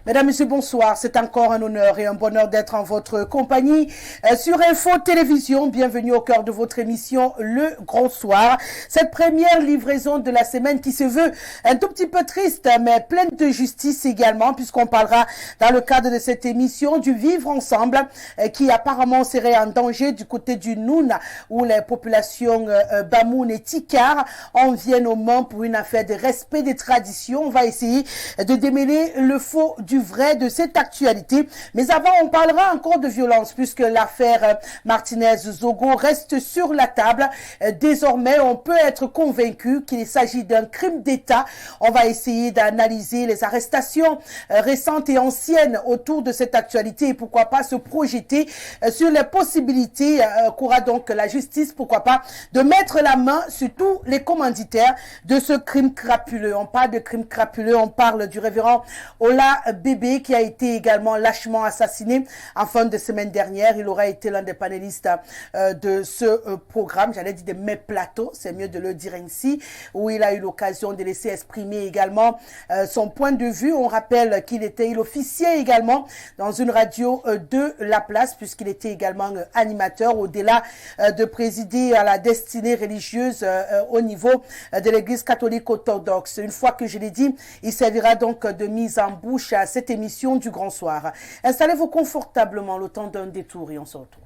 Mesdames, Messieurs, bonsoir. C'est encore un honneur et un bonheur d'être en votre compagnie sur Info Télévision. Bienvenue au cœur de votre émission Le Grand Soir. Cette première livraison de la semaine qui se veut un tout petit peu triste, mais pleine de justice également, puisqu'on parlera dans le cadre de cette émission du vivre ensemble qui apparemment serait en danger du côté du Noun, où les populations Bamoun et Tikar en viennent aux mains pour une affaire de respect des traditions. On va essayer de démêler le faux du vrai de cette actualité. Mais avant, on parlera encore de violence puisque l'affaire Martinez-Zogo reste sur la table. Désormais, on peut être convaincu qu'il s'agit d'un crime d'État. On va essayer d'analyser les arrestations récentes et anciennes autour de cette actualité et pourquoi pas se projeter sur les possibilités qu'aura donc la justice, pourquoi pas, de mettre la main sur tous les commanditaires de ce crime crapuleux. On parle de crime crapuleux, on parle du révérend Ola Bébé qui a été également lâchement assassiné en fin de semaine dernière. Il aura été l'un des panélistes de ce programme, j'allais dire de mes plateaux, c'est mieux de le dire ainsi, où il a eu l'occasion de laisser exprimer également son point de vue. On rappelle il officiait également dans une radio de la place puisqu'il était également animateur au-delà de présider à la destinée religieuse au niveau de l'église catholique orthodoxe. Une fois que je l'ai dit, il servira donc de mise en bouche à cette émission du Grand Soir. Installez-vous confortablement le temps d'un détour et on se retrouve.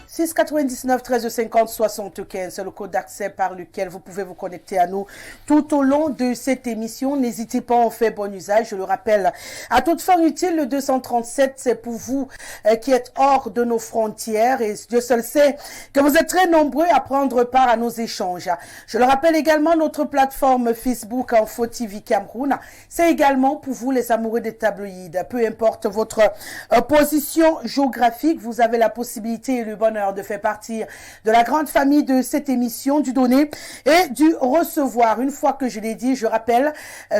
6 99 13 50 75, c'est le code d'accès par lequel vous pouvez vous connecter à nous tout au long de cette émission. N'hésitez pas, on fait bon usage. Je le rappelle, à toute fin utile, le 237, c'est pour vous qui êtes hors de nos frontières et Dieu seul sait que vous êtes très nombreux à prendre part à nos échanges. Je le rappelle également, notre plateforme Facebook Info TV Cameroun, c'est également pour vous les amoureux des tabloïds. Peu importe votre position géographique, vous avez la possibilité et le bonheur de faire partie de la grande famille de cette émission, du donner et du recevoir. Une fois que je l'ai dit, je rappelle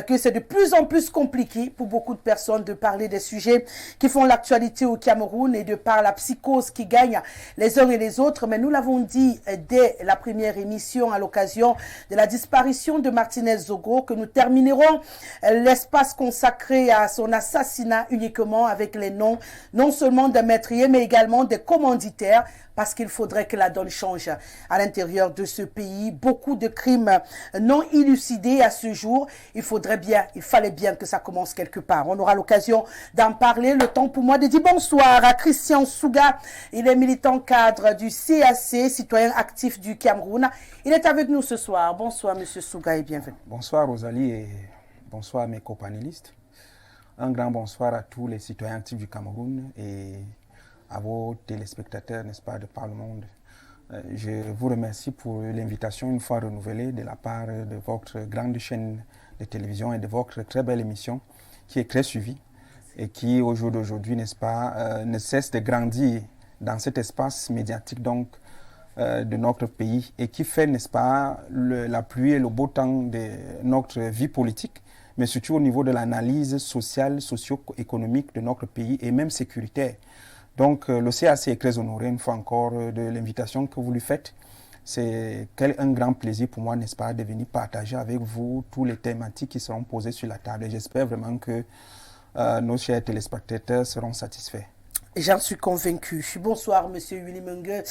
que c'est de plus en plus compliqué pour beaucoup de personnes de parler des sujets qui font l'actualité au Cameroun et de par la psychose qui gagne les uns et les autres. Mais nous l'avons dit dès la première émission à l'occasion de la disparition de Martinez-Zogo que nous terminerons l'espace consacré à son assassinat uniquement avec les noms non seulement des meurtriers mais également des commanditaires, parce qu'il faudrait que la donne change à l'intérieur de ce pays. Beaucoup de crimes non élucidés à ce jour. Il fallait bien que ça commence quelque part. On aura l'occasion d'en parler. Le temps pour moi de dire bonsoir à Christian Souga. Il est militant cadre du CAC, citoyen actif du Cameroun. Il est avec nous ce soir. Bonsoir, Monsieur Souga, et bienvenue. Bonsoir, Rosalie, et bonsoir à mes copanélistes. Un grand bonsoir à tous les citoyens actifs du Cameroun et à vos téléspectateurs, n'est-ce pas, de par le monde. Je vous remercie pour l'invitation une fois renouvelée de la part de votre grande chaîne de télévision et de votre très belle émission qui est très suivie et qui, au jour d'aujourd'hui, n'est-ce pas, ne cesse de grandir dans cet espace médiatique donc de notre pays et qui fait, n'est-ce pas, la pluie et le beau temps de notre vie politique, mais surtout au niveau de l'analyse sociale, socio-économique de notre pays et même sécuritaire. Donc, le CAC est très honoré, une fois encore, de l'invitation que vous lui faites. C'est un grand plaisir pour moi, n'est-ce pas, de venir partager avec vous tous les thématiques qui seront posées sur la table. Et j'espère vraiment que nos chers téléspectateurs seront satisfaits. J'en suis convaincu. Bonsoir, Monsieur Willy Mungue.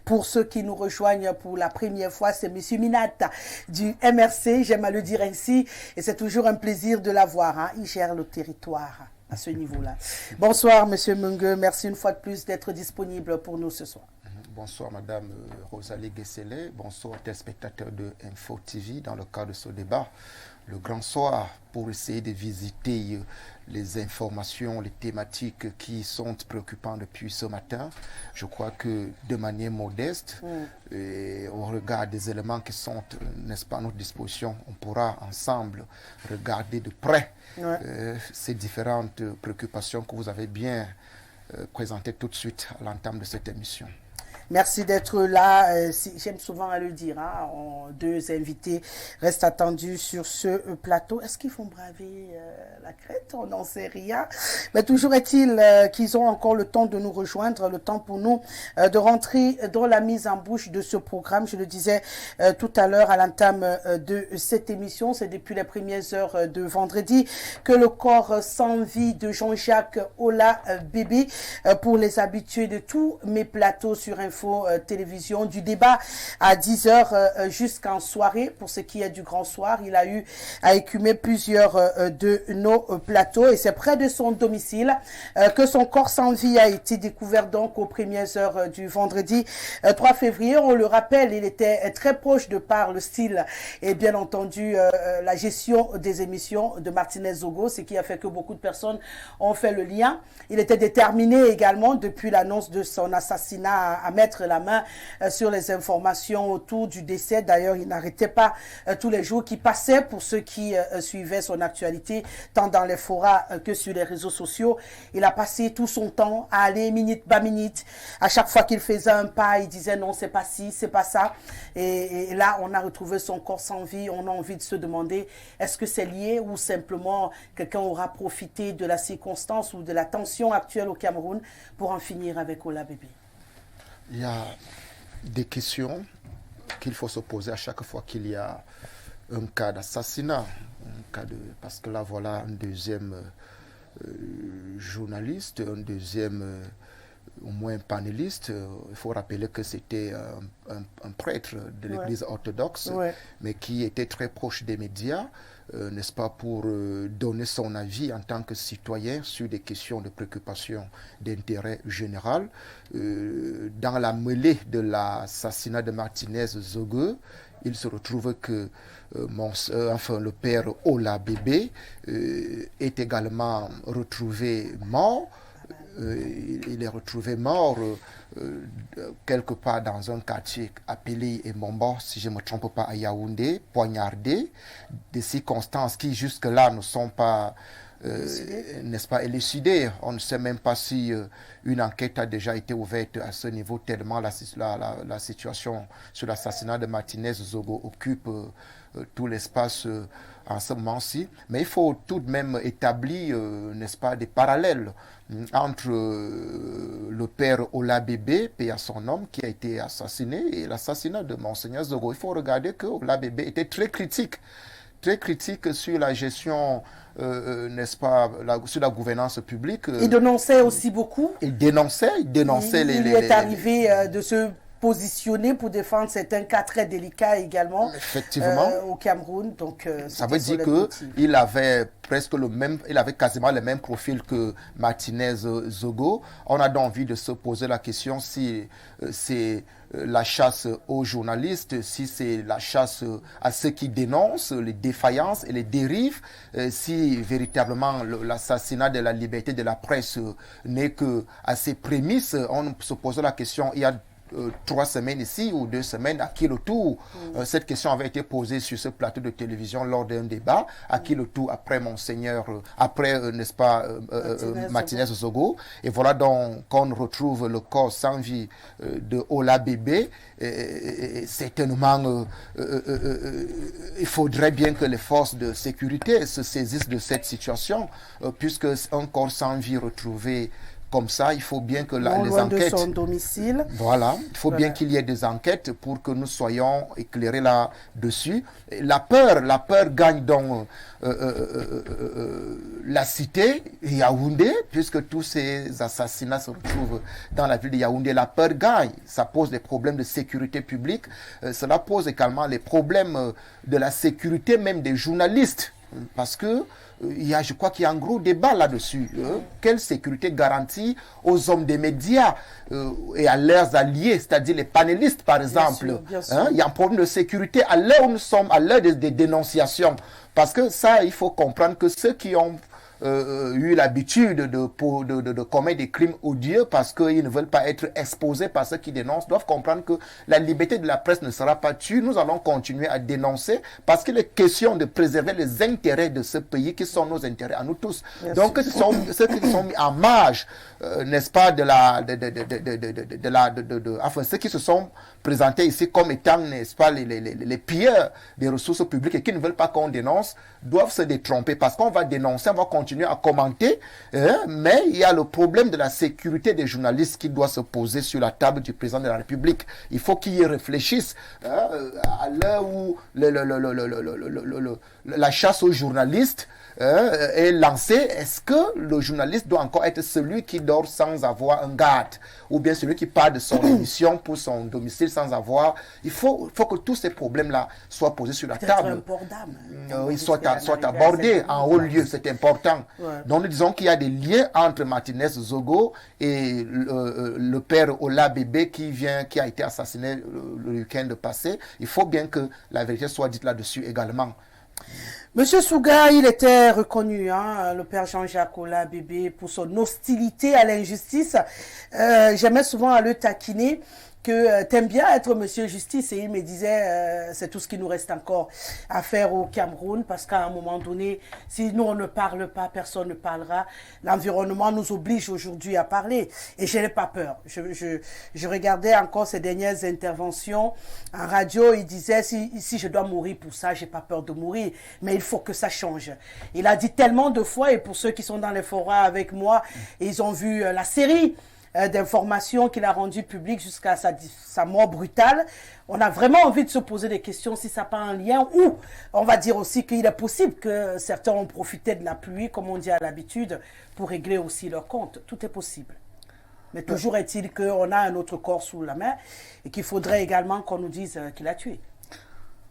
Pour ceux qui nous rejoignent pour la première fois, c'est Monsieur Minata du MRC, j'aime à le dire ainsi. Et c'est toujours un plaisir de l'avoir. Hein. Il gère le territoire à ce niveau-là. Bonsoir, Monsieur Mungue. Merci une fois de plus d'être disponible pour nous ce soir. Bonsoir, Madame Rosalie Guesselet. Bonsoir, téléspectateurs de Info TV. Dans le cadre de ce débat, le grand soir, pour essayer de visiter les informations, les thématiques qui sont préoccupantes depuis ce matin. Je crois que de manière modeste, et au regard des éléments qui sont, n'est-ce pas, à notre disposition, on pourra ensemble regarder de près ces différentes préoccupations que vous avez bien présentées tout de suite à l'entame de cette émission. Merci d'être là. J'aime souvent à le dire. Deux invités restent attendus sur ce plateau. Est-ce qu'ils vont braver la crête? On n'en sait rien. Mais toujours est-il qu'ils ont encore le temps de nous rejoindre, le temps pour nous de rentrer dans la mise en bouche de ce programme. Je le disais tout à l'heure à l'entame de cette émission. C'est depuis les premières heures de vendredi que le corps sans vie de Jean-Jacques Ola Bébé, pour les habitués de tous mes plateaux sur Info Télévision, du débat à 10h jusqu'en soirée. Pour ce qui est du grand soir, il a eu à écumer plusieurs de nos plateaux et c'est près de son domicile que son corps sans vie a été découvert donc aux premières heures du vendredi 3 février. On le rappelle, il était très proche de par le style et bien entendu la gestion des émissions de Martinez Zogo, ce qui a fait que beaucoup de personnes ont fait le lien. Il était déterminé également depuis l'annonce de son assassinat à mettre la main sur les informations autour du décès. D'ailleurs, il n'arrêtait pas tous les jours qui passaient pour ceux qui suivaient son actualité, tant dans les forats que sur les réseaux sociaux. Il a passé tout son temps à aller minute par minute. À chaque fois qu'il faisait un pas, il disait non, c'est pas ci, c'est pas ça. Et là, on a retrouvé son corps sans vie. On a envie de se demander, est-ce que c'est lié ou simplement quelqu'un aura profité de la circonstance ou de la tension actuelle au Cameroun pour en finir avec Ola Bébé? Il y a des questions qu'il faut se poser à chaque fois qu'il y a un cas d'assassinat. Parce que là, voilà un deuxième journaliste, un deuxième, au moins panéliste. Il faut rappeler que c'était un prêtre de l'Église orthodoxe, mais qui était très proche des médias, n'est-ce pas, pour donner son avis en tant que citoyen sur des questions de préoccupation d'intérêt général. Dans la mêlée de l'assassinat de Martinez Zogo, il se retrouve que le père Ola Bébé est également retrouvé mort. Il est retrouvé mort quelque part dans un quartier appelé Mbombo, si je ne me trompe pas, à Yaoundé, poignardé, des circonstances qui jusque-là ne sont pas, n'est-ce pas, élucidées. On ne sait même pas si une enquête a déjà été ouverte à ce niveau, tellement la situation sur l'assassinat de Martinez Zogo occupe tout l'espace en ce moment-ci. Mais il faut tout de même établir, n'est-ce pas, des parallèles entre le père Ola Bébé, paix à son nom, qui a été assassiné, et l'assassinat de Monseigneur Zogo. Il faut regarder que Ola Bébé était très critique sur la gestion, n'est-ce pas, sur la gouvernance publique. Il dénonçait aussi beaucoup. Il dénonçait il est arrivé de se positionner pour défendre certains cas très délicats également. Effectivement. Au Cameroun. Donc, ça veut dire qu'il avait quasiment le même profil que Martinez Zogo. On a donc envie de se poser la question si c'est la chasse aux journalistes, si c'est la chasse à ceux qui dénoncent les défaillances et les dérives, si véritablement l'assassinat de la liberté de la presse n'est que à ses prémices. On se pose la question, il y a 3 semaines ici ou 2 semaines, à qui le tour? Cette question avait été posée sur ce plateau de télévision lors d'un débat. À qui le tour après Monseigneur, n'est-ce pas, Martinez Zogo? Et voilà donc qu'on retrouve le corps sans vie de Ola Bébé. Certainement, il faudrait bien que les forces de sécurité se saisissent de cette situation, puisque un corps sans vie retrouvé comme ça, il faut bien que les enquêtes... de son domicile. Voilà, il faut bien qu'il y ait des enquêtes pour que nous soyons éclairés là-dessus. La peur gagne donc la cité Yaoundé, puisque tous ces assassinats se retrouvent dans la ville de Yaoundé. La peur gagne, ça pose des problèmes de sécurité publique, cela pose également les problèmes de la sécurité même des journalistes, parce que je crois qu'il y a un gros débat là-dessus. Quelle sécurité garantie aux hommes des médias et à leurs alliés, c'est-à-dire les panélistes, par exemple. Bien sûr. Il y a un problème de sécurité à l'heure où nous sommes, à l'heure des dénonciations. Parce que ça, il faut comprendre que ceux qui ont eu l'habitude de commettre des crimes odieux parce qu'ils ne veulent pas être exposés par ceux qui dénoncent, doivent comprendre que la liberté de la presse ne sera pas tue. Nous allons continuer à dénoncer parce qu'il est question de préserver les intérêts de ce pays qui sont nos intérêts à nous tous. Bien donc, ceux qui sont mis en marge, n'est-ce pas, enfin, ceux qui se sont présentés ici comme étant, n'est-ce pas, les pilleurs des ressources publiques et qui ne veulent pas qu'on dénonce, doivent se détromper parce qu'on va dénoncer, on va continuer à commenter, mais il y a le problème de la sécurité des journalistes qui doit se poser sur la table du président de la République. Il faut qu'il y réfléchisse à l'heure où la chasse aux journalistes est lancée. Est-ce que le journaliste doit encore être celui qui dort sans avoir un garde ou bien celui qui part de son émission pour son domicile sans avoir... Il faut que tous ces problèmes-là soient posés sur la table. Un port d'âme. Soit abordés en haut lieu, c'est important. Ouais. Donc nous disons qu'il y a des liens entre Martinez Zogo et le père Ola Bébé qui a été assassiné le week-end passé. Il faut bien que la vérité soit dite là-dessus également. Monsieur Souga, il était reconnu, le père Jean-Jacques Ola Bébé, pour son hostilité à l'injustice. J'aimais souvent à le taquiner que t'aimes bien être monsieur justice, et il me disait c'est tout ce qui nous reste encore à faire au Cameroun, parce qu'à un moment donné, si nous on ne parle pas, personne ne parlera. L'environnement nous oblige aujourd'hui à parler et je n'ai pas peur. Je regardais encore ces dernières interventions en radio, il disait si je dois mourir pour ça, j'ai pas peur de mourir, mais il faut que ça change. Il a dit tellement de fois, et pour ceux qui sont dans les forats avec moi, ils ont vu la série d'informations qu'il a rendues publiques jusqu'à sa mort brutale. On a vraiment envie de se poser des questions si ça n'a pas un lien, ou on va dire aussi qu'il est possible que certains ont profité de la pluie, comme on dit à l'habitude, pour régler aussi leur compte. Tout est possible. Mais toujours est-il qu'on a un autre corps sous la main et qu'il faudrait également qu'on nous dise qu'il a tué.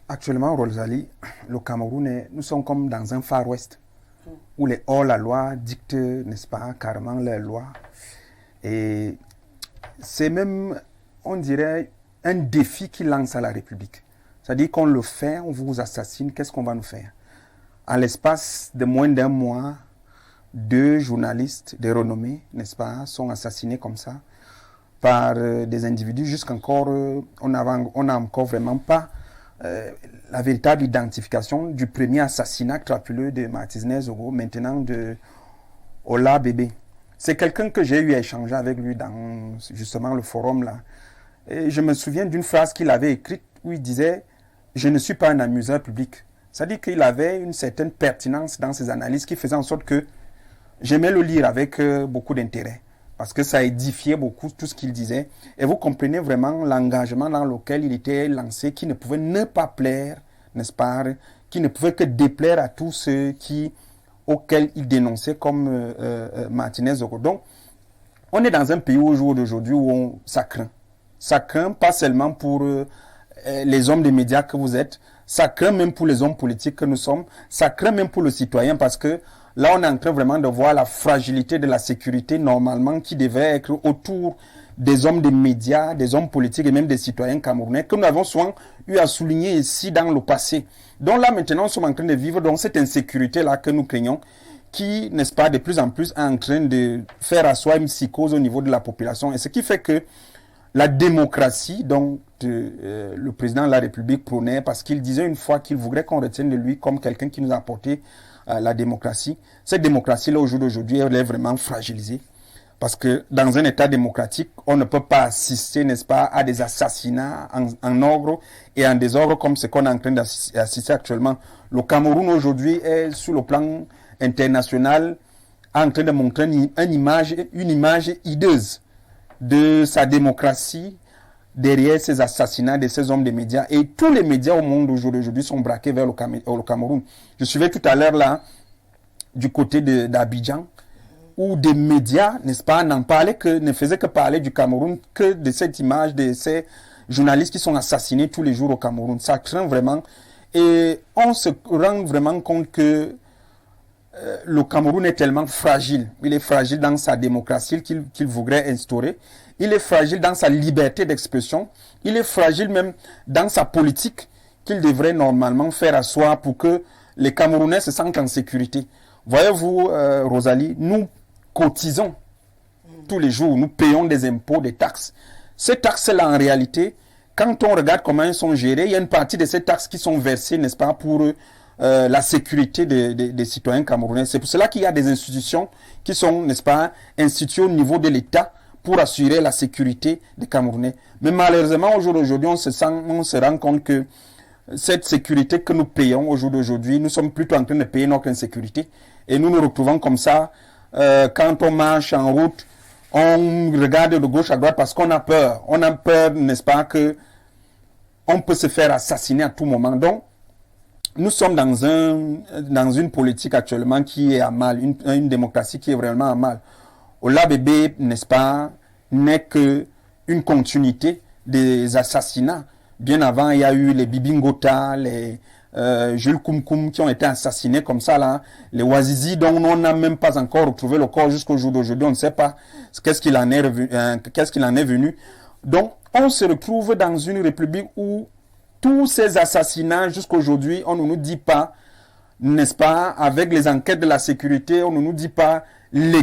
Actuellement, Rosalie, le Cameroun, nous sommes comme dans un Far West, où les hors-la-loi dictent, n'est-ce pas, carrément les lois. Et c'est même, on dirait, un défi qui lance à la République. C'est-à-dire qu'on le fait, on vous assassine, qu'est-ce qu'on va nous faire? À l'espace de moins d'un mois, 2 journalistes de renommée, n'est-ce pas, sont assassinés comme ça par des individus. Jusqu'encore, on n'a encore vraiment pas la véritable identification du premier assassinat crapuleux de Martinez Zogo, maintenant de Ola Bébé. C'est quelqu'un que j'ai eu à échanger avec lui dans justement le forum là. Et je me souviens d'une phrase qu'il avait écrite où il disait « Je ne suis pas un amuseur public ». C'est-à-dire qu'il avait une certaine pertinence dans ses analyses qui faisait en sorte que j'aimais le lire avec beaucoup d'intérêt. Parce que ça édifiait beaucoup tout ce qu'il disait. Et vous comprenez vraiment l'engagement dans lequel il était lancé, qui ne pouvait ne pas plaire, n'est-ce pas, qui ne pouvait que déplaire à tous ceux auxquels il dénonçait comme Martinez Zogo. Donc, on est dans un pays au jour d'aujourd'hui où ça craint. Ça craint pas seulement pour les hommes des médias que vous êtes, ça craint même pour les hommes politiques que nous sommes, ça craint même pour le citoyen parce que là, on est en train vraiment de voir la fragilité de la sécurité normalement qui devait être autour des hommes des médias, des hommes politiques et même des citoyens camerounais que nous avons souvent eu à souligner ici dans le passé. Donc là, maintenant, nous sommes en train de vivre dans cette insécurité-là que nous craignons qui, n'est-ce pas, de plus en plus est en train de faire asseoir une psychose au niveau de la population. Et ce qui fait que la démocratie, dont le président de la République prônait, parce qu'il disait une fois qu'il voudrait qu'on retienne de lui comme quelqu'un qui nous a apporté la démocratie. Cette démocratie-là, au jour d'aujourd'hui, elle est vraiment fragilisée. Parce que dans un État démocratique, on ne peut pas assister, n'est-ce pas, à des assassinats en ordre et en désordre comme ce qu'on est en train d'assister actuellement. Le Cameroun, aujourd'hui, est, sur le plan international, en train de montrer une image hideuse de sa démocratie derrière ces assassinats de ces hommes des médias. Et tous les médias au monde aujourd'hui sont braqués vers le Cameroun. Je suivais tout à l'heure là, du côté d'Abidjan, où des médias, n'est-ce pas, ne faisaient que parler du Cameroun, que de cette image de ces journalistes qui sont assassinés tous les jours au Cameroun. Ça craint vraiment. Et on se rend vraiment compte que le Cameroun est tellement fragile. Il est fragile dans sa démocratie qu'il voudrait instaurer. Il est fragile dans sa liberté d'expression. Il est fragile même dans sa politique qu'il devrait normalement faire asseoir pour que les Camerounais se sentent en sécurité. Voyez-vous, Rosalie, nous cotisons tous les jours, nous payons des impôts, des taxes. Ces taxes-là, en réalité, quand on regarde comment elles sont gérées, il y a une partie de ces taxes qui sont versées, n'est-ce pas, pour la sécurité des citoyens camerounais. C'est pour cela qu'il y a des institutions qui sont, n'est-ce pas, instituées au niveau de l'État pour assurer la sécurité des Camerounais. Mais malheureusement, au jour d'aujourd'hui, on se rend compte que cette sécurité que nous payons au jour d'aujourd'hui, nous sommes plutôt en train de payer notre insécurité. Et nous nous retrouvons comme ça, quand on marche en route, on regarde de gauche à droite parce qu'on a peur. On a peur, n'est-ce pas, que on peut se faire assassiner à tout moment. Donc, nous sommes dans une politique actuellement qui est à mal, une démocratie qui est vraiment à mal. Ola Bébé, n'est-ce pas, n'est que une continuité des assassinats. Bien avant, il y a eu les Bibi Ngota, les Jules Koum qui ont été assassinés comme ça là, les Ouazizi dont on n'a même pas encore retrouvé le corps jusqu'au jour d'aujourd'hui, on ne sait pas qu'est-ce qu'il en est venu. Donc, on se retrouve dans une république où tous ces assassinats jusqu'aujourd'hui, on ne nous dit pas, n'est-ce pas, avec les enquêtes de la sécurité, on ne nous dit pas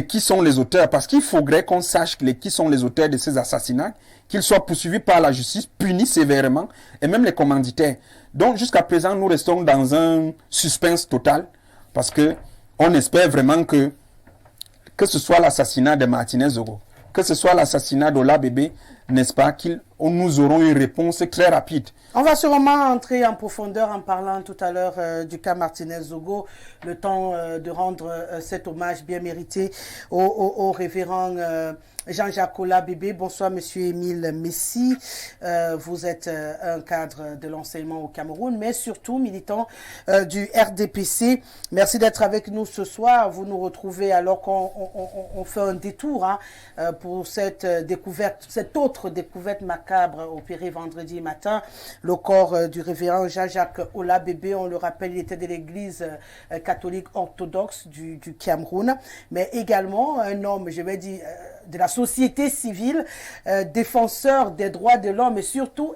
qui sont les auteurs, parce qu'il faudrait qu'on sache qui sont les auteurs de ces assassinats, qu'ils soient poursuivis par la justice, punis sévèrement, et même les commanditaires. Donc jusqu'à présent, nous restons dans un suspense total, parce que on espère vraiment que ce soit l'assassinat de Martinez Zogo, que ce soit l'assassinat d'Ola Bébé, n'est-ce pas, nous aurons une réponse très rapide. On va sûrement entrer en profondeur en parlant tout à l'heure du cas Martinez Zogo, le temps de rendre cet hommage bien mérité au révérend Jean-Jacques Ola Bébé. Bonsoir, monsieur Émile Messi. Vous êtes un cadre de l'enseignement au Cameroun, mais surtout militant du RDPC. Merci d'être avec nous ce soir. Vous nous retrouvez alors qu'on fait un détour pour cette découverte, cette autre découverte macabre opérée vendredi matin. Le corps du révérend Jean-Jacques Ola Bébé, on le rappelle, il était de l'église catholique orthodoxe du Cameroun, mais également un homme, je vais dire, de la société civile, défenseur des droits de l'homme, et surtout,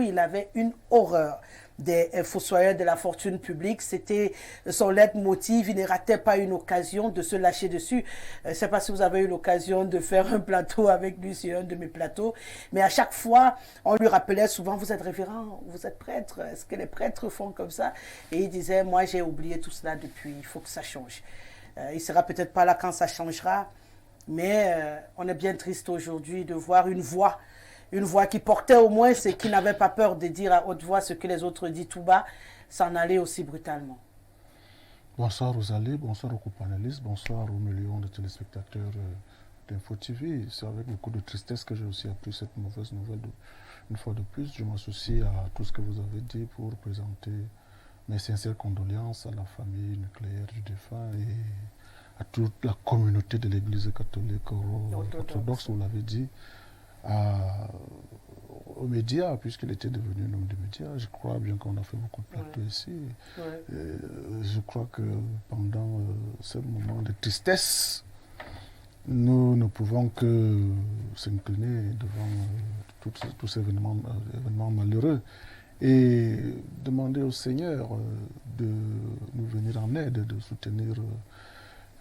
il avait une horreur des fossoyeurs de la fortune publique. C'était son leitmotiv. Il ne ratait pas une occasion de se lâcher dessus. Je ne sais pas si vous avez eu l'occasion de faire un plateau avec lui sur un de mes plateaux, mais à chaque fois, on lui rappelait souvent, vous êtes révérend, vous êtes prêtre, est-ce que les prêtres font comme ça? Et il disait, moi j'ai oublié tout cela depuis, il faut que ça change. Il sera peut-être pas là quand ça changera, mais on est bien triste aujourd'hui de voir une voix qui portait au moins ce qui n'avait pas peur de dire à haute voix ce que les autres disent tout bas, s'en aller aussi brutalement. Bonsoir Rosalie, bonsoir aux co-panélistes, bonsoir aux millions de téléspectateurs d'Info TV. C'est avec beaucoup de tristesse que j'ai aussi appris cette mauvaise nouvelle une fois de plus. Je m'associe à tout ce que vous avez dit pour présenter mes sincères condoléances à la famille nucléaire du défunt et à toute la communauté de l'Église catholique orthodoxe, vous l'avez dit. Aux médias, puisqu'il était devenu un homme de médias. Je crois bien qu'on a fait beaucoup de plateaux ici. Je crois que pendant ce moment de tristesse, nous ne pouvons que s'incliner devant tous ces événements malheureux et demander au Seigneur de nous venir en aide, de soutenir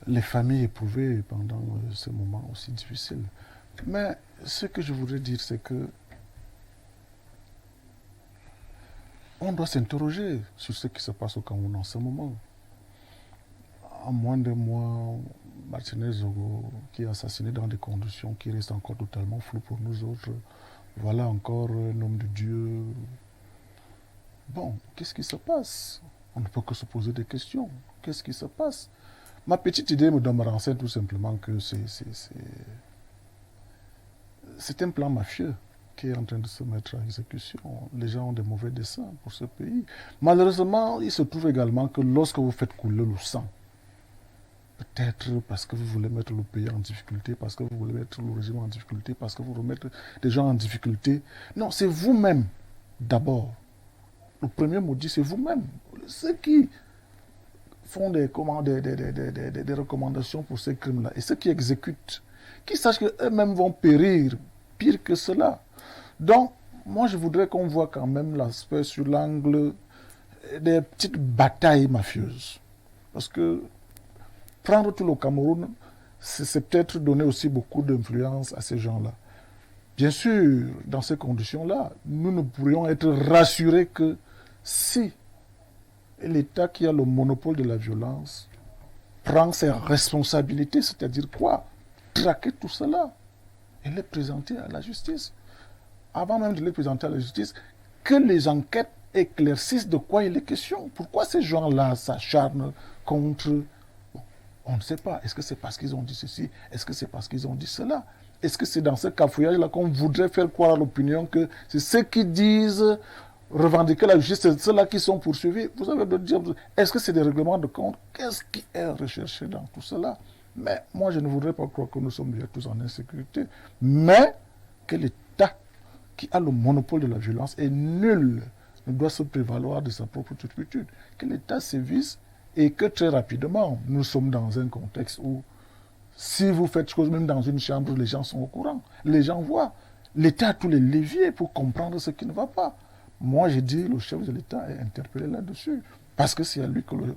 les familles éprouvées pendant ce moment aussi difficile. Mais ce que je voudrais dire, c'est que on doit s'interroger sur ce qui se passe au Cameroun en ce moment. En moins d'un mois, Martinez Zogo, qui est assassiné dans des conditions qui restent encore totalement floues pour nous autres, voilà encore un homme de Dieu. Bon, qu'est-ce qui se passe? On ne peut que se poser des questions. Qu'est-ce qui se passe? Ma petite idée me renseigne tout simplement que c'est un plan mafieux qui est en train de se mettre en exécution. Les gens ont des mauvais desseins pour ce pays. Malheureusement, il se trouve également que lorsque vous faites couler le sang, peut-être parce que vous voulez mettre le pays en difficulté, parce que vous voulez mettre le régime en difficulté, parce que vous voulez mettre des gens en difficulté. Non, c'est vous-même d'abord. Le premier maudit, c'est vous-même. Ceux qui font des recommandations pour ces crimes-là et ceux qui exécutent, qui sachent qu'eux-mêmes vont périr pire que cela. Donc, moi, je voudrais qu'on voit quand même l'aspect sur l'angle des petites batailles mafieuses. Parce que prendre tout le Cameroun, c'est peut-être donner aussi beaucoup d'influence à ces gens-là. Bien sûr, dans ces conditions-là, nous ne pourrions être rassurés que si l'État qui a le monopole de la violence prend ses responsabilités, c'est-à-dire quoi? Traquer tout cela et les présenter à la justice. Avant même de les présenter à la justice, que les enquêtes éclaircissent de quoi il est question. Pourquoi ces gens-là s'acharnent contre... Bon, on ne sait pas. Est-ce que c'est parce qu'ils ont dit ceci? Est-ce que c'est parce qu'ils ont dit cela? Est-ce que c'est dans ce cafouillage-là qu'on voudrait faire croire à l'opinion que c'est ceux qui disent revendiquer la justice, c'est ceux-là qui sont poursuivis? Vous avez d'autres dire, est-ce que c'est des règlements de compte? Qu'est-ce qui est recherché dans tout cela? Mais moi, je ne voudrais pas croire que nous sommes déjà tous en insécurité. Mais que l'État qui a le monopole de la violence et nul ne doit se prévaloir de sa propre turpitude. Que l'État sévisse et que très rapidement, nous sommes dans un contexte où si vous faites chose même dans une chambre, les gens sont au courant. Les gens voient. L'État a tous les leviers pour comprendre ce qui ne va pas. Moi, j'ai dit, le chef de l'État est interpellé là-dessus. Parce que c'est à lui que le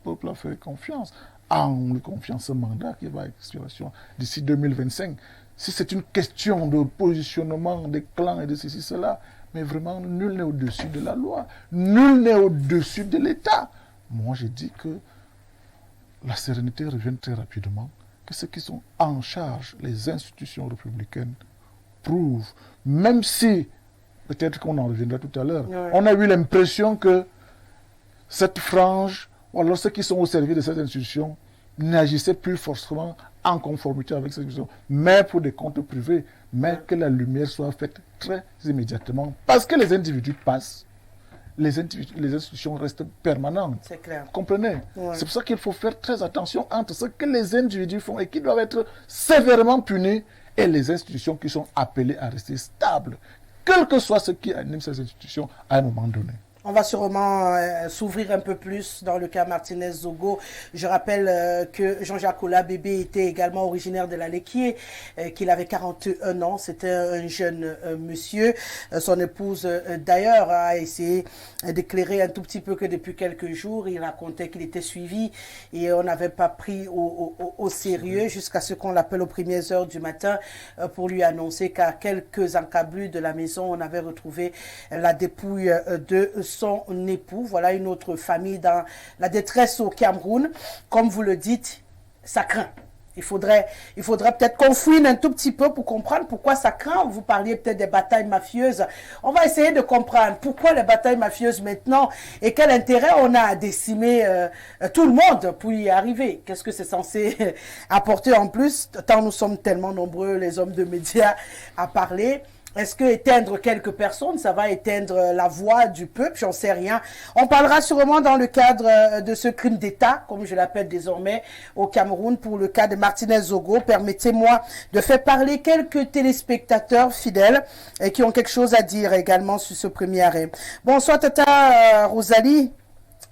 peuple a fait confiance. En lui confiant ce mandat qui va à expiration d'ici 2025. Si c'est une question de positionnement des clans et de ceci, cela, mais vraiment, nul n'est au-dessus de la loi. Nul n'est au-dessus de l'État. Moi, j'ai dit que la sérénité revient très rapidement, que ceux qui sont en charge, les institutions républicaines, prouvent, même si, peut-être qu'on en reviendra tout à l'heure, on a eu l'impression que cette frange, ou alors ceux qui sont au service de cette institution, n'agissaient plus forcément en conformité avec cette institution, mais pour des comptes privés, mais que la lumière soit faite très immédiatement, parce que les individus passent, les institutions restent permanentes. C'est clair. Vous comprenez? C'est pour ça qu'il faut faire très attention entre ce que les individus font et qui doivent être sévèrement punis et les institutions qui sont appelées à rester stables, quel que soit ce qui anime ces institutions à un moment donné. On va sûrement s'ouvrir un peu plus dans le cas Martinez Zogo. Je rappelle que Jean-Jacques Ola Bébé était également originaire de la Lequier, qu'il avait 41 ans. C'était un jeune monsieur. Son épouse, d'ailleurs, a essayé d'éclairer un tout petit peu que depuis quelques jours, il racontait qu'il était suivi et on n'avait pas pris au sérieux jusqu'à ce qu'on l'appelle aux premières heures du matin pour lui annoncer qu'à quelques encablures de la maison, on avait retrouvé la dépouille de son époux. Voilà une autre famille dans la détresse au Cameroun. Comme vous le dites, ça craint. Il faudrait peut-être qu'on fouine un tout petit peu pour comprendre pourquoi ça craint. Vous parliez peut-être des batailles mafieuses. On va essayer de comprendre pourquoi les batailles mafieuses maintenant et quel intérêt on a à décimer tout le monde pour y arriver. Qu'est-ce que c'est censé apporter en plus, tant nous sommes tellement nombreux, les hommes de médias, à parler. Est-ce que éteindre quelques personnes, ça va éteindre la voix du peuple? J'en sais rien. On parlera sûrement dans le cadre de ce crime d'État, comme je l'appelle désormais, au Cameroun, pour le cas de Martinez Zogo. Permettez-moi de faire parler quelques téléspectateurs fidèles et qui ont quelque chose à dire également sur ce premier arrêt. Bonsoir Tata Rosalie.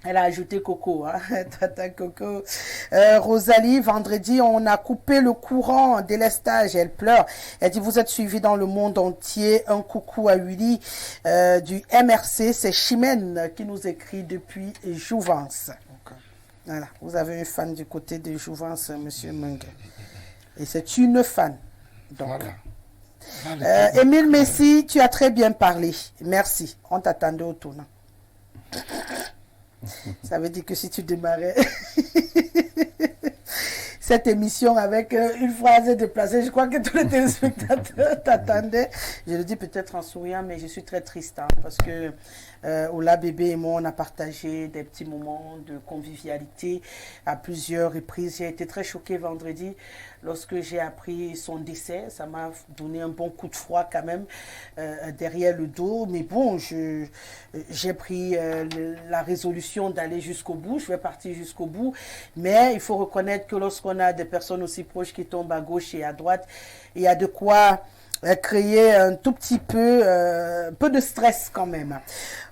Elle a ajouté Coco, hein? Tata Coco. Rosalie, vendredi, on a coupé le courant, délestage, elle pleure. Elle dit, vous êtes suivis dans le monde entier. Un coucou à Willy du MRC. C'est Chimène qui nous écrit depuis Jouvence. Okay. Voilà, vous avez une fan du côté de Jouvence, Monsieur Mung. Et c'est une fan. Donc. Voilà. Émile Messi, tu as très bien parlé. Merci. On t'attendait au tournant. Ça veut dire que si tu démarrais cette émission avec une phrase déplacée, je crois que tous les téléspectateurs t'attendaient. Je le dis peut-être en souriant, mais je suis très triste hein, parce que Ola Bébé et moi, on a partagé des petits moments de convivialité à plusieurs reprises. J'ai été très choquée vendredi lorsque j'ai appris son décès. Ça m'a donné un bon coup de froid quand même derrière le dos. Mais bon, j'ai pris la résolution d'aller jusqu'au bout. Je vais partir jusqu'au bout. Mais il faut reconnaître que lorsqu'on a des personnes aussi proches qui tombent à gauche et à droite, il y a de quoi créer un tout petit peu de stress quand même.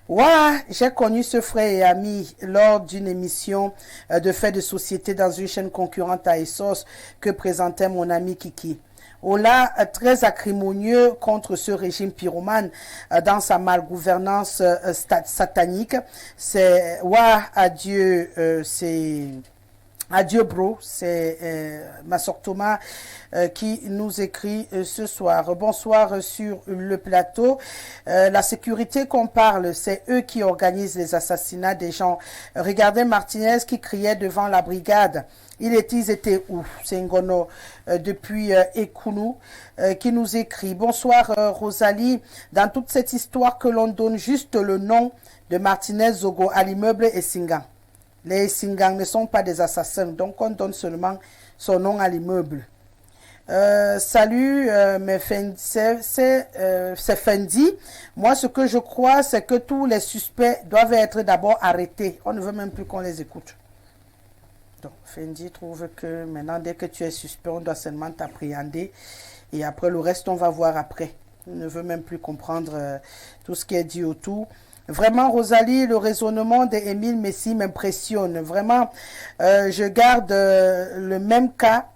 Voilà, j'ai connu ce frère et ami lors d'une émission de faits de société dans une chaîne concurrente à Essos que présentait mon ami Kiki. Ola, très acrimonieux contre ce régime pyromane dans sa malgouvernance satanique. C'est, ouah, adieu, c'est Adieu bro, c'est Massor Thomas qui nous écrit ce soir. Bonsoir sur le plateau. La sécurité qu'on parle, c'est eux qui organisent les assassinats des gens. Regardez Martinez qui criait devant la brigade. Ils étaient où? C'est Ngono depuis Ekounou qui nous écrit. Bonsoir Rosalie. Dans toute cette histoire que l'on donne juste le nom de Martinez Zogo à l'immeuble Essingan. Les Singang ne sont pas des assassins, donc on donne seulement son nom à l'immeuble. Salut, c'est Fendi. Moi, ce que je crois, c'est que tous les suspects doivent être d'abord arrêtés. On ne veut même plus qu'on les écoute. Donc, Fendi trouve que maintenant, dès que tu es suspect, on doit seulement t'appréhender. Et après, le reste, on va voir après. On ne veut même plus comprendre tout ce qui est dit autour. Vraiment, Rosalie, le raisonnement d'Émile Messi m'impressionne. Vraiment, je garde le même cas,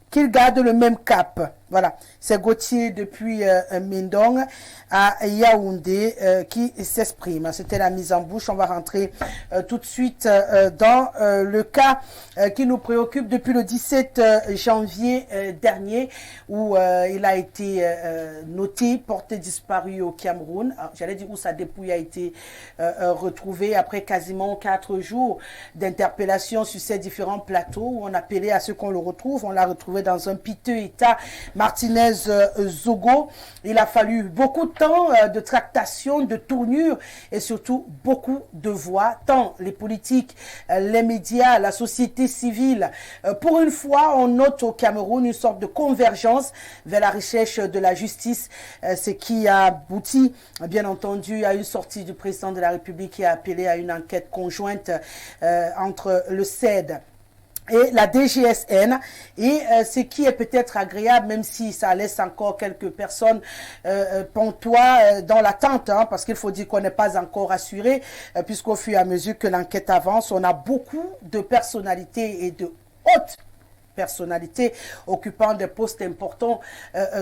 qu'il garde le même cap. Voilà, c'est Gauthier depuis Mindong à Yaoundé qui s'exprime. C'était la mise en bouche. On va rentrer tout de suite dans le cas qui nous préoccupe depuis le 17 janvier dernier où il a été noté, porté disparu au Cameroun. J'allais dire où sa dépouille a été retrouvée après quasiment 4 jours d'interpellation sur ces différents plateaux où on appelait à ce qu'on le retrouve. On l'a retrouvé dans un piteux état. Martinez Zogo, il a fallu beaucoup de temps de tractation, de tournure et surtout beaucoup de voix, tant les politiques, les médias, la société civile. Pour une fois, on note au Cameroun une sorte de convergence vers la recherche de la justice, ce qui a abouti, bien entendu, à une sortie du président de la République qui a appelé à une enquête conjointe entre le CED et la DGSN, et ce qui est peut-être agréable, même si ça laisse encore quelques personnes pantois dans l'attente, hein, parce qu'il faut dire qu'on n'est pas encore assuré, puisqu'au fur et à mesure que l'enquête avance, on a beaucoup de personnalités et de hautes personnalités occupant des postes importants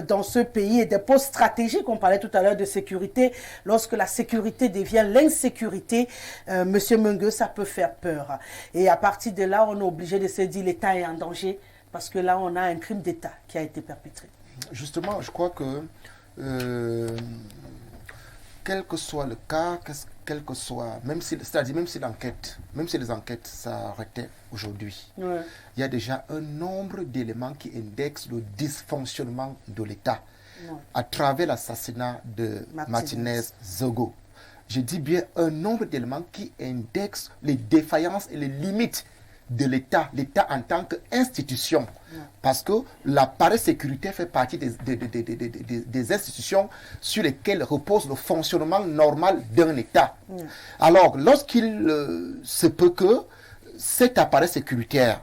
dans ce pays et des postes stratégiques. On parlait tout à l'heure de sécurité. Lorsque la sécurité devient l'insécurité, Monsieur Mengue, ça peut faire peur. Et à partir de là, on est obligé de se dire l'État est en danger parce que là, on a un crime d'État qui a été perpétré. Justement, je crois que quel que soit le cas, quel que soit, même si les enquêtes s'arrêtaient aujourd'hui, il y a déjà un nombre d'éléments qui indexent le dysfonctionnement de l'État à travers l'assassinat de Martinez Zogo. Je dis bien un nombre d'éléments qui indexent les défaillances et les limites de l'État en tant qu'institution. Parce que l'appareil sécuritaire fait partie des institutions sur lesquelles repose le fonctionnement normal d'un État. Alors, lorsqu'il se peut que cet appareil sécuritaire,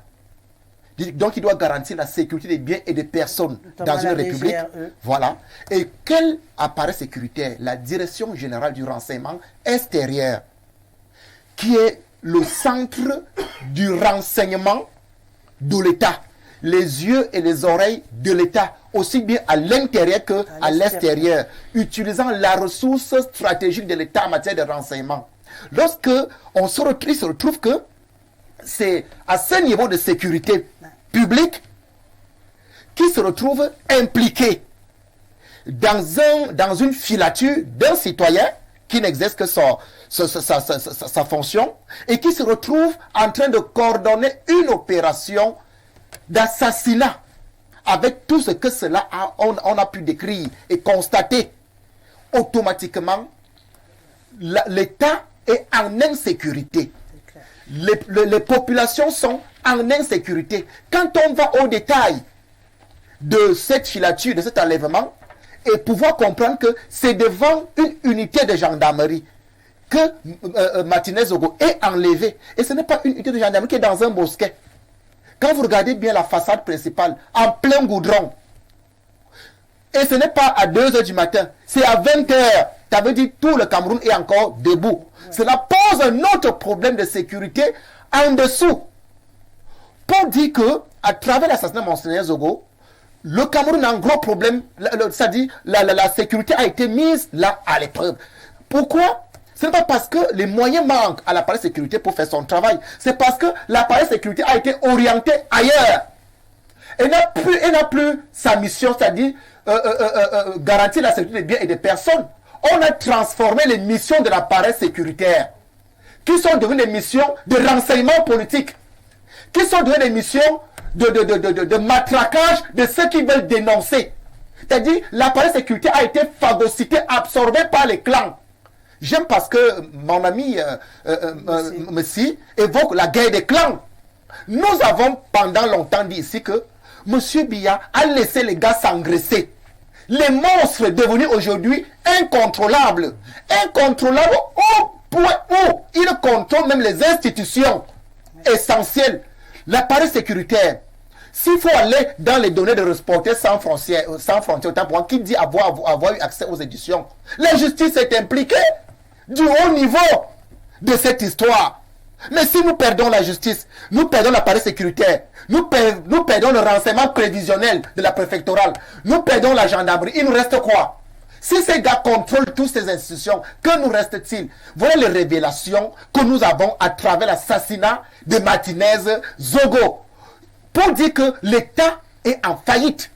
donc il doit garantir la sécurité des biens et des personnes dans une république, voilà. Et quel appareil sécuritaire? La Direction générale du renseignement extérieur, qui est le centre du renseignement de l'État, les yeux et les oreilles de l'État, aussi bien à l'intérieur qu'à l'extérieur, utilisant la ressource stratégique de l'État en matière de renseignement. Lorsque on se retrouve que c'est à ce niveau de sécurité publique qui se retrouve impliqué dans une filature d'un citoyen qui n'exerce que sa fonction et qui se retrouve en train de coordonner une opération d'assassinat avec tout ce que cela on a pu décrire et constater. Automatiquement, l'État est en insécurité. Les populations sont en insécurité. Quand on va au détail de cette filature, de cet enlèvement, et pouvoir comprendre que c'est devant une unité de gendarmerie que Martinez Zogo est enlevé. Et ce n'est pas une unité de gendarmerie qui est dans un bosquet. Quand vous regardez bien la façade principale, en plein goudron, et ce n'est pas à 2 h du matin, c'est à 20 h. Ça veut dire que tout le Cameroun est encore debout. Cela pose un autre problème de sécurité en dessous. Pour dire que, à travers l'assassinat de Martinez Zogo, le Cameroun a un gros problème, c'est-à-dire la sécurité a été mise là à l'épreuve. Pourquoi? Ce n'est pas parce que les moyens manquent à l'appareil de sécurité pour faire son travail. C'est parce que l'appareil de sécurité a été orienté ailleurs. Elle n'a plus sa mission, c'est-à-dire garantir la sécurité des biens et des personnes. On a transformé les missions de l'appareil sécuritaire, qui sont devenues des missions de renseignement politique, qui sont devenues des missions de matraquage de ceux qui veulent dénoncer. C'est-à-dire, l'appareil sécurité a été phagocyté, absorbé par les clans. J'aime parce que mon ami Messi évoque la guerre des clans. Nous avons pendant longtemps dit ici que M. Biya a laissé les gars s'engraisser. Les monstres devenus aujourd'hui incontrôlables. Incontrôlables au point où ils contrôlent même les institutions essentielles. L'appareil sécuritaire. S'il faut aller dans les données de Reporters sans frontières, autant pour moi, qui dit avoir eu accès aux éditions, la justice est impliquée du haut niveau de cette histoire. Mais si nous perdons la justice, nous perdons l'appareil sécuritaire, nous perdons le renseignement prévisionnel de la préfectorale, nous perdons la gendarmerie, il nous reste quoi? Si ces gars contrôlent toutes ces institutions, que nous reste-t-il? Voilà les révélations que nous avons à travers l'assassinat de Martinez Zogo. Pour dire que l'État est en faillite.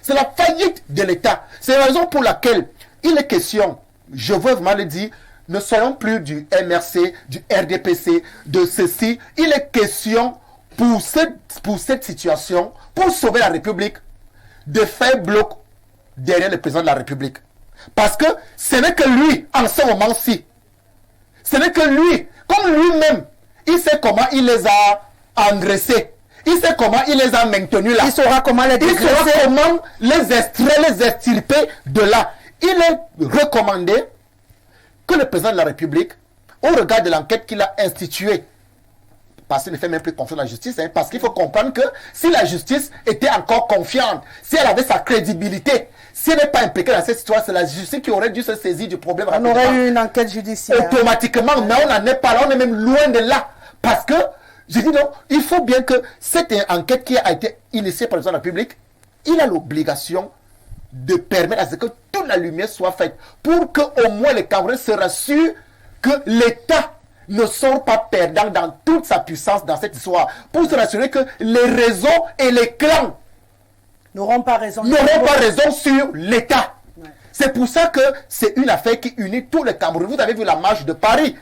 C'est la faillite de l'État. C'est la raison pour laquelle il est question, je veux vraiment le dire, ne soyons plus du MRC, du RDPC, de ceci. Il est question pour cette situation, pour sauver la République, de faire bloc derrière le président de la République. Parce que ce n'est que lui, en ce moment-ci, ce n'est que lui, comme lui-même, il sait comment il les a engraissés. Il sait comment il les a maintenus là. Il saura comment les dégraisser. Il saura comment les extraire, les extirper de là. Il est recommandé que le président de la République, au regard de l'enquête qu'il a instituée, parce qu'il ne fait même plus confiance à la justice, parce qu'il faut comprendre que si la justice était encore confiante, si elle avait sa crédibilité, si elle n'est pas impliquée dans cette histoire, c'est la justice qui aurait dû se saisir du problème. On aurait eu une enquête judiciaire. Automatiquement, mais on n'en est pas là, on est même loin de là. Parce que, je dis non, il faut bien que cette enquête qui a été initiée par le président de la République, il a l'obligation de permettre à ce que toute la lumière soit faite pour qu'au moins les Camerounais se rassurent que l'État ne sort pas perdant dans toute sa puissance dans cette histoire, pour se rassurer que les réseaux et les clans n'auront pas raison sur l'État. Ouais. C'est pour ça que c'est une affaire qui unit tous les Camerounais. Vous avez vu la marche de Paris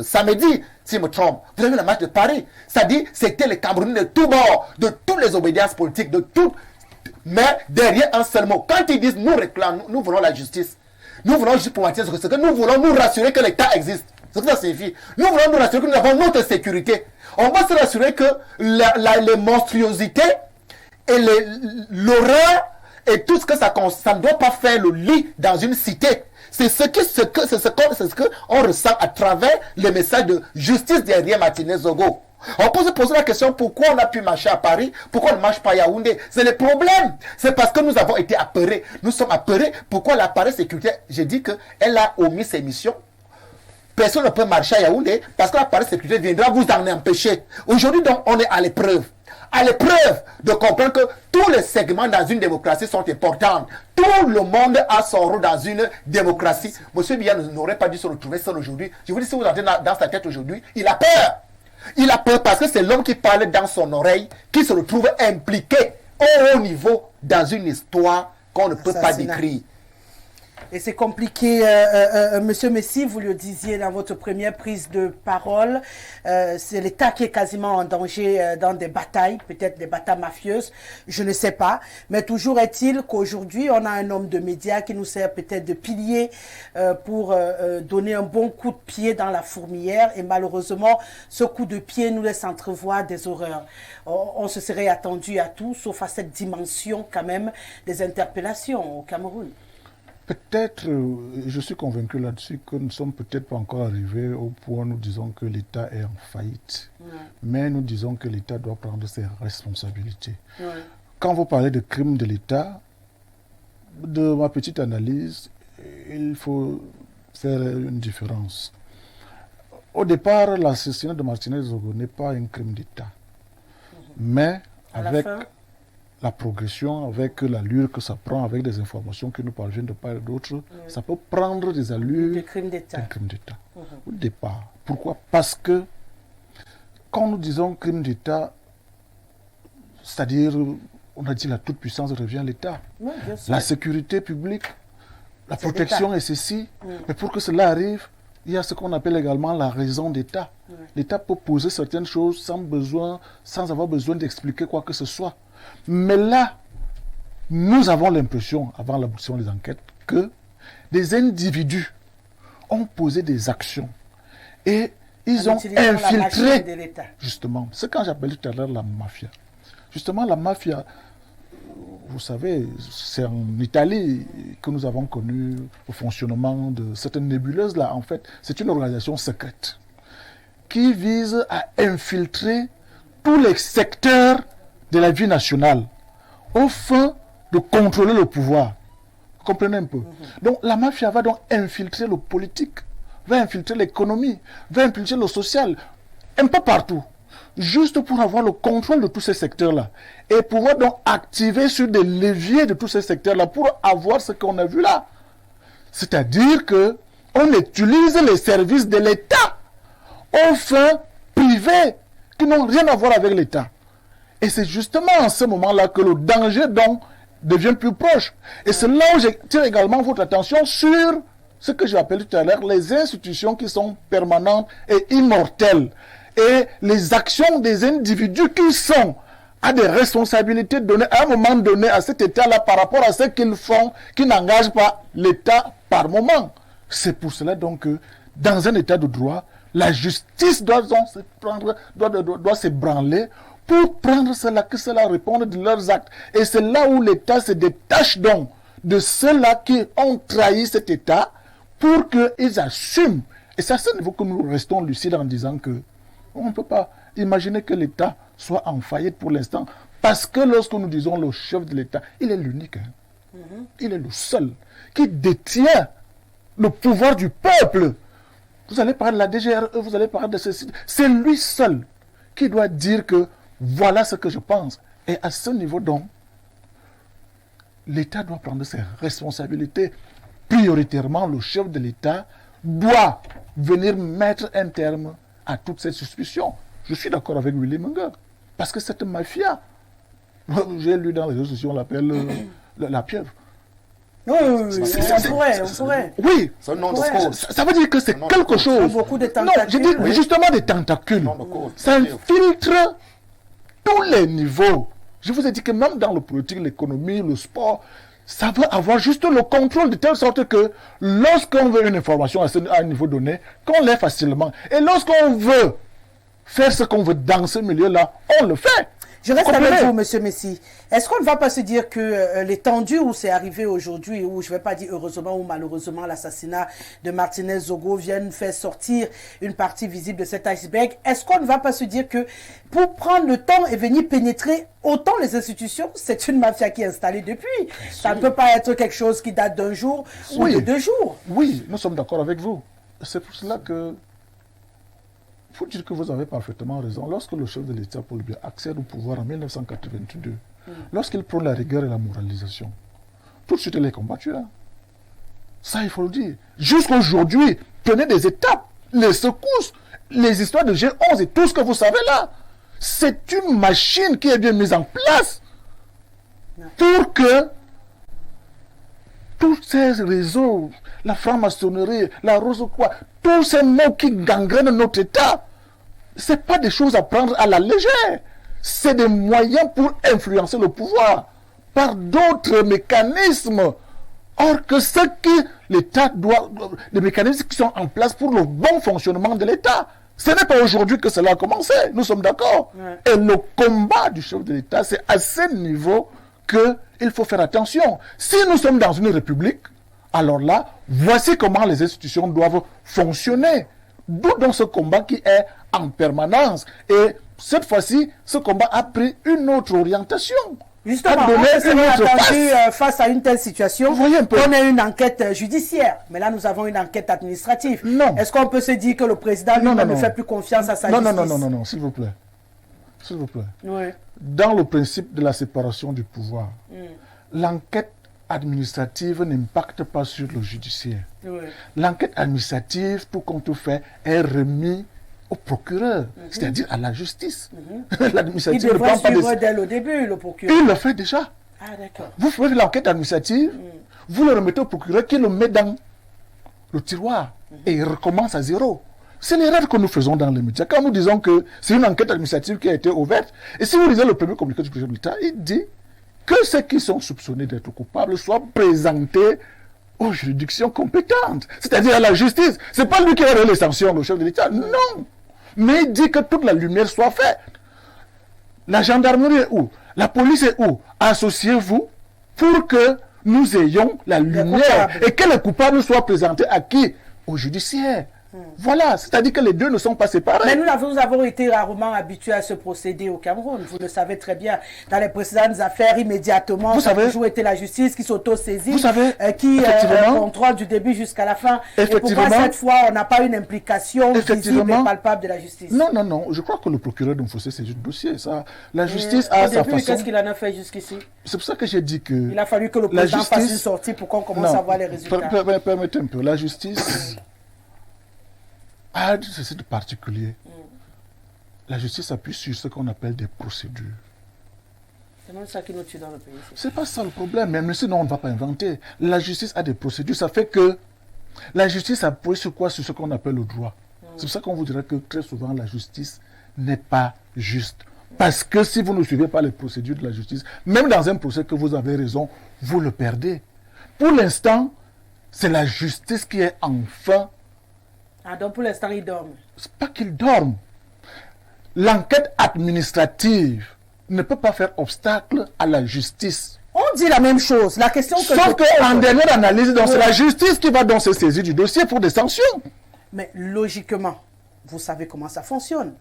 samedi, si je me trompe. Vous avez vu la marche de Paris. C'est-à-dire, c'était les Camerounais de tous bords, de toutes les obédiences politiques, de toutes. Mais derrière un seul mot, quand ils disent nous réclamons, nous voulons la justice, nous voulons juste pour ce que nous voulons nous rassurer que l'État existe. C'est ce que ça signifie. Nous voulons nous rassurer que nous avons notre sécurité. On va se rassurer que les monstruosités et l'horreur et tout ce que ça ne doit pas faire le lit dans une cité. C'est ce qu'on ressent à travers le message de justice derrière Martinez Zogo. On peut se poser la question pourquoi on a pu marcher à Paris, pourquoi on ne marche pas à Yaoundé. C'est le problème. C'est parce que nous avons été apeurés. Nous sommes apeurés. Pourquoi l'appareil sécuritaire, j'ai dit qu'elle a omis ses missions. Personne ne peut marcher à Yaoundé parce que l'appareil sécuritaire viendra vous en empêcher. Aujourd'hui, donc, on est à l'épreuve. À l'épreuve de comprendre que tous les segments dans une démocratie sont importants. Tout le monde a son rôle dans une démocratie. Monsieur Biya n'aurait pas dû se retrouver seul aujourd'hui. Je vous dis, si vous entrez dans sa tête aujourd'hui, il a peur. Il a peur parce que c'est l'homme qui parle dans son oreille qui se retrouve impliqué au haut niveau dans une histoire qu'on ne peut pas décrire. Et c'est compliqué, Monsieur Messi, vous le disiez dans votre première prise de parole, c'est l'État qui est quasiment en danger dans des batailles, peut-être des batailles mafieuses, je ne sais pas. Mais toujours est-il qu'aujourd'hui, on a un homme de médias qui nous sert peut-être de pilier pour donner un bon coup de pied dans la fourmilière. Et malheureusement, ce coup de pied nous laisse entrevoir des horreurs. On se serait attendu à tout, sauf à cette dimension quand même des interpellations au Cameroun. Peut-être, je suis convaincu là-dessus que nous ne sommes peut-être pas encore arrivés au point où nous disons que l'État est en faillite. Ouais. Mais nous disons que l'État doit prendre ses responsabilités. Ouais. Quand vous parlez de crimes de l'État, de ma petite analyse, il faut faire une différence. Au départ, l'assassinat de Martinez Zogo n'est pas un crime d'État. Mais la progression, avec l'allure que ça prend, avec des informations qui nous parviennent de part et d'autre, ça peut prendre des allures de crime d'État. Au départ. Pourquoi? Parce que quand nous disons crime d'État, c'est-à-dire, on a dit la toute-puissance revient à l'État. Oui, la sécurité publique, la protection est ceci. Mais pour que cela arrive, il y a ce qu'on appelle également la raison d'État. L'État peut poser certaines choses sans avoir besoin d'expliquer quoi que ce soit. Mais là, nous avons l'impression, avant l'aboutissement des enquêtes, que des individus ont posé des actions et ils ont infiltré, justement, ce que j'appelais tout à l'heure la mafia. Justement, la mafia, vous savez, c'est en Italie que nous avons connu le fonctionnement de cette nébuleuse-là. En fait, c'est une organisation secrète qui vise à infiltrer tous les secteurs de la vie nationale au fin de contrôler le pouvoir. Vous comprenez un peu? Donc, la mafia va donc infiltrer le politique, va infiltrer l'économie, va infiltrer le social, un peu partout. Juste pour avoir le contrôle de tous ces secteurs-là. Et pouvoir donc activer sur des leviers de tous ces secteurs-là pour avoir ce qu'on a vu là. C'est-à-dire que on utilise les services de l'État aux fins privées qui n'ont rien à voir avec l'État. Et c'est justement en ce moment-là que le danger donc devient plus proche. Et c'est là où j'attire également votre attention sur ce que j'ai appelé tout à l'heure les institutions qui sont permanentes et immortelles. Et les actions des individus qui sont à des responsabilités données à un moment donné à cet État-là par rapport à ce qu'ils font, qui n'engagent pas l'État par moment. C'est pour cela donc que dans un État de droit, la justice doit s'ébranler pour prendre cela, que cela réponde de leurs actes. Et c'est là où l'État se détache donc de ceux-là qui ont trahi cet État pour qu'ils assument. Et c'est à ce niveau que nous restons lucides en disant que on ne peut pas imaginer que l'État soit en faillite pour l'instant. Parce que lorsque nous disons le chef de l'État, il est l'unique. Il est le seul qui détient le pouvoir du peuple. Vous allez parler de la DGRE, vous allez parler de ceci. C'est lui seul qui doit dire que voilà ce que je pense. Et à ce niveau donc, l'État doit prendre ses responsabilités. Prioritairement, le chef de l'État doit venir mettre un terme à toute cette suspicion. Je suis d'accord avec Willy Munger. Parce que cette mafia, j'ai lu dans les réseaux sociaux, on l'appelle la pieuvre. Oui, on pourrait. Oui, ça veut dire que c'est quelque chose. Il y a beaucoup de tentacules. Non, je dis justement des tentacules. Ça infiltre tous les niveaux. Je vous ai dit que même dans le politique, l'économie, le sport, ça va avoir juste le contrôle de telle sorte que lorsqu'on veut une information à un niveau donné, qu'on l'ait facilement. Et lorsqu'on veut faire ce qu'on veut dans ce milieu-là, on le fait. Je reste avec vous, M. Messi. Est-ce qu'on ne va pas se dire que l'étendue où c'est arrivé aujourd'hui, où je ne vais pas dire heureusement ou malheureusement l'assassinat de Martinez Zogo vienne faire sortir une partie visible de cet iceberg, est-ce qu'on ne va pas se dire que pour prendre le temps et venir pénétrer autant les institutions, c'est une mafia qui est installée depuis. Ça ne peut pas être quelque chose qui date d'un jour ou de 2 jours. Oui, nous sommes d'accord avec vous. C'est pour cela que il faut dire que vous avez parfaitement raison. Lorsque le chef de l'État, Paul Biya, accède au pouvoir en 1982, lorsqu'il prône la rigueur et la moralisation, tout de suite il est combattu. Ça, il faut le dire. Jusqu'aujourd'hui, prenez des étapes, les secousses, les histoires de G11 et tout ce que vous savez là. C'est une machine qui est bien mise en place pour que tous ces réseaux, la franc-maçonnerie, la rose-croix, tous ces mots qui gangrènent notre État, ce n'est pas des choses à prendre à la légère. C'est des moyens pour influencer le pouvoir par d'autres mécanismes. Or que ce que l'État doit, les mécanismes qui sont en place pour le bon fonctionnement de l'État, ce n'est pas aujourd'hui que cela a commencé. Nous sommes d'accord. Et le combat du chef de l'État, c'est à ce niveau qu'il faut faire attention. Si nous sommes dans une république, alors là, voici comment les institutions doivent fonctionner. D'où donc ce combat qui est en permanence. Et cette fois-ci, ce combat a pris une autre orientation. Justement, on serait attendu face à une telle situation qu'on ait une enquête judiciaire. Mais là, nous avons une enquête administrative. Non. Est-ce qu'on peut se dire que le président ne fait plus confiance à sa justice? Non, s'il vous plaît. s'il vous plaît. Oui. Dans le principe de la séparation du pouvoir, l'enquête administrative n'impacte pas sur le judiciaire. Oui. L'enquête administrative, tout compte fait, est remise au procureur, c'est-à-dire à la justice. L'administratif il devrait suivre dès le début, le procureur. Il le fait déjà. Ah, d'accord. Vous faites l'enquête administrative, vous le remettez au procureur qui le met dans le tiroir et il recommence à zéro. C'est l'erreur que nous faisons dans les médias. Quand nous disons que c'est une enquête administrative qui a été ouverte, et si vous lisez le premier communiqué du président de l'État, il dit que ceux qui sont soupçonnés d'être coupables soient présentés aux juridictions compétentes, c'est-à-dire à la justice. Ce n'est pas lui qui va donner les sanctions, le chef de l'État. Non. Mais il dit que toute la lumière soit faite. La gendarmerie est où? La police est où? Associez-vous pour que nous ayons la lumière et que les coupables soient présentés à qui? Au judiciaire. Voilà, c'est-à-dire que les deux ne sont pas séparés. Mais nous avons été rarement habitués à ce procédé au Cameroun. Vous le savez très bien. Dans les précédentes affaires, immédiatement, ça a toujours été la justice qui s'auto-saisit, qui contrôle du début jusqu'à la fin. Et pourquoi cette fois, on n'a pas une implication visible et palpable de la justice? Non, non, non. Je crois que le procureur de Mfossé, c'est un dossier. Ça. La justice a sa façon. Qu'est-ce qu'il en a fait jusqu'ici? C'est pour ça que j'ai dit que... Il a fallu que le président fasse une sortie pour qu'on commence à voir les résultats. Permettez un peu. La justice... c'est de particulier. La justice appuie sur ce qu'on appelle des procédures. C'est même ça qui nous tue dans le pays. C'est pas ça le problème, même sinon on ne va pas inventer. La justice a des procédures, ça fait que la justice appuie sur quoi? Sur ce qu'on appelle le droit. C'est pour ça qu'on vous dirait que très souvent la justice n'est pas juste. Parce que si vous ne suivez pas les procédures de la justice, même dans un procès que vous avez raison, vous le perdez. Pour l'instant, c'est la justice qui est enfin... Ah, donc pour l'instant, ils dorment. C'est pas qu'ils dorment. L'enquête administrative ne peut pas faire obstacle à la justice. On dit la même chose. La question que sauf qu'en dernière analyse, c'est la justice qui va donc se saisir du dossier pour des sanctions. Mais logiquement, vous savez comment ça fonctionne.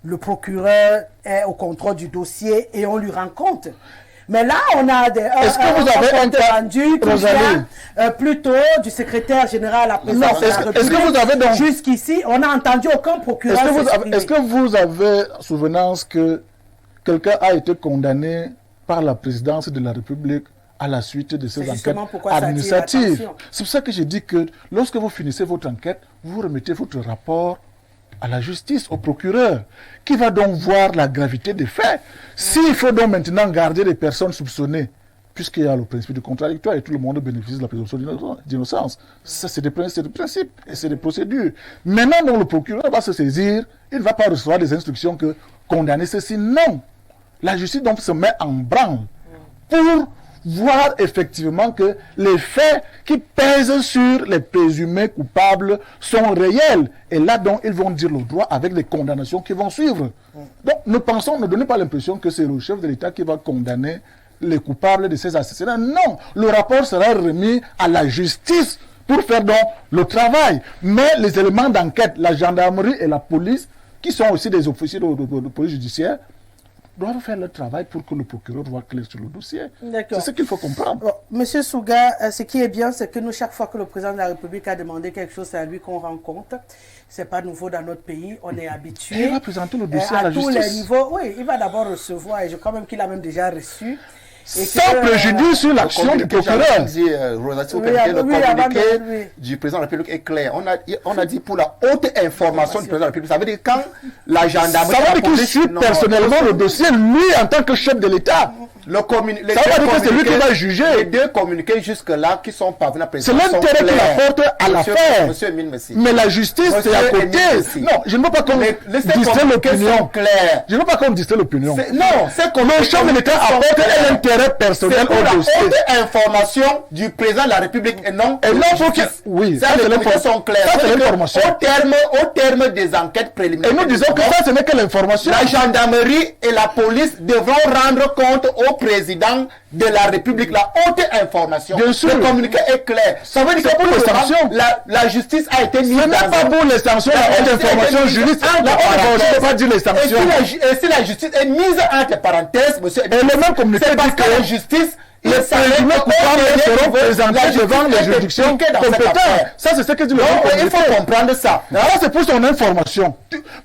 Le procureur est au contrôle du dossier et on lui rend compte. Mais là, on a est-ce que vous avez un cas rendu qui vient plutôt du secrétaire général à la présidence de la République. Est-ce que vous avez donc... Jusqu'ici, on n'a entendu aucun procureur. Est-ce que vous avez souvenance que quelqu'un a été condamné par la présidence de la République à la suite de ces enquêtes administratives? C'est pour ça que j'ai dit que lorsque vous finissez votre enquête, vous remettez votre rapport à la justice, au procureur, qui va donc voir la gravité des faits. S'il faut donc maintenant garder les personnes soupçonnées, puisqu'il y a le principe du contradictoire et tout le monde bénéficie de la présomption d'innocence, ça c'est des principes et c'est des procédures. Maintenant, donc, le procureur va se saisir, il ne va pas recevoir des instructions que condamner ceci. Non. La justice donc se met en branle pour voir effectivement que les faits qui pèsent sur les présumés coupables sont réels. Et là, donc, ils vont dire le droit avec les condamnations qui vont suivre. Donc, ne donnez pas l'impression que c'est le chef de l'État qui va condamner les coupables de ces assassinats. Non, le rapport sera remis à la justice pour faire donc le travail. Mais les éléments d'enquête, la gendarmerie et la police, qui sont aussi des officiers de police judiciaire, doivent faire leur travail pour que le procureur voit clair sur le dossier. C'est ce qu'il faut comprendre. Bon, Monsieur Souga, ce qui est bien, c'est que nous, chaque fois que le président de la République a demandé quelque chose, c'est à lui qu'on rend compte. Ce n'est pas nouveau dans notre pays, on est habitué. Il va présenter le dossier à la justice. À tous les niveaux, oui, il va d'abord recevoir, et je crois même qu'il a même déjà reçu. Sans préjudice sur l'action du procureur. Le communiqué du président de la République est clair. On a dit pour la haute information du président de la République. Ça veut dire quand la gendarmerie... Ça veut dire qu'il suit personnellement le dossier, lui, en tant que chef de l'État. Ça veut dire que c'est lui qui va juger. Les deux communiqués jusque-là qui sont parvenus à présenter. C'est l'intérêt qu'il apporte à l'affaire. Mais la justice, c'est à côté. Non, je ne veux pas qu'on distrait l'opinion. Je ne veux pas qu'on distrait l'opinion. Non, c'est comme le chef de l'État apporte un intérêt personnel au dossier. C'est la haute information du président de la République et non pour que... Oui, ça, les communiqués sont clairs. Ça, c'est l'information. Au terme des enquêtes préliminaires. Et nous disons que ça, ce n'est que l'information. La gendarmerie et la police devront rendre compte au président de la République la haute information. Bien sûr. Le communiqué est clair. Ça veut dire que pour les sanctions, la justice a été mise dans... Ce n'est pas pour les sanctions, la haute information juridique. La haute information ne peut pas dire les sanctions. Et si la justice est mise entre parenthèses, monsieur... Et le même communiqué c'est parce que la justice les présumés coupables seront présentés devant les juridictions compétentes. Ça, c'est ce que dit le communiqué. Il faut comprendre ça. Ça, c'est pour son information.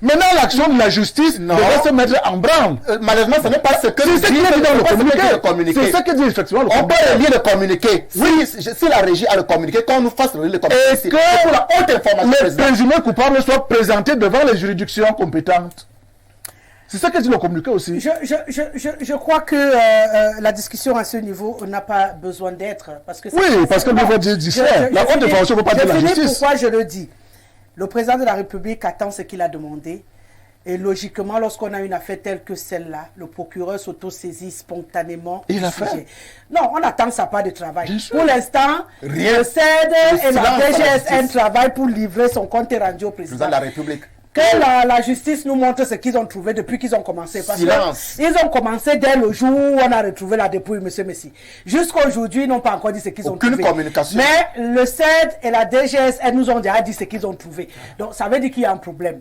Maintenant, l'action de la justice devrait se mettre en branle. Malheureusement, ce n'est pas ce que dit dans le communiqué. C'est ce que dit effectivement le communiqué. On peut relire le communiqué. Oui, si la régie a le communiqué, qu'on nous fasse relire le communiqué. Et que pour la haute information, les présumés coupables soient présentés devant les juridictions compétentes. C'est ça que dit le communiqué aussi. Je crois que la discussion à ce niveau n'a pas besoin d'être. Parce que parce que le niveau dit la haute information ne veut pas dire la justice. Pourquoi je le dis? Le président de la République attend ce qu'il a demandé. Et logiquement, lorsqu'on a une affaire telle que celle-là, le procureur s'autosaisit spontanément. Il a fait. Non, on attend sa part de travail. Pour l'instant, le CED et la DGSN travaillent pour livrer son compte rendu au président de la République. Que la justice nous montre ce qu'ils ont trouvé depuis qu'ils ont commencé. Parce qu'ils ont commencé dès le jour où on a retrouvé la dépouille, monsieur Messi. Jusqu'à aujourd'hui, ils n'ont pas encore dit ce qu'ils ont trouvé. Aucune communication. Mais le CED et la DGSN nous ont déjà dit ce qu'ils ont trouvé. Donc, ça veut dire qu'il y a un problème.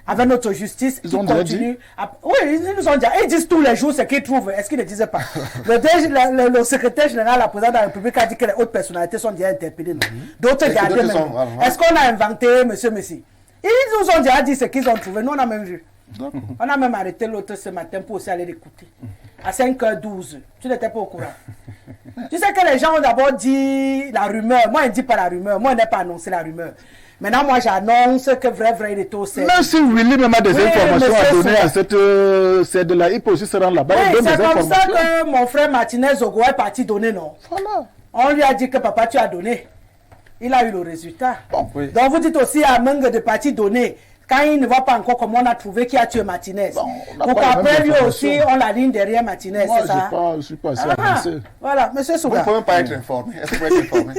Avec notre justice, ils ont continue. Oui, ils nous ont dit. Ils disent tous les jours ce qu'ils trouvent. Est-ce qu'ils ne disaient pas? Le secrétaire général, la présidente de la République, a dit que les hautes personnalités sont déjà interpellées. D'autres gardés même. Est-ce qu'on a inventé, monsieur Messi? Ils nous ont déjà dit ce qu'ils ont trouvé. Nous, on a même vu. On a même arrêté l'autre ce matin pour aussi aller l'écouter. À 5h12. Tu n'étais pas au courant. Tu sais que les gens ont d'abord dit la rumeur. Moi, je ne dis pas la rumeur. Moi, je n'ai pas annoncé la rumeur. Maintenant, moi, j'annonce que vrai, il est au CED. Même si Willy même a des informations à donner à cette CED-là, il peut aussi se rendre là-bas. Oui, c'est comme ça que mon frère Martinez Zogo est parti donner, non? Voilà. On lui a dit que papa, tu as donné. Il a eu le résultat. Bon, oui. Donc, vous dites aussi à Meng de parti donné. Quand il ne voit pas encore comment on a trouvé qui a tué Martinez. Bon, pour qu'après lui aussi, on la ligne derrière Martinez, c'est ça? Moi, je ne suis pas assez avancé. Voilà, monsieur Souga. Vous ne pouvez pas être informé. Est-ce que vous pouvez être informé?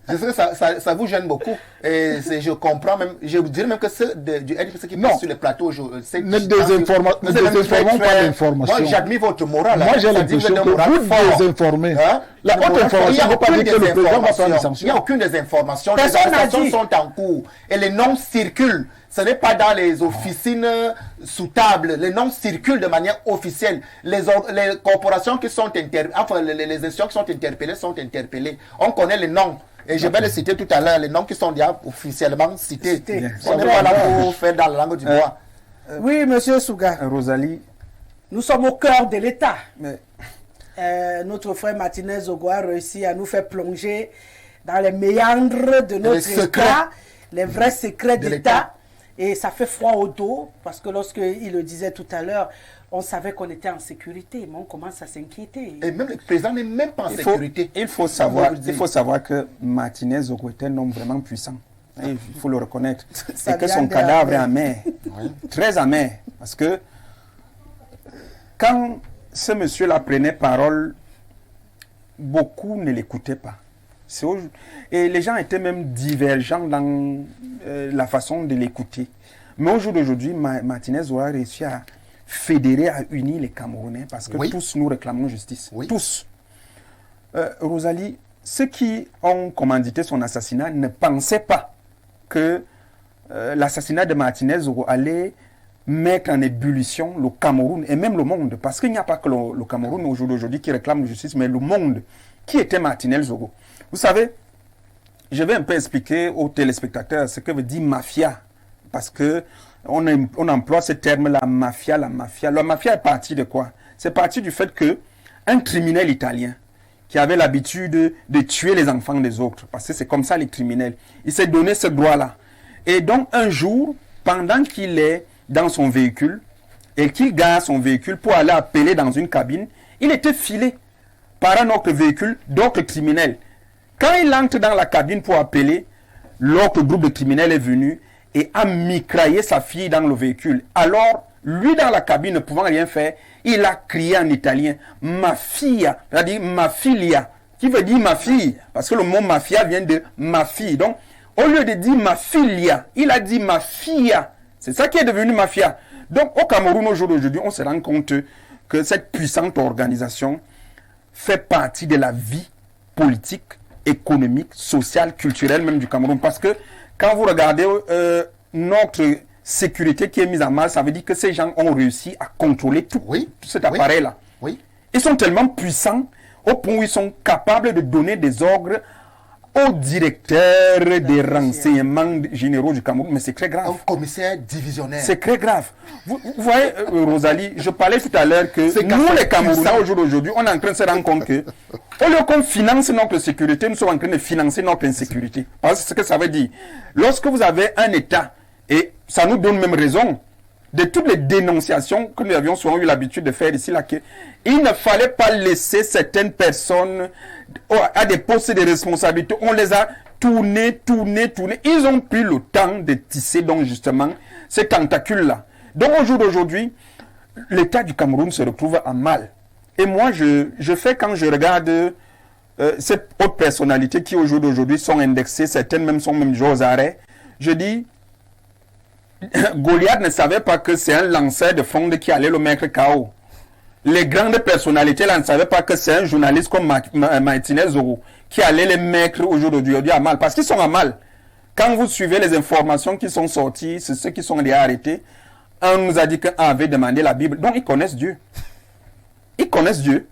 Je sais que ça vous gêne beaucoup. Et je comprends même. Je vous dirais même que ceux du NPC qui passent sur le plateau aujourd'hui. Ne désinformons pas l'information. Moi, j'admire votre morale. Moi, j'ai l'impression que vous désinformez. La haute information ne veut pas dire que le président va prendre des sanctions. Il n'y a aucune désinformation. Les arrestations sont en cours. Et les noms circulent. Ce n'est pas dans les officines sous table. Les noms circulent de manière officielle. Les corporations qui sont les institutions qui sont interpellées. On connaît les noms. Et je vais les citer tout à l'heure, les noms qui sont déjà officiellement cités. On n'est pas là pour faire dans la langue du bois. Oui, monsieur Souga. Rosalie. Nous sommes au cœur de l'État. Notre frère Martinez Zogo a réussi à nous faire plonger dans les méandres de notre État, les vrais secrets d'État. Et ça fait froid au dos, parce que lorsqu'il le disait tout à l'heure, on savait qu'on était en sécurité, mais on commence à s'inquiéter. Et même le président n'est même pas en sécurité. Il faut savoir que Martinez Zogo est un homme vraiment puissant. Il faut le reconnaître. Et que son cadavre est amer. Oui. Très amer. Parce que quand ce monsieur-là prenait parole, beaucoup ne l'écoutaient pas. Et les gens étaient même divergents dans la façon de l'écouter. Mais au jour d'aujourd'hui, Martinez a réussi à fédérer, à unir les Camerounais parce que tous nous réclamons justice. Oui. Tous. Rosalie, ceux qui ont commandité son assassinat ne pensaient pas que l'assassinat de Martinez allait mettre en ébullition le Cameroun et même le monde. Parce qu'il n'y a pas que le Cameroun au jour d'aujourd'hui qui réclame justice, mais le monde. Qui était Martinez Zogo? Vous savez, je vais un peu expliquer aux téléspectateurs ce que veut dire mafia. Parce que on emploie ce terme-là, mafia, la mafia. La mafia est partie de quoi? C'est parti du fait que un criminel italien qui avait l'habitude de tuer les enfants des autres, parce que c'est comme ça les criminels, il s'est donné ce droit-là. Et donc un jour, pendant qu'il est dans son véhicule, et qu'il gare son véhicule pour aller appeler dans une cabine, il était filé par un autre véhicule d'autres criminels. Quand il entre dans la cabine pour appeler, l'autre groupe de criminels est venu et a mitraillé sa fille dans le véhicule. Alors, lui dans la cabine ne pouvant rien faire, il a crié en italien « ma fille », c'est-à-dire « ma filia », qui veut dire « ma fille », parce que le mot « mafia » vient de « ma fille ». Donc, au lieu de dire « ma filia », il a dit « ma filla ». C'est ça qui est devenu mafia. Donc, au Cameroun, aujourd'hui, on se rend compte que cette puissante organisation fait partie de la vie politique, économique, sociale, culturelle même du Cameroun. Parce que quand vous regardez notre sécurité qui est mise en mal, ça veut dire que ces gens ont réussi à contrôler tout cet appareil-là. Oui. Ils sont tellement puissants au point où ils sont capables de donner des ordres au directeur des renseignements généraux du Cameroun. Mais c'est très grave. Un commissaire divisionnaire. C'est très grave. Vous voyez, Rosalie, je parlais tout à l'heure que nous, les Camerounais, au jour d'aujourd'hui, on est en train de se rendre compte que, au lieu qu'on finance notre sécurité, nous sommes en train de financer notre insécurité. Parce que c'est ce que ça veut dire. Lorsque vous avez un État, et ça nous donne même raison, de toutes les dénonciations que nous avions souvent eu l'habitude de faire ici, là, il ne fallait pas laisser certaines personnes à des postes de responsabilité. On les a tournés. Ils ont pris le temps de tisser donc justement ces tentacules-là. Donc au jour d'aujourd'hui, l'État du Cameroun se retrouve à mal. Et moi, je fais quand je regarde ces hautes personnalités qui au jour d'aujourd'hui sont indexées, certaines même sont même aux arrêts, je dis, Goliath ne savait pas que c'est un lanceur de fronde qui allait le mettre KO. Les grandes personnalités là ne savaient pas que c'est un journaliste comme Martinez Zoro qui allait les mettre aujourd'hui à mal. Parce qu'ils sont à mal. Quand vous suivez les informations qui sont sorties, c'est ceux qui sont déjà arrêtés. On nous a dit qu'un avait demandé la Bible. Donc ils connaissent Dieu. Ils connaissent Dieu.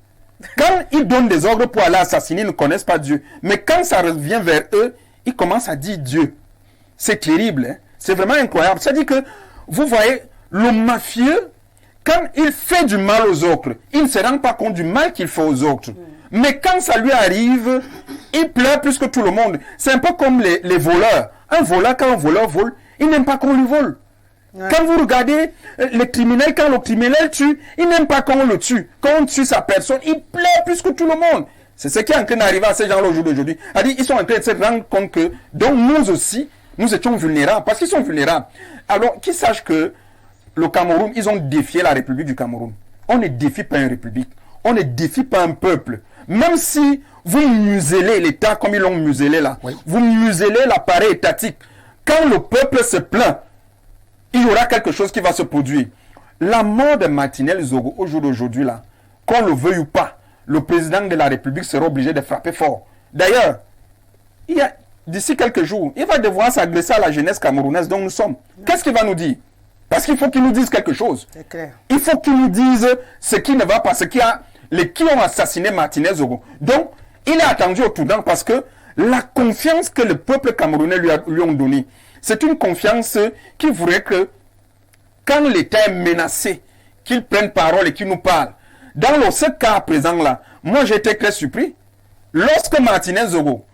Quand ils donnent des ordres pour aller assassiner, ils ne connaissent pas Dieu. Mais quand ça revient vers eux, ils commencent à dire Dieu. C'est terrible. Hein? C'est vraiment incroyable. C'est-à-dire que, vous voyez, le mafieux, quand il fait du mal aux autres, il ne se rend pas compte du mal qu'il fait aux autres. Mais quand ça lui arrive, il pleure plus que tout le monde. C'est un peu comme les voleurs. Un voleur, quand un voleur vole, il n'aime pas qu'on lui vole. Ouais. Quand vous regardez les criminels, quand le criminel tue, il n'aime pas qu'on le tue. Quand on tue sa personne, il pleure plus que tout le monde. C'est ce qui est en train d'arriver à ces gens-là au jour d'aujourd'hui. Ils sont en train de se rendre compte que, donc nous aussi, nous étions vulnérables, parce qu'ils sont vulnérables. Alors, qu'ils sachent que le Cameroun, ils ont défié la République du Cameroun. On ne défie pas une République. On ne défie pas un peuple. Même si vous muselez l'État comme ils l'ont muselé là, oui. Vous muselez l'appareil étatique. Quand le peuple se plaint, il y aura quelque chose qui va se produire. La mort de Martinez Zoro, au jour d'aujourd'hui là, qu'on le veuille ou pas, le président de la République sera obligé de frapper fort. D'ailleurs, d'ici quelques jours, il va devoir s'adresser à la jeunesse camerounaise dont nous sommes. Qu'est-ce qu'il va nous dire? Parce qu'il faut qu'il nous dise quelque chose. C'est clair. Il faut qu'il nous dise ce qui ne va pas, qui ont assassiné Martinez Zoro. Donc, il est attendu au tournant parce que la confiance que le peuple camerounais lui ont donnée, c'est une confiance qui voudrait que, quand l'État est menacé, qu'il prenne parole et qu'il nous parle. Dans ce cas présent-là, moi j'ai été très surpris. Lorsque Martinez Zoro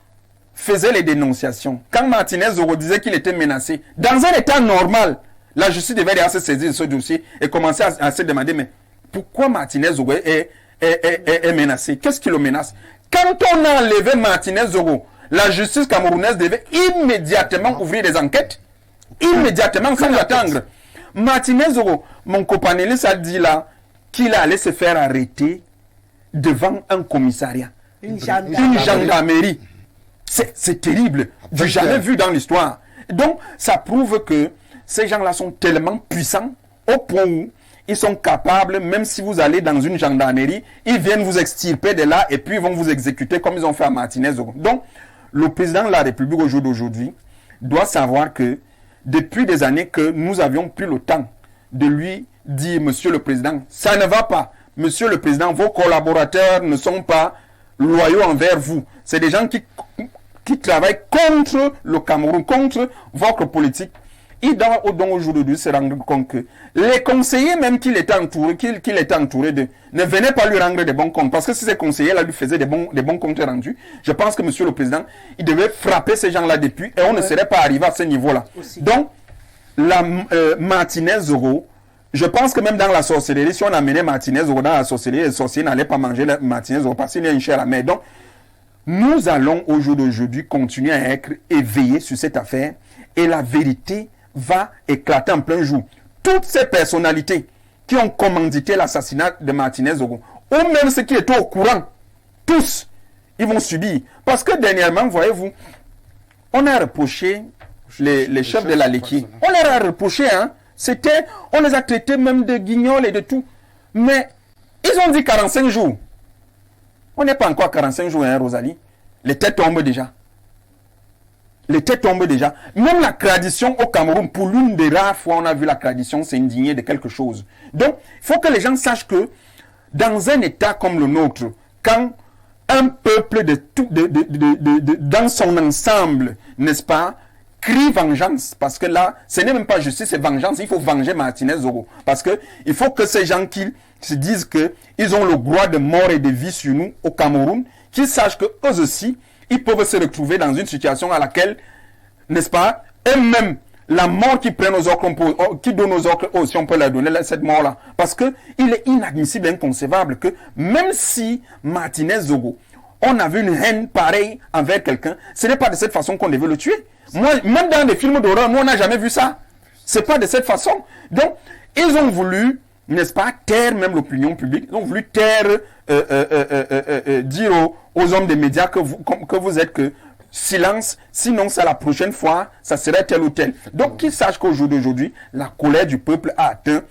faisait les dénonciations, quand Martinez Zoro disait qu'il était menacé, dans un état normal, la justice devait déjà se saisir de ce dossier et commencer à se demander, mais pourquoi Martinez Zoro est menacé? Qu'est-ce qui le menace? Quand on a enlevé Martinez Zoro, la justice camerounaise devait immédiatement ouvrir des enquêtes, immédiatement, sans attendre. Martinez Zoro, mon compagnonniste a dit là qu'il allait se faire arrêter devant un commissariat, une gendarmerie. C'est terrible, du jamais vu dans l'histoire. Donc, ça prouve que ces gens-là sont tellement puissants au point où ils sont capables, même si vous allez dans une gendarmerie, ils viennent vous extirper de là et puis ils vont vous exécuter comme ils ont fait à Martinez. Donc, le président de la République au jour d'aujourd'hui doit savoir que depuis des années que nous avions pris le temps de lui dire, Monsieur le Président, ça ne va pas. Monsieur le Président, vos collaborateurs ne sont pas loyaux envers vous. C'est des gens qui travaillent contre le Cameroun, contre votre politique. Il doit donc aujourd'hui se rendre compte que les conseillers même qu'il était entouré de ne venaient pas lui rendre des bons comptes. Parce que si ces conseillers-là lui faisaient des bons comptes rendus, je pense que Monsieur le Président, il devait frapper ces gens-là depuis et on ne serait pas arrivé à ce niveau-là. Donc, Martinez Zoro, je pense que même dans la sorcellerie, si on amenait Martinez Zoro dans la sorcellerie, les sorciers n'allaient pas manger Martinez Zoro parce qu'il y a une chair à mer. Donc, nous allons au jour d'aujourd'hui continuer à être éveillés sur cette affaire et la vérité va éclater en plein jour. Toutes ces personnalités qui ont commandité l'assassinat de Martinez Zoro, ou même ceux qui étaient au courant, tous, ils vont subir. Parce que dernièrement, voyez-vous, on a reproché les chefs de la Léki. On leur a reproché, hein. On les a traités même de guignols et de tout. Mais ils ont dit 45 jours. On n'est pas encore à 45 jours, hein, Rosalie. Les têtes tombent déjà. Les têtes tombent déjà. Même la tradition au Cameroun, pour l'une des rares fois on a vu la tradition s'indigner de quelque chose. Donc, il faut que les gens sachent que dans un État comme le nôtre, quand un peuple dans son ensemble, n'est-ce pas, crie vengeance, parce que là, ce n'est même pas justice, c'est vengeance. Il faut venger Martinez Zogo. Parce que il faut que ces gens qui se disent qu'ils ont le droit de mort et de vie sur nous au Cameroun, qu'ils sachent qu'eux aussi, ils peuvent se retrouver dans une situation à laquelle, n'est-ce pas, eux-mêmes, la mort qui prennent aux ordres, qui donne aux ordres, si on peut leur donner cette mort-là. Parce que il est inadmissible, inconcevable que même si Martinez Zogo, on avait une haine pareille envers quelqu'un, ce n'est pas de cette façon qu'on devait le tuer. Moi, même dans des films d'horreur, nous on n'a jamais vu ça. C'est pas de cette façon. Donc, ils ont voulu, n'est-ce pas, taire même l'opinion publique. Ils ont voulu taire, dire aux hommes des médias que vous êtes que silence, sinon c'est la prochaine fois, ça serait tel ou tel. Donc qu'ils sachent qu'au jour d'aujourd'hui, la colère du peuple a atteint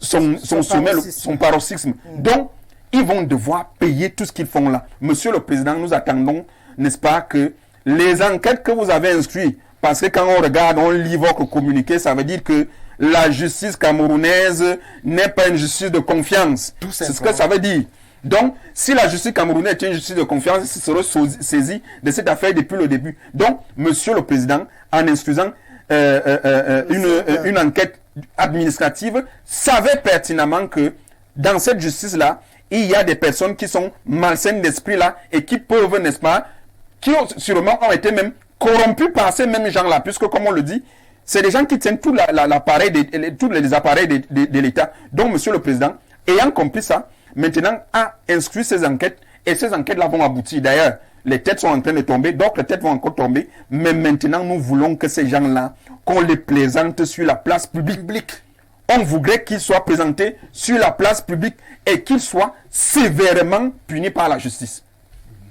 son sommet, son paroxysme. Donc, ils vont devoir payer tout ce qu'ils font là. Monsieur le Président, nous attendons, n'est-ce pas, que les enquêtes que vous avez instruites, parce que quand on regarde, on lit votre communiqué, ça veut dire que la justice camerounaise n'est pas une justice de confiance. C'est ce que ça veut dire. Donc, si la justice camerounaise est une justice de confiance, il serait saisi de cette affaire depuis le début. Donc, Monsieur le Président, en instruisant une enquête administrative, savait pertinemment que dans cette justice-là, il y a des personnes qui sont malsaines d'esprit là et qui peuvent, n'est-ce pas, qui sûrement ont été même corrompus par ces mêmes gens-là, puisque comme on le dit, c'est des gens qui tiennent tout l'appareil, tous les appareils de l'État. Donc, Monsieur le Président, ayant compris ça, maintenant a instruit ces enquêtes et ces enquêtes-là vont aboutir. D'ailleurs, les têtes sont en train de tomber, d'autres têtes vont encore tomber, mais maintenant nous voulons que ces gens-là, qu'on les plaisante sur la place publique. On voudrait qu'ils soient présentés sur la place publique et qu'ils soient sévèrement punis par la justice.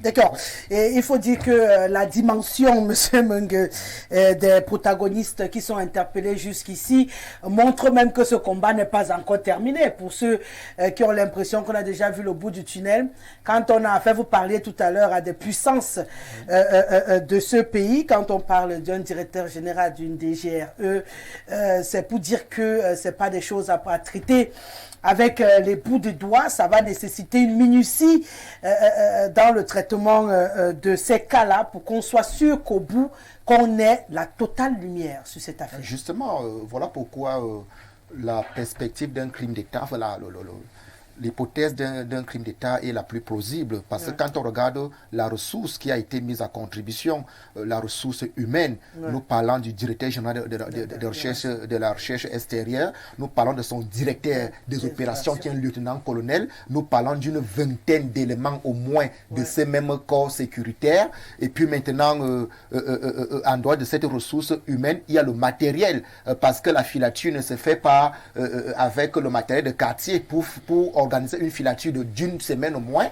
D'accord. Et il faut dire que la dimension, M. Mengue, des protagonistes qui sont interpellés jusqu'ici montre même que ce combat n'est pas encore terminé. Pour ceux qui ont l'impression qu'on a déjà vu le bout du tunnel, quand on a fait, vous parliez tout à l'heure à des puissances de ce pays, quand on parle d'un directeur général d'une DGRE, c'est pour dire que c'est pas des choses à traiter avec les bouts de doigts. Ça va nécessiter une minutie dans le traitement de ces cas-là pour qu'on soit sûr qu'au bout, qu'on ait la totale lumière sur cette affaire. Justement, voilà pourquoi la perspective d'un crime d'État, voilà, l'hypothèse d'un crime d'État est la plus plausible, parce que quand on regarde la ressource qui a été mise à contribution, la ressource humaine, nous parlons du directeur général de la recherche extérieure, nous parlons de son directeur des opérations qui est un lieutenant-colonel, nous parlons d'une vingtaine d'éléments au moins de ces mêmes corps sécuritaires, et puis maintenant, en dehors de cette ressource humaine, il y a le matériel, parce que la filature ne se fait pas avec le matériel de quartier pour organiser une filature d'une semaine au moins,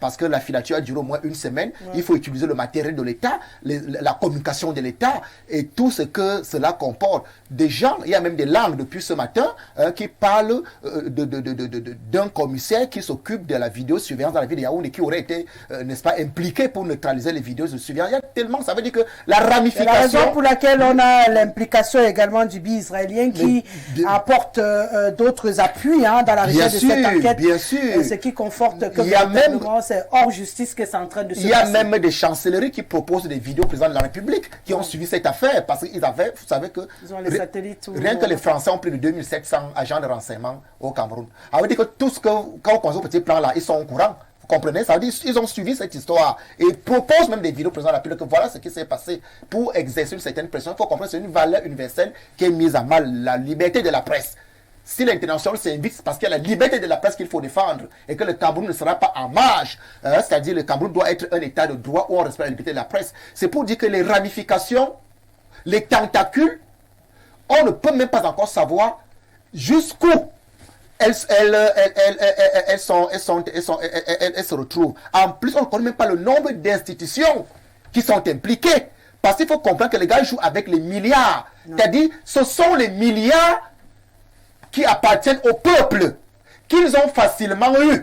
parce que la filature a duré au moins une semaine. Il faut utiliser le matériel de l'État, la communication de l'État et tout ce que cela comporte. Des gens, il y a même des langues depuis ce matin qui parlent d'un commissaire qui s'occupe de la vidéosurveillance dans la ville de Yaoundé, qui aurait été, n'est-ce pas, impliqué pour neutraliser les vidéos de surveillance. Il y a tellement, ça veut dire que la ramification... C'est la raison pour laquelle on a l'implication également du BI israélien qui apporte d'autres appuis dans la région de cette enquête, bien sûr. Ce qui conforte que véritablement c'est hors justice que c'est en train de se passer. Il y a même des chancelleries qui proposent des vidéos au président de la République qui ont suivi cette affaire parce qu'ils avaient, vous savez que ils ont les satellites rien que les Français ont plus de 2700 agents de renseignement au Cameroun. Ça veut dire que tout ce que, quand on pense au petit plan là, ils sont au courant. Vous comprenez? Ça veut dire qu'ils ont suivi cette histoire et proposent même des vidéos au président de la République que voilà ce qui s'est passé pour exercer une certaine pression. Il faut comprendre que c'est une valeur universelle qui est mise à mal, la liberté de la presse. Si l'international s'invite, c'est parce qu'il y a la liberté de la presse qu'il faut défendre et que le Cameroun ne sera pas en marge. C'est-à-dire le Cameroun doit être un état de droit où on respecte la liberté de la presse. C'est pour dire que les ramifications, les tentacules, on ne peut même pas encore savoir jusqu'où elles se retrouvent. En plus, on ne connaît même pas le nombre d'institutions qui sont impliquées. Parce qu'il faut comprendre que les gars jouent avec les milliards. C'est-à-dire, ce sont les milliards qui appartiennent au peuple, qu'ils ont facilement eu.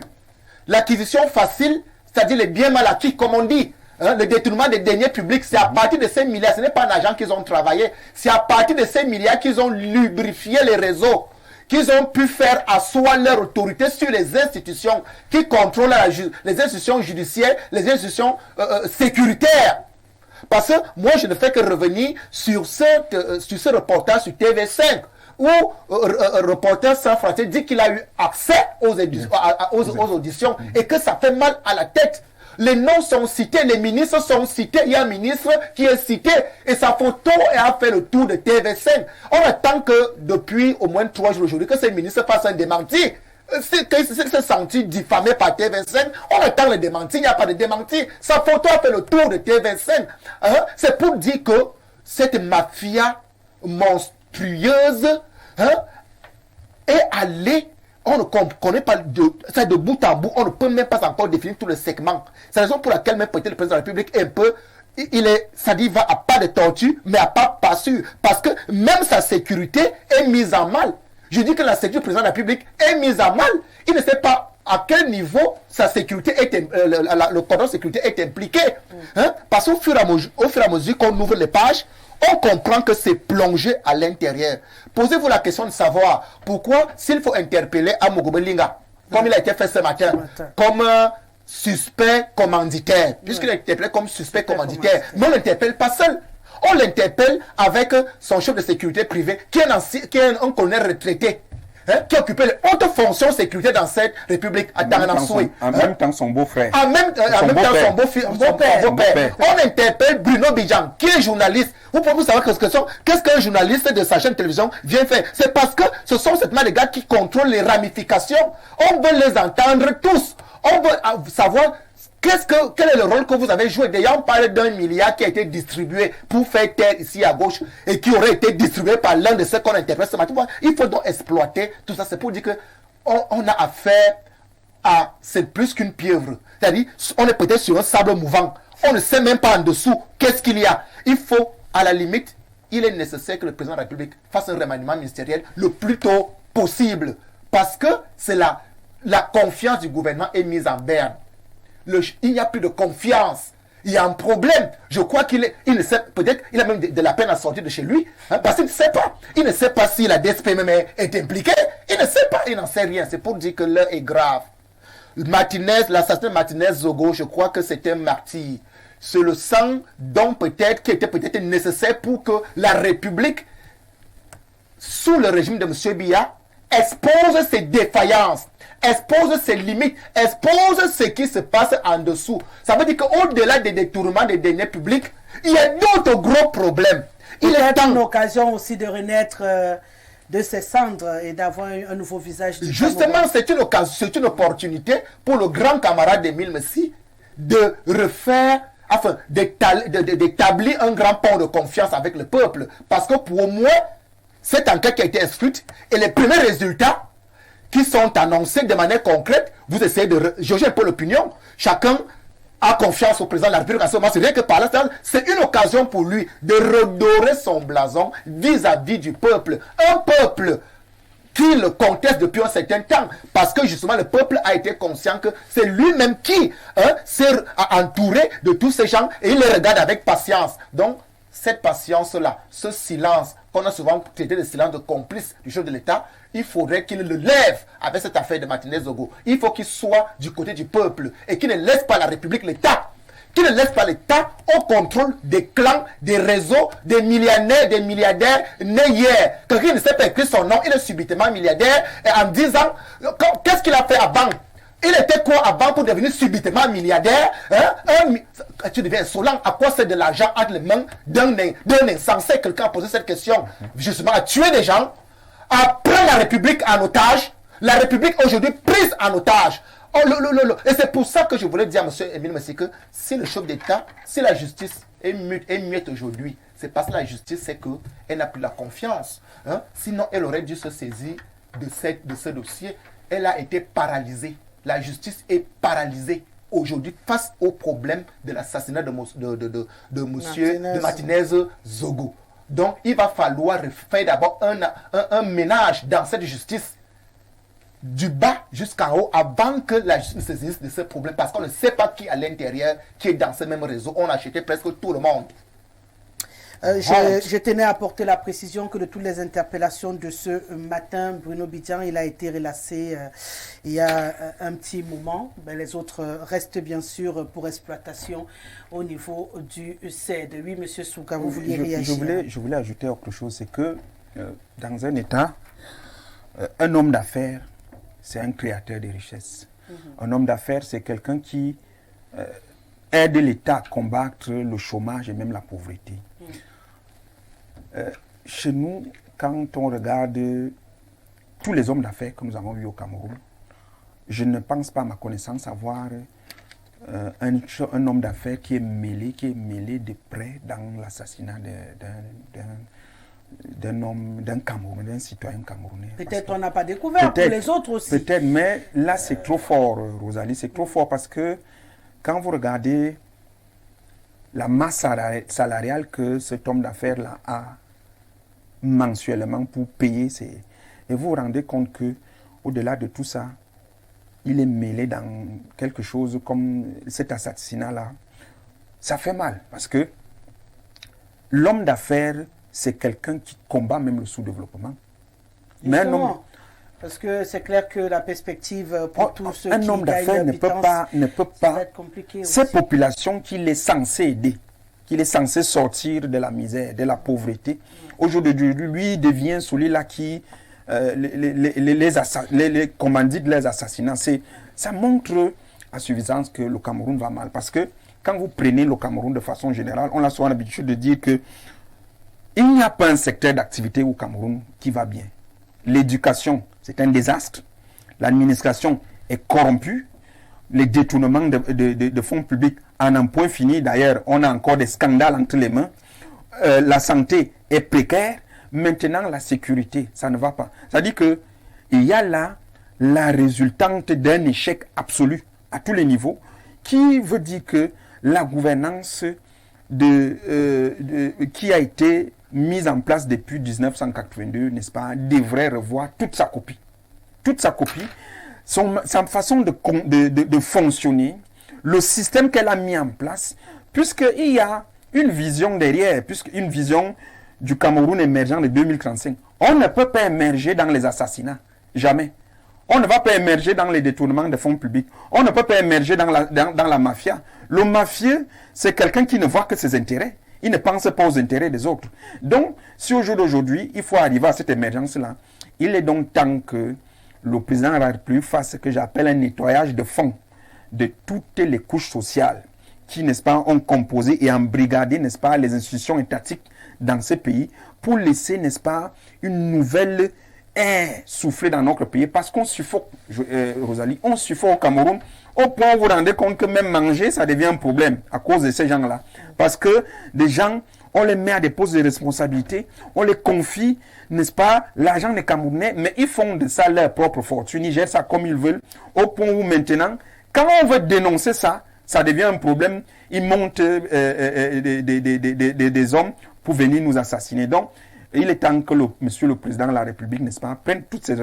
L'acquisition facile, c'est-à-dire les biens mal acquis, comme on dit, le détournement des deniers publics, c'est à partir de ces milliards, ce n'est pas un argent qu'ils ont travaillé, c'est à partir de ces milliards qu'ils ont lubrifié les réseaux, qu'ils ont pu faire asseoir leur autorité sur les institutions qui contrôlent les institutions judiciaires, les institutions sécuritaires. Parce que moi, je ne fais que revenir sur ce reportage sur TV5 où reporter sans frontières dit qu'il a eu accès aux auditions et que ça fait mal à la tête. Les noms sont cités, les ministres sont cités. Il y a un ministre qui est cité et sa photo a fait le tour de TV5. On attend que depuis au moins 3 jours aujourd'hui que ces ministres fassent un démenti. Qu'il s'est senti diffamé par TV5, on attend le démenti, il n'y a pas de démenti. Sa photo a fait le tour de TV5. Hein? C'est pour dire que cette mafia monstrueuse est allée. On ne connaît pas ça de bout en bout, on ne peut même pas encore définir tout le segment. C'est la raison pour laquelle même peut-être le président de la République est un peu, ça dit, va à pas de tortue, mais à pas sûr. Parce que même sa sécurité est mise en mal. Je dis que la sécurité du président de la République est mise en mal. Il ne sait pas à quel niveau sa sécurité le cordon de sécurité est impliqué. Hein? Parce qu'au fur et à mesure qu'on ouvre les pages, on comprend que c'est plongé à l'intérieur. Posez-vous la question de savoir pourquoi, s'il faut interpeller Amogobe Linga, comme il a été fait ce matin, comme suspect commanditaire, puisqu'il est interpellé comme suspect commanditaire, mais on ne l'interpelle pas seul. On l'interpelle avec son chef de sécurité privée, qui est un colonel retraité, qui occupait les hautes fonctions de sécurité dans cette république à Taranassoui. En même temps, son beau-frère. En même temps, son beau-père. On interpelle Bruno Bidjan, qui est journaliste. Vous pouvez savoir qu'est-ce qu'un journaliste de sa chaîne de télévision vient faire. C'est parce que ce sont certainement les gars qui contrôlent les ramifications. On veut les entendre tous. On veut savoir quel est le rôle que vous avez joué. D'ailleurs, on parle d'1 milliard qui a été distribué pour faire taire ici à gauche et qui aurait été distribué par l'un de ceux qu'on interprète ce matin. Il faut donc exploiter tout ça. C'est pour dire qu'on a affaire à... C'est plus qu'une pieuvre. C'est-à-dire, on est peut-être sur un sable mouvant. On ne sait même pas en dessous qu'est-ce qu'il y a. Il faut, à la limite, il est nécessaire que le président de la République fasse un remaniement ministériel le plus tôt possible. Parce que c'est la confiance du gouvernement est mise en berne. Il n'y a plus de confiance. Il y a un problème. Je crois il ne sait, peut-être, il a même de la peine à sortir de chez lui, parce qu'il ne sait pas. Il ne sait pas si la DSP même est impliquée. Il ne sait pas, il n'en sait rien. C'est pour dire que l'heure est grave. L'assassin de Martinez Zogo, je crois que c'est un martyr. C'est le sang qui était peut-être nécessaire pour que la République, sous le régime de M. Biya, expose ses défaillances, expose ses limites, expose ce qui se passe en dessous. Ça veut dire qu'au-delà des détournements des deniers publics, il y a d'autres gros problèmes. Il est une occasion aussi de renaître de ses cendres et d'avoir un nouveau visage. Justement, c'est une occasion, c'est une opportunité pour le grand camarade Émile Messi de refaire, enfin, d'établir un grand pont de confiance avec le peuple. Parce que pour moi, cette enquête qui a été instruite et les premiers résultats qui sont annoncés de manière concrète, vous essayez de jauger un peu l'opinion. Chacun a confiance au président de la République. C'est vrai que par là, c'est une occasion pour lui de redorer son blason vis-à-vis du peuple. Un peuple qui le conteste depuis un certain temps. Parce que justement, le peuple a été conscient que c'est lui-même qui s'est entouré de tous ces gens et il les regarde avec patience. Donc, cette patience-là, ce silence, qu'on a souvent traité de silence de complice du chef de l'État, il faudrait qu'il le lève avec cette affaire de Martinez Zogo. Il faut qu'il soit du côté du peuple et qu'il ne laisse pas la République, l'État, qu'il ne laisse pas l'État au contrôle des clans, des réseaux, des millionnaires, des milliardaires nés hier. Quelqu'un ne sait pas écrire son nom, il est subitement milliardaire et en 10 ans, qu'est-ce qu'il a fait avant? Il était quoi avant pour devenir subitement milliardaire? Tu deviens insolent. À quoi c'est de l'argent entre les mains d'un insensé? Quelqu'un a posé cette question. Justement, à tuer des gens, à prendre la République en otage. La République aujourd'hui prise en otage. Et c'est pour ça que je voulais dire à M. Émile Messi que si le chef d'État, si la justice est muette aujourd'hui, c'est parce que la justice, c'est qu'elle n'a plus la confiance. Sinon, elle aurait dû se saisir de ce dossier. Elle a été paralysée. La justice est paralysée aujourd'hui face au problème de l'assassinat de Martinez Zogo. Donc, il va falloir faire d'abord un ménage dans cette justice du bas jusqu'en haut avant que la justice se saisisse de ce problème. Parce qu'on ne sait pas qui à l'intérieur, qui est dans ce même réseau. On a acheté presque tout le monde. Je tenais à apporter la précision que de toutes les interpellations de ce matin, Bruno Bidjan, il a été relâché il y a un petit moment. Mais les autres restent bien sûr pour exploitation au niveau du CED. Oui, M. Souka, vous vouliez réagir. Je voulais ajouter autre chose, c'est que dans un État, un homme d'affaires, c'est un créateur de richesses. Un homme d'affaires, c'est quelqu'un qui aide l'État à combattre le chômage et même la pauvreté. Chez nous, quand on regarde tous les hommes d'affaires que nous avons eus au Cameroun, je ne pense pas, à ma connaissance, avoir un homme d'affaires qui est mêlé de près dans l'assassinat d'un Camerounais, d'un citoyen camerounais. Peut-être on n'a pas découvert, pour les autres aussi. Peut-être, mais là c'est trop fort, Rosalie, c'est trop fort parce que quand vous regardez la masse salariale que cet homme d'affaires-là a mensuellement pour payer, et vous vous rendez compte que au-delà de tout ça, il est mêlé dans quelque chose comme cet assassinat-là. Ça fait mal parce que l'homme d'affaires, c'est quelqu'un qui combat même le sous-développement. Mais non, parce que c'est clair que la perspective pour tous ceux qui un homme d'affaires ne peut pas ces populations qu'il est censé aider, qu'il est censé sortir de la misère, de la pauvreté. Aujourd'hui, lui devient celui-là qui les commandites, les assassinats. Ça montre à suffisance que le Cameroun va mal. Parce que quand vous prenez le Cameroun de façon générale, on a souvent l'habitude de dire que il n'y a pas un secteur d'activité au Cameroun qui va bien. L'éducation, c'est un désastre. L'administration est corrompue. Les détournements de fonds publics en un point fini. D'ailleurs, on a encore des scandales entre les mains. La santé est précaire. Maintenant, la sécurité, ça ne va pas. C'est-à-dire qu'il y a là la résultante d'un échec absolu à tous les niveaux qui veut dire que la gouvernance qui a été mise en place depuis 1982, n'est-ce pas, devrait revoir toute sa copie. Toute sa copie, sa façon de fonctionner, le système qu'elle a mis en place, puisqu'il y a une vision derrière, une vision du Cameroun émergent de 2035. On ne peut pas émerger dans les assassinats. Jamais. On ne va pas émerger dans les détournements de fonds publics. On ne peut pas émerger dans la mafia. Le mafieux, c'est quelqu'un qui ne voit que ses intérêts. Il ne pense pas aux intérêts des autres. Donc, si au jour d'aujourd'hui, il faut arriver à cette émergence-là, il est donc temps que le président de la République fasse ce que j'appelle un nettoyage de fond de toutes les couches sociales qui, n'est-ce pas, ont composé et embrigadé, n'est-ce pas, les institutions étatiques dans ces pays pour laisser, n'est-ce pas, une nouvelle air souffler dans notre pays. Parce qu'on suffoque, Rosalie, on suffoque au Cameroun au point où vous vous rendez compte que même manger, ça devient un problème à cause de ces gens-là. Parce que des gens, on les met à des postes de responsabilité, on les confie, n'est-ce pas, l'argent des Camerounais, mais ils font de ça leur propre fortune, ils gèrent ça comme ils veulent, au point où maintenant, quand on veut dénoncer ça, ça devient un problème, ils montent des hommes pour venir nous assassiner. Donc, il est temps que monsieur le président de la République, n'est-ce pas, prenne toutes ses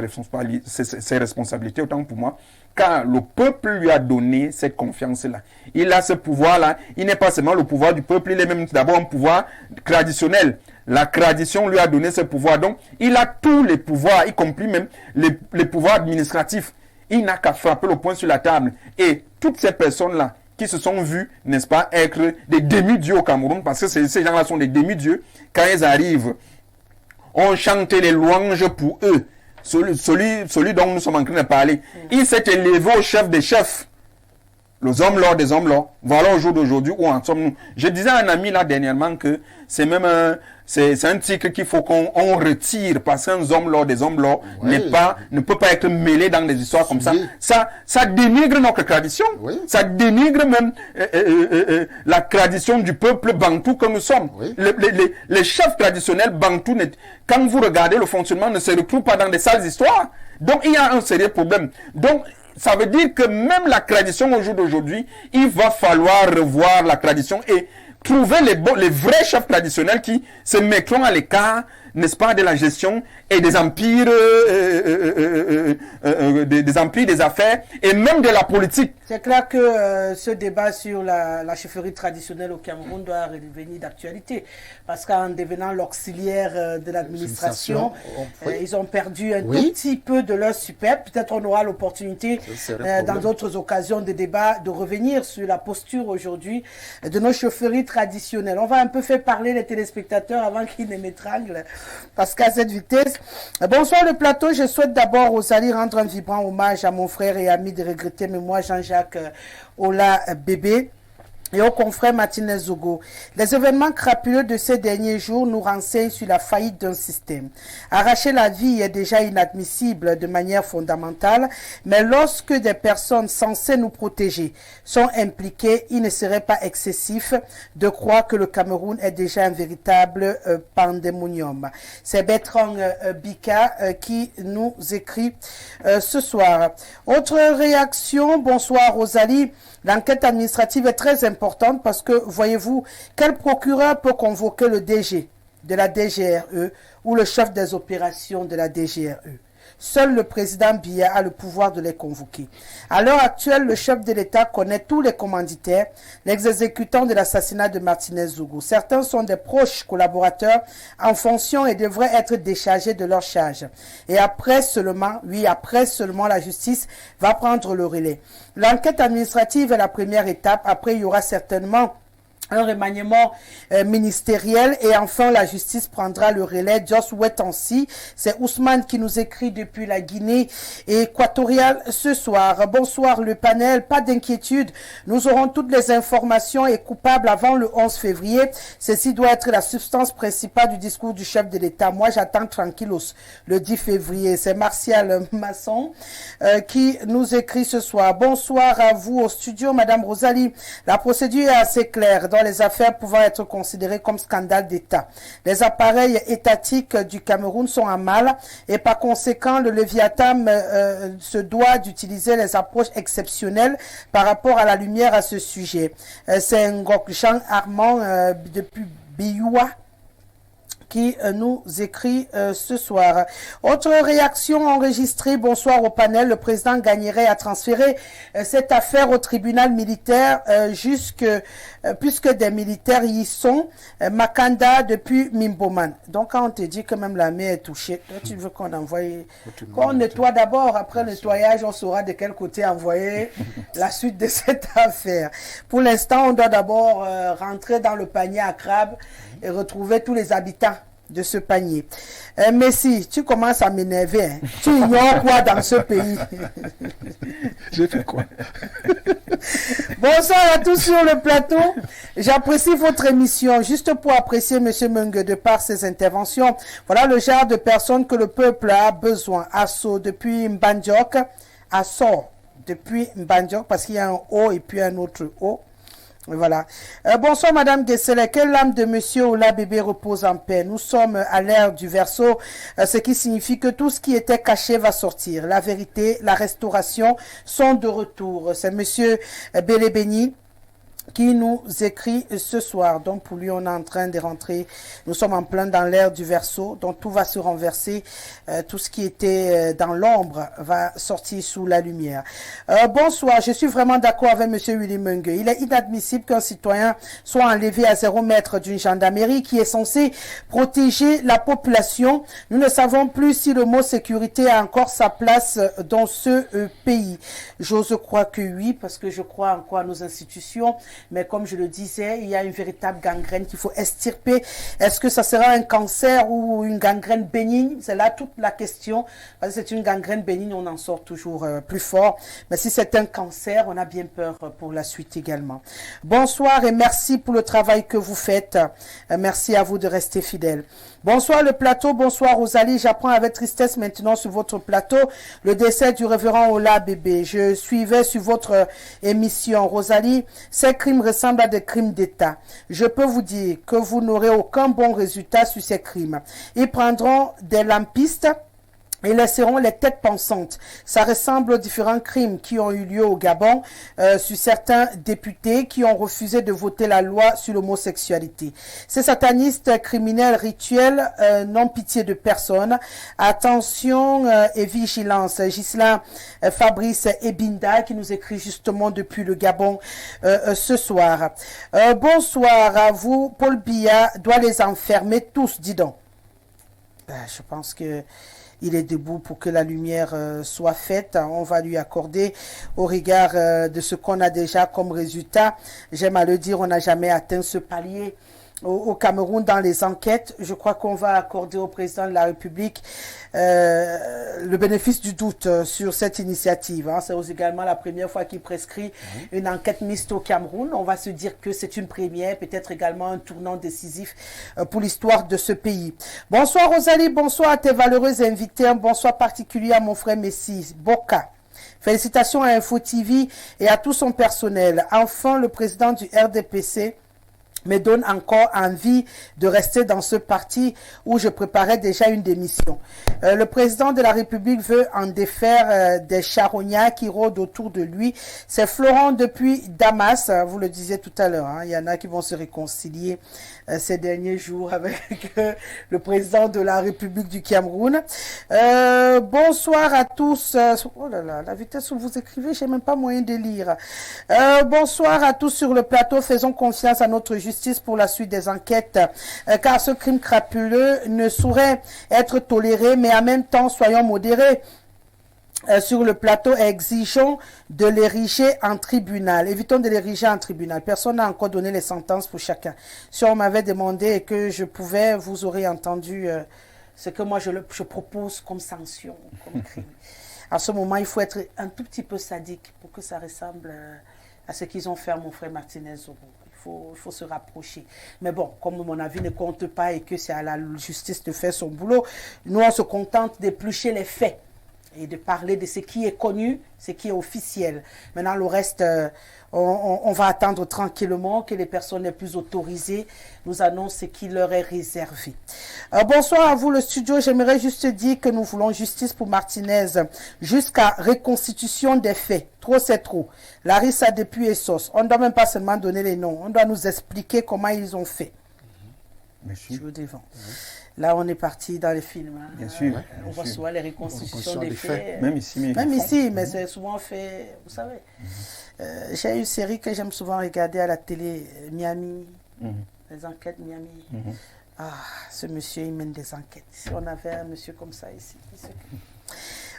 responsabilités, autant pour moi, car le peuple lui a donné cette confiance-là. Il a ce pouvoir-là. Il n'est pas seulement le pouvoir du peuple, il est même d'abord un pouvoir traditionnel. La tradition lui a donné ce pouvoir. Donc, il a tous les pouvoirs, y compris même les pouvoirs administratifs. Il n'a qu'à frapper le poing sur la table. Et toutes ces personnes-là qui se sont vues, n'est-ce pas, être des demi-dieux au Cameroun, parce que ces gens-là sont des demi-dieux, quand ils arrivent, on chante les louanges pour eux. Celui dont nous sommes en train de parler. Il s'est élevé au chef des chefs. Les hommes lords des hommes lords. Voilà au jour d'aujourd'hui où en sommes-nous. Je disais à un ami là dernièrement que c'est même c'est un titre qu'il faut qu'on retire parce qu'un homme lord des hommes lords ne peut pas être mêlé dans des histoires comme ça. Ça dénigre notre tradition. Oui. Ça dénigre même la tradition du peuple bantou que nous sommes. Oui. Les chefs traditionnels bantou, quand vous regardez le fonctionnement, ne se retrouvent pas dans des sales histoires. Donc il y a un sérieux problème. Donc ça veut dire que même la tradition au jour d'aujourd'hui, il va falloir revoir la tradition et trouver les vrais chefs traditionnels qui se mettront à l'écart n'est-ce pas, de la gestion et des empires, des empires, des affaires et même de la politique. C'est clair que ce débat sur la chefferie traditionnelle au Cameroun doit redevenir d'actualité. Parce qu'en devenant l'auxiliaire de l'administration, ils ont perdu un tout petit peu de leur superbe. Peut-être on aura l'opportunité dans d'autres occasions de débat de revenir sur la posture aujourd'hui de nos chaufferies traditionnelles. On va un peu faire parler les téléspectateurs avant qu'ils ne m'étranglent. Parce qu'à cette vitesse... Bonsoir le plateau. Je souhaite d'abord, Rosalie, rendre un vibrant hommage à mon frère et ami de regretter mémoire Jean-Jacques Ola Bébé et au confrère Martinez Zogo. Les événements crapuleux de ces derniers jours nous renseignent sur la faillite d'un système. Arracher la vie est déjà inadmissible de manière fondamentale, mais lorsque des personnes censées nous protéger sont impliquées, il ne serait pas excessif de croire que le Cameroun est déjà un véritable pandémonium. C'est Bertrand Bika qui nous écrit ce soir. Autre réaction, bonsoir Rosalie. L'enquête administrative est très importante parce que, voyez-vous, quel procureur peut convoquer le DG de la DGRE ou le chef des opérations de la DGRE? Seul le président Biya a le pouvoir de les convoquer. À l'heure actuelle, le chef de l'État connaît tous les commanditaires, les exécutants de l'assassinat de Martinez Zogo. Certains sont des proches collaborateurs en fonction et devraient être déchargés de leurs charges. Et après seulement, la justice va prendre le relais. L'enquête administrative est la première étape. Après, il y aura certainement un remaniement ministériel et enfin la justice prendra le relais. Just wait and see. C'est Ousmane qui nous écrit depuis la Guinée équatoriale ce soir. Bonsoir le panel, pas d'inquiétude. Nous aurons toutes les informations et coupables avant le 11 février. Ceci doit être la substance principale du discours du chef de l'État. Moi j'attends tranquillos le 10 février. C'est Martial Masson qui nous écrit ce soir. Bonsoir à vous au studio, Madame Rosalie. La procédure est assez claire dans les affaires pouvant être considérées comme scandale d'État. Les appareils étatiques du Cameroun sont en mal et par conséquent, le Léviathan se doit d'utiliser les approches exceptionnelles par rapport à la lumière à ce sujet. C'est Ngok Jean Armand depuis Bioua qui nous écrit ce soir. Autre réaction enregistrée, bonsoir au panel, le président gagnerait à transférer cette affaire au tribunal militaire puisque des militaires y sont, Makanda depuis Mimboman. Donc quand on te dit que même la mer est touchée, toi, tu veux qu'on envoie, qu'on nettoie d'abord, après le nettoyage, on saura de quel côté envoyer la suite de cette affaire. Pour l'instant, on doit d'abord rentrer dans le panier à crabes et retrouver tous les habitants de ce panier. Mais si tu commences à m'énerver, hein, tu ignores quoi dans ce pays? J'ai fait quoi? Bonsoir à tous sur le plateau. J'apprécie votre émission. Juste pour apprécier M. Mungue de par ses interventions, voilà le genre de personnes que le peuple a besoin. Asso depuis Mbandjok, depuis Mbandjok, parce qu'il y a un O et puis un autre O. Voilà. Bonsoir Madame Guesselet. Quelle l'âme de Monsieur Ola Bébé repose en paix. Nous sommes à l'ère du Verseau, ce qui signifie que tout ce qui était caché va sortir. La vérité, la restauration sont de retour. C'est Monsieur Bélébéni qui nous écrit ce soir. Donc pour lui, on est en train de rentrer. Nous sommes en plein dans l'ère du Verseau. Donc tout va se renverser. Tout ce qui était dans l'ombre va sortir sous la lumière. Bonsoir. Je suis vraiment d'accord avec Monsieur Willy Mungue. Il est inadmissible qu'un citoyen soit enlevé à 0 mètre d'une gendarmerie qui est censée protéger la population. Nous ne savons plus si le mot sécurité a encore sa place dans ce pays. J'ose croire que oui, parce que je crois encore à nos institutions. Mais comme je le disais, il y a une véritable gangrène qu'il faut extirper. Est-ce que ça sera un cancer ou une gangrène bénigne? C'est là toute la question. Parce que c'est une gangrène bénigne, on en sort toujours plus fort. Mais si c'est un cancer, on a bien peur pour la suite également. Bonsoir et merci pour le travail que vous faites. Merci à vous de rester fidèles. Bonsoir le plateau, bonsoir Rosalie. J'apprends avec tristesse maintenant sur votre plateau le décès du révérend Ola Bébé. Je suivais sur votre émission Rosalie. Ces crimes ressemblent à des crimes d'État. Je peux vous dire que vous n'aurez aucun bon résultat sur ces crimes. Ils prendront des lampistes et laisseront les têtes pensantes. Ça ressemble aux différents crimes qui ont eu lieu au Gabon sur certains députés qui ont refusé de voter la loi sur l'homosexualité. Ces satanistes criminels rituels n'ont pitié de personne. Attention et vigilance. Ghislain Fabrice Ebinda qui nous écrit justement depuis le Gabon ce soir. Bonsoir à vous. Paul Biya doit les enfermer tous, dis donc. Je pense que il est debout pour que la lumière soit faite. On va lui accorder au regard de ce qu'on a déjà comme résultat. J'aime à le dire, on n'a jamais atteint ce palier au Cameroun dans les enquêtes. Je crois qu'on va accorder au président de la République le bénéfice du doute sur cette initiative. C'est également la première fois qu'il prescrit une enquête mixte au Cameroun. On va se dire que c'est une première, peut-être également un tournant décisif pour l'histoire de ce pays. Bonsoir Rosalie, bonsoir à tes valeureux invités, un bonsoir particulier à mon frère Messi Boka. Félicitations à Info TV et à tout son personnel. Enfin, le président du RDPC me donne encore envie de rester dans ce parti où je préparais déjà une démission. Le président de la République veut en défaire des charognards qui rôdent autour de lui. C'est Florent depuis Damas, vous le disiez tout à l'heure, il y en a qui vont se réconcilier ces derniers jours avec le président de la République du Cameroun. Bonsoir à tous. Oh là là, la vitesse où vous écrivez, j'ai même pas moyen de lire. Bonsoir à tous sur le plateau. Faisons confiance à notre justice pour la suite des enquêtes, car ce crime crapuleux ne saurait être toléré, mais en même temps, soyons modérés. Sur le plateau, exigeons de l'ériger en tribunal. Évitons de l'ériger en tribunal. Personne n'a encore donné les sentences pour chacun. Si on m'avait demandé et que je pouvais, vous aurez entendu ce que moi je propose comme sanction, comme crime. À ce moment, il faut être un tout petit peu sadique pour que ça ressemble à ce qu'ils ont fait à mon frère Martinez Zogo. Il faut se rapprocher. Mais bon, comme mon avis ne compte pas et que c'est à la justice de faire son boulot, nous on se contente d'éplucher les faits et de parler de ce qui est connu, ce qui est officiel. Maintenant, le reste, on va attendre tranquillement que les personnes les plus autorisées nous annoncent ce qui leur est réservé. Bonsoir à vous, le studio. J'aimerais juste dire que nous voulons justice pour Martinez jusqu'à reconstitution des faits. Trop, c'est trop. Larissa depuis Essos. On ne doit même pas seulement donner les noms. On doit nous expliquer comment ils ont fait. Merci. Je vous défends. Là, on est parti dans les films. Bien sûr. On voit souvent les reconstitutions des faits. Même ici, mais c'est souvent fait, vous savez. J'ai une série que j'aime souvent regarder à la télé, Miami, les enquêtes Miami. Ah, ce monsieur, il mène des enquêtes. Si on avait un monsieur comme ça ici.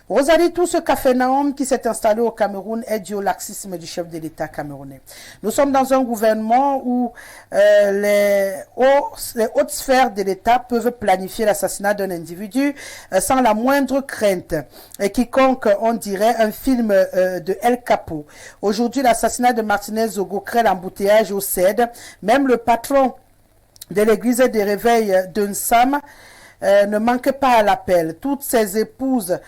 Rosalie, tout ce café Naom qui s'est installé au Cameroun est dû au laxisme du chef de l'État camerounais. Nous sommes dans un gouvernement où les hautes sphères de l'État peuvent planifier l'assassinat d'un individu sans la moindre crainte. Et quiconque, on dirait, un film de El Capo. Aujourd'hui, l'assassinat de Martinez Zogo crée l'embouteillage au CED. Même le patron de l'église des réveils d'Unsam ne manque pas à l'appel. Toutes ses épouses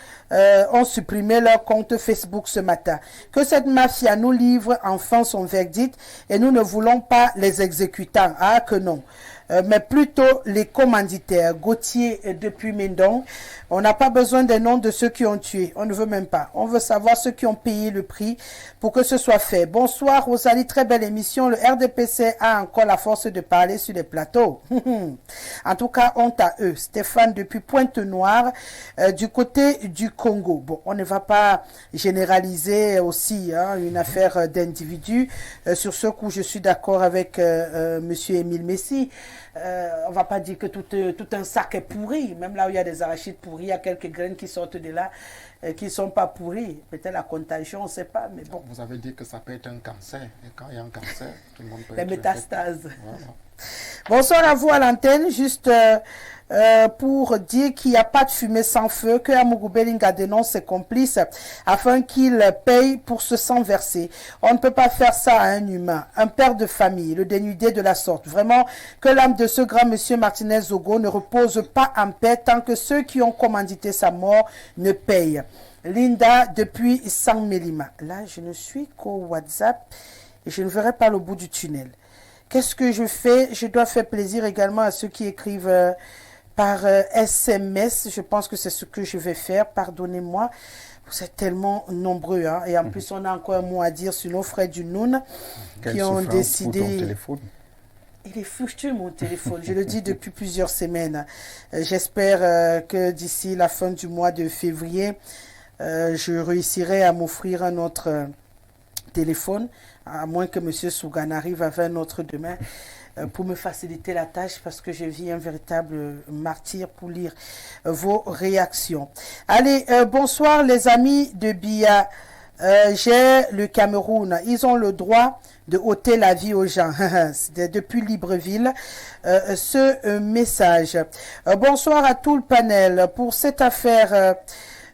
ont supprimé leur compte Facebook ce matin. Que cette mafia nous livre enfin son verdict et nous ne voulons pas les exécutants. Ah que non. Mais plutôt les commanditaires. Gauthier depuis Mendon. On n'a pas besoin des noms de ceux qui ont tué. On ne veut même pas. On veut savoir ceux qui ont payé le prix pour que ce soit fait. Bonsoir Rosalie, très belle émission. Le RDPC a encore la force de parler sur les plateaux. En tout cas, honte à eux. Stéphane depuis Pointe-Noire, du côté du Congo. Bon, on ne va pas généraliser aussi une affaire d'individu. Sur ce coup, je suis d'accord avec monsieur Émile Messi. On ne va pas dire que tout un sac est pourri. Même là où il y a des arachides pourris, il y a quelques graines qui sortent de là qui ne sont pas pourries. Peut-être la contagion, on ne sait pas. Mais bon. Vous avez dit que ça peut être un cancer. Et quand il y a un cancer, tout le monde peut les être métastases. Voilà. Bonsoir à vous à l'antenne. Juste pour dire qu'il n'y a pas de fumée sans feu, que Amougou Belinga dénonce ses complices afin qu'ils payent pour ce sang versé. On ne peut pas faire ça à un humain, un père de famille, le dénudé de la sorte. Vraiment, que l'âme de ce grand monsieur Martinez Zogo ne repose pas en paix tant que ceux qui ont commandité sa mort ne payent. Linda depuis San Melima. Là, je ne suis qu'au WhatsApp et je ne verrai pas le bout du tunnel. Qu'est-ce que je fais? Je dois faire plaisir également à ceux qui écrivent par SMS. Je pense que c'est ce que je vais faire. Pardonnez-moi. Vous êtes tellement nombreux. Hein? Et en plus, on a encore un mot à dire sur nos frères du Noun qui ont décidé... Pour ton téléphone. Il est foutu mon téléphone, je le dis depuis plusieurs semaines. J'espère que d'ici la fin du mois de février, je réussirai à m'offrir un autre téléphone, à moins que M. Sougan arrive avec un autre demain, pour me faciliter la tâche, parce que je vis un véritable martyr pour lire vos réactions. Allez, bonsoir les amis de BIA. J'ai le Cameroun. Ils ont le droit de ôter la vie aux gens. Depuis Libreville, ce message. Bonsoir à tout le panel. Pour cette affaire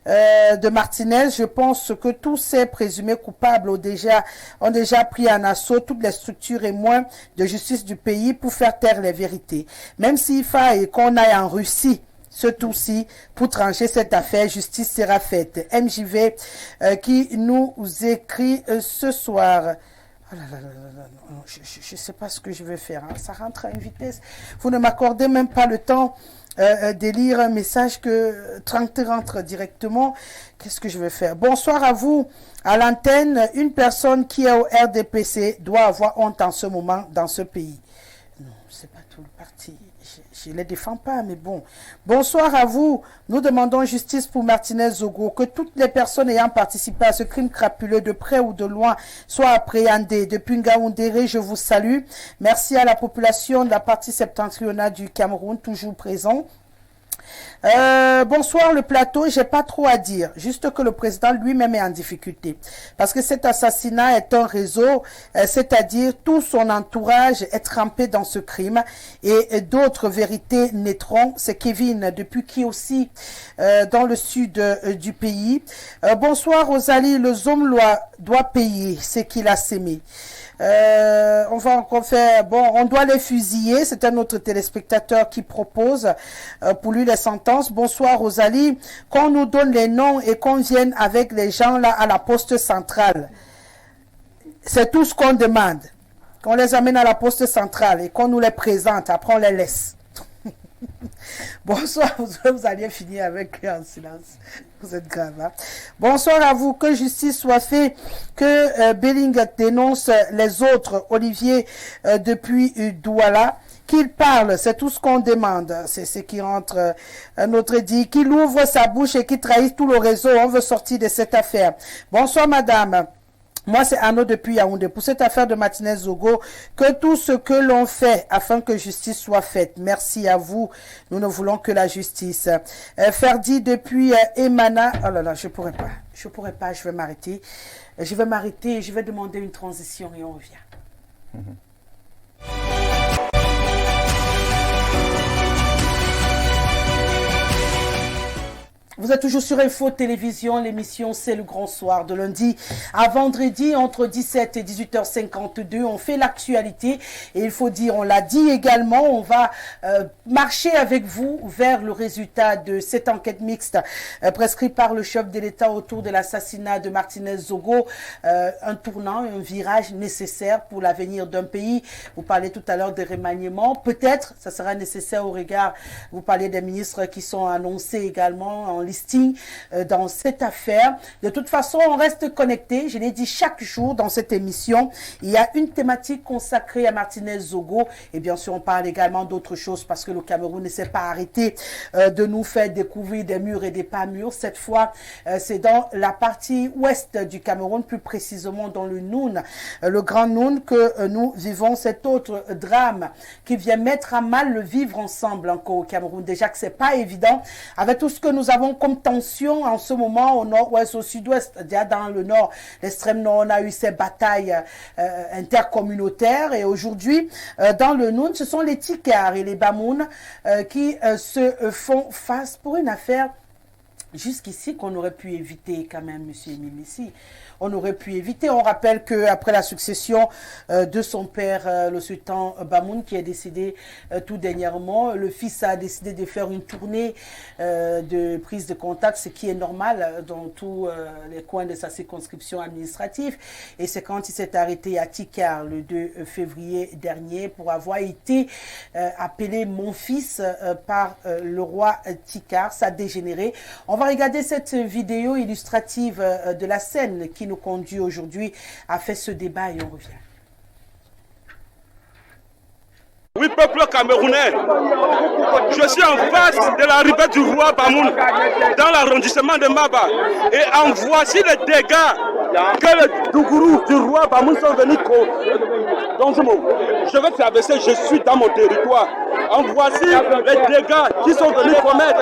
de Martinez, je pense que tous ces présumés coupables ont déjà pris en assaut toutes les structures et moins de justice du pays pour faire taire les vérités. Même s'il faille qu'on aille en Russie, ce tour-ci, pour trancher cette affaire, justice sera faite. MJV qui nous écrit ce soir. Oh là là là là là, je ne sais pas ce que je vais faire. Hein. Ça rentre à une vitesse. Vous ne m'accordez même pas le temps de lire un message que 30 rentre directement. Qu'est-ce que je vais faire? Bonsoir à vous. À l'antenne, une personne qui est au RDPC doit avoir honte en ce moment dans ce pays. Non, c'est pas tout le parti. Je ne les défends pas, mais bon. Bonsoir à vous. Nous demandons justice pour Martinez Zogo, que toutes les personnes ayant participé à ce crime crapuleux de près ou de loin soient appréhendées. Depuis Ngaoundéré, je vous salue. Merci à la population de la partie septentrionale du Cameroun, toujours présent. Bonsoir le plateau, j'ai pas trop à dire, juste que le président lui-même est en difficulté parce que cet assassinat est un réseau, c'est-à-dire tout son entourage est trempé dans ce crime et d'autres vérités naîtront. C'est Kevin depuis qui aussi dans le sud du pays. Bonsoir Rosalie, le Zomlois doit payer ce qu'il a sémé. On va encore faire, bon, on doit les fusiller. C'est un autre téléspectateur qui propose pour lui les sentences. Bonsoir Rosalie, qu'on nous donne les noms et qu'on vienne avec les gens là à la poste centrale. C'est tout ce qu'on demande. Qu'on les amène à la poste centrale et qu'on nous les présente. Après on les laisse. Bonsoir, vous alliez finir avec eux en silence. Vous êtes grave. Hein? Bonsoir à vous, que justice soit faite, que Belling dénonce les autres, Olivier depuis Douala, qu'il parle, c'est tout ce qu'on demande. C'est ce qui rentre. Un autre dit qu'il ouvre sa bouche et qu'il trahisse tout le réseau. On veut sortir de cette affaire. Bonsoir madame. Moi, c'est Arnaud depuis Yaoundé. Pour cette affaire de Martinez Zogo, que tout ce que l'on fait afin que justice soit faite. Merci à vous. Nous ne voulons que la justice. Ferdi depuis Emana. Oh là là, je pourrais pas. Je vais m'arrêter. Je vais m'arrêter et je vais demander une transition et on revient. Vous êtes toujours sur Info Télévision, l'émission c'est le grand soir de lundi à vendredi entre 17 et 18h52. On fait l'actualité et il faut dire, on l'a dit également, on va marcher avec vous vers le résultat de cette enquête mixte prescrite par le chef de l'État autour de l'assassinat de Martinez Zogo. Un tournant, un virage nécessaire pour l'avenir d'un pays. Vous parlez tout à l'heure des remaniements. Peut-être ça sera nécessaire au regard, vous parlez des ministres qui sont annoncés également en listing dans cette affaire. De toute façon, on reste connecté. Je l'ai dit chaque jour dans cette émission. Il y a une thématique consacrée à Martinez Zogo. Et bien sûr, on parle également d'autres choses parce que le Cameroun ne s'est pas arrêté de nous faire découvrir des murs et des pas mûrs. Cette fois, c'est dans la partie ouest du Cameroun, plus précisément dans le Noun, le Grand Noun, que nous vivons cet autre drame qui vient mettre à mal le vivre ensemble encore au Cameroun. Déjà que c'est pas évident avec tout ce que nous avons comme tension en ce moment au nord-ouest, au sud-ouest. Déjà dans le nord, l'extrême nord, on a eu ces batailles intercommunautaires et aujourd'hui, dans le Noun, ce sont les Tikars et les Bamoun qui se font face pour une affaire jusqu'ici qu'on aurait pu éviter quand même, M. Émile ici. On aurait pu éviter. On rappelle qu'après la succession de son père, le sultan Bamoun, qui est décédé tout dernièrement, le fils a décidé de faire une tournée de prise de contact, ce qui est normal dans tous les coins de sa circonscription administrative. Et c'est quand il s'est arrêté à Tikar le 2 février dernier pour avoir été appelé mon fils par le roi Tikar. Ça a dégénéré. On va regarder cette vidéo illustrative de la scène qui nous conduit aujourd'hui à faire ce débat et on revient. Oui, peuple camerounais, je suis en face de la rivette du roi Bamoun, dans l'arrondissement de Maba. Et en voici les dégâts que les Dougourous du roi Bamoun sont venus dans ce moment. Je vais traverser, je suis dans mon territoire. En voici les dégâts qui sont venus commettre.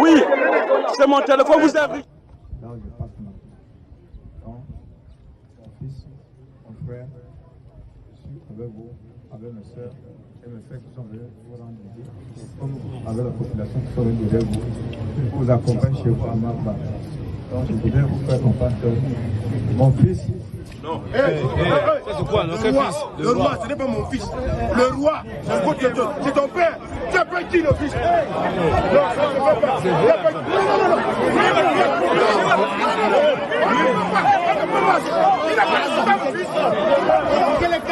Oui, c'est mon téléphone, vous avez... Avec vous, avec mes soeurs et mes frères qui sont venus vous rendre visite, comme avec la population qui sont venus derrière vous, pour vous accompagner chez vous à Maba. Donc je voudrais vous faire comprendre que mon fils... Non. C'est quoi, notre fils? Le roi, ce n'est pas mon fils. Le roi, c'est ton père. Tu as pas qui le fils? Non, ça ne peut pas. Il n'a pas mon fils. Quel est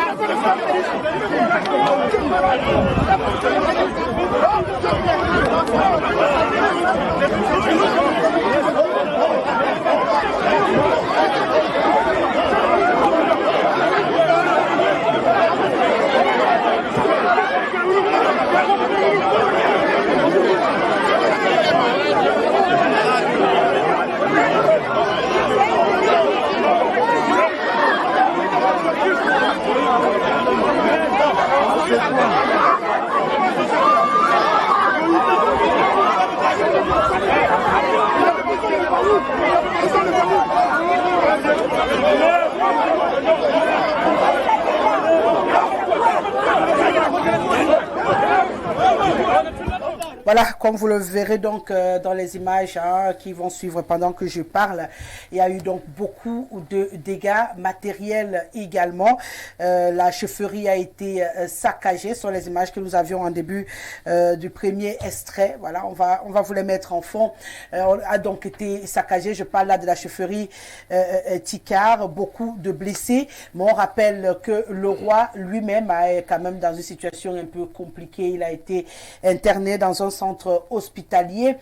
Voilà, comme vous le verrez donc dans les images qui vont suivre pendant que je parle, il y a eu donc beaucoup de dégâts matériels également. La chefferie a été saccagée sur les images que nous avions en début du premier extrait. Voilà, on va vous les mettre en fond. A donc été saccagée. Je parle là de la chefferie Tikar, beaucoup de blessés. Mais on rappelle que le roi lui-même est quand même dans une situation un peu compliquée. Il a été interné dans un centre hospitalier.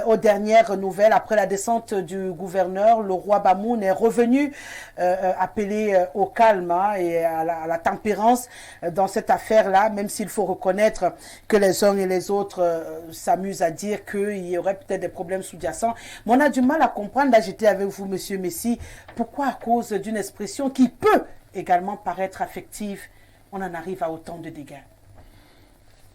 Aux dernières nouvelles, après la descente du gouverneur, le roi Bamoun est revenu appeler au calme et à la tempérance dans cette affaire-là, même s'il faut reconnaître que les uns et les autres s'amusent à dire qu'il y aurait peut-être des problèmes sous-jacents. Mais on a du mal à comprendre, là j'étais avec vous, Monsieur Messi, pourquoi à cause d'une expression qui peut également paraître affective, on en arrive à autant de dégâts.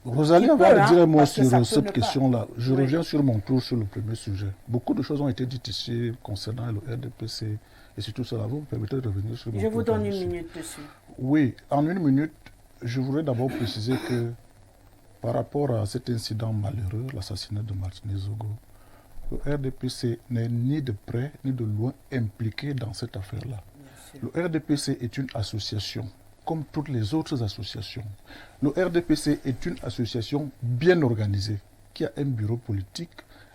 Rosalie, on va dire un mot sur cette question-là. Je reviens sur mon tour sur le premier sujet. Beaucoup de choses ont été dites ici concernant le RDPC et surtout cela. Vous me permettez de revenir sur mon tour. Je vous donne une minute dessus. Oui, en une minute, je voudrais d'abord préciser que par rapport à cet incident malheureux, l'assassinat de Martinez Zogo, le RDPC n'est ni de près ni de loin impliqué dans cette affaire-là. Le RDPC est une association comme toutes les autres associations. Le RDPC est une association bien organisée, qui a un bureau politique,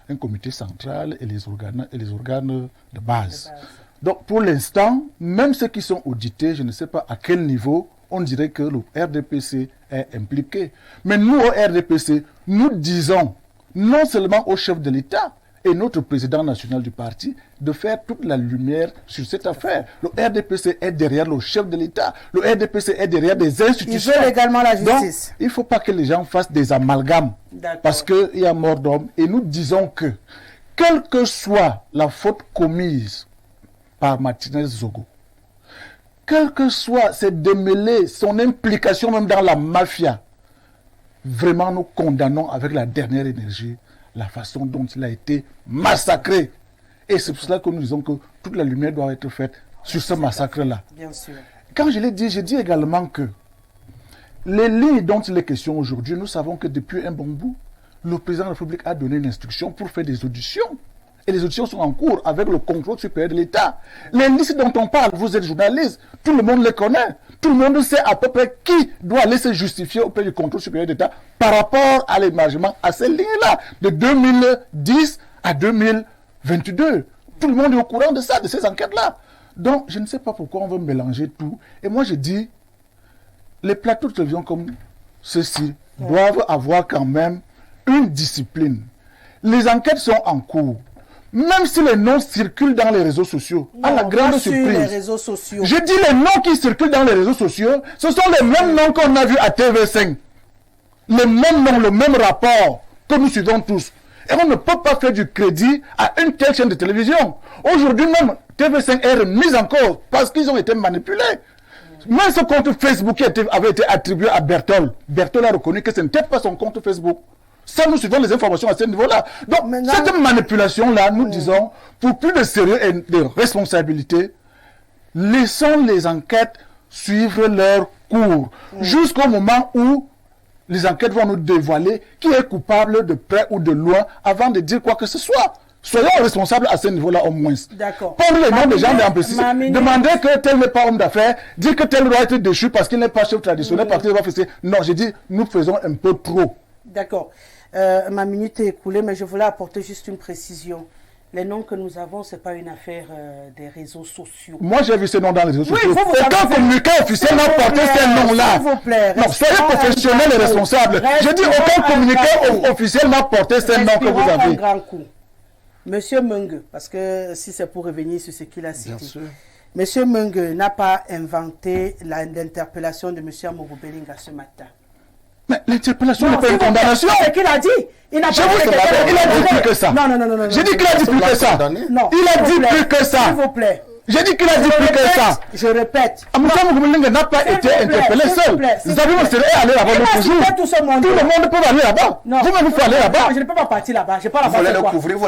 un comité central et les organes de base. Donc pour l'instant, même ceux qui sont audités, je ne sais pas à quel niveau, on dirait que le RDPC est impliqué. Mais nous, au RDPC, nous disons non seulement au chef de l'État, et notre président national du parti, de faire toute la lumière sur cette affaire. Le RDPC est derrière le chef de l'État. Le RDPC est derrière des institutions. Il veut également la justice. Donc, il ne faut pas que les gens fassent des amalgames. Parce qu'il y a mort d'homme. Et nous disons que, quelle que soit la faute commise par Martinez Zogo, quel que soit ses démêlés, son implication même dans la mafia, vraiment nous condamnons avec la dernière énergie la façon dont il a été massacré. Et c'est pour cela que nous disons que toute la lumière doit être faite sur ce massacre-là. Bien sûr. Quand je l'ai dit, j'ai dit également que les lignes dont il est question aujourd'hui, nous savons que depuis un bon bout, le président de la République a donné une instruction pour faire des auditions et les auditions sont en cours avec le contrôle supérieur de l'État. Les listes dont on parle, vous êtes journaliste, tout le monde les connaît. Tout le monde sait à peu près qui doit aller se justifier auprès du contrôle supérieur de l'État par rapport à l'émargement à ces lignes-là, de 2010 à 2022. Tout le monde est au courant de ça, de ces enquêtes-là. Donc, je ne sais pas pourquoi on veut mélanger tout. Et moi, je dis, les plateaux de télévision comme ceux-ci doivent avoir quand même une discipline. Les enquêtes sont en cours. Même si les noms circulent dans les réseaux sociaux, à la grande surprise. Les réseaux sociaux. Je dis les noms qui circulent dans les réseaux sociaux, ce sont les mêmes noms qu'on a vus à TV5. Les mêmes noms, le même rapport que nous suivons tous. Et on ne peut pas faire du crédit à une telle chaîne de télévision. Aujourd'hui même, TV5 est remise en cause parce qu'ils ont été manipulés. Même ce compte Facebook avait été attribué à Bertol. Bertol a reconnu que ce n'était pas son compte Facebook. Ça, nous suivons les informations à ce niveau-là. Donc, cette manipulation-là, nous disons, pour plus de sérieux et de responsabilité, laissons les enquêtes suivre leur cours. Jusqu'au moment où les enquêtes vont nous dévoiler qui est coupable de près ou de loin avant de dire quoi que ce soit. Soyons responsables à ce niveau-là au moins. D'accord. Prendre les noms des gens bien précis. Demander que tel n'est pas homme d'affaires, dire que tel doit être déchu parce qu'il n'est pas chef traditionnel, parce qu'il va faire. Non, j'ai dit, nous faisons un peu trop. D'accord. Ma minute est écoulée, mais je voulais apporter juste une précision. Les noms que nous avons, ce n'est pas une affaire des réseaux sociaux. Moi, j'ai vu ces noms dans les réseaux sociaux. Aucun communiqué officiel n'a porté ces noms-là. S'il vous plaît. Non, soyez professionnels et responsables. J'ai dit aucun communiqué officiel n'a porté ces noms que vous avez. Un grand coup. Monsieur Menge, parce que si c'est pour revenir sur ce qu'il a cité. Bien sûr. Monsieur Menge n'a pas inventé l'interpellation de monsieur Amogo Belinga ce matin. Mais l'interpellation n'est pas une condamnation. C'est ce qu'il a dit. Il n'a pas dit. Il a dit plus que ça. Non. J'ai dit qu'il a dit plus que ça. Non. Il a dit plus que ça. S'il vous plaît. J'ai dit qu'il a dit plus que ça. Je répète. Amogo Belinga n'a pas été interpellé seul. Vous avez vu, c'est aller là-bas l'autre jour. Tout le monde peut aller là-bas. Vous-même, vous pouvez aller là-bas. Je ne peux pas partir là-bas. Je ne peux pas Vous voulez le couvrir. Vous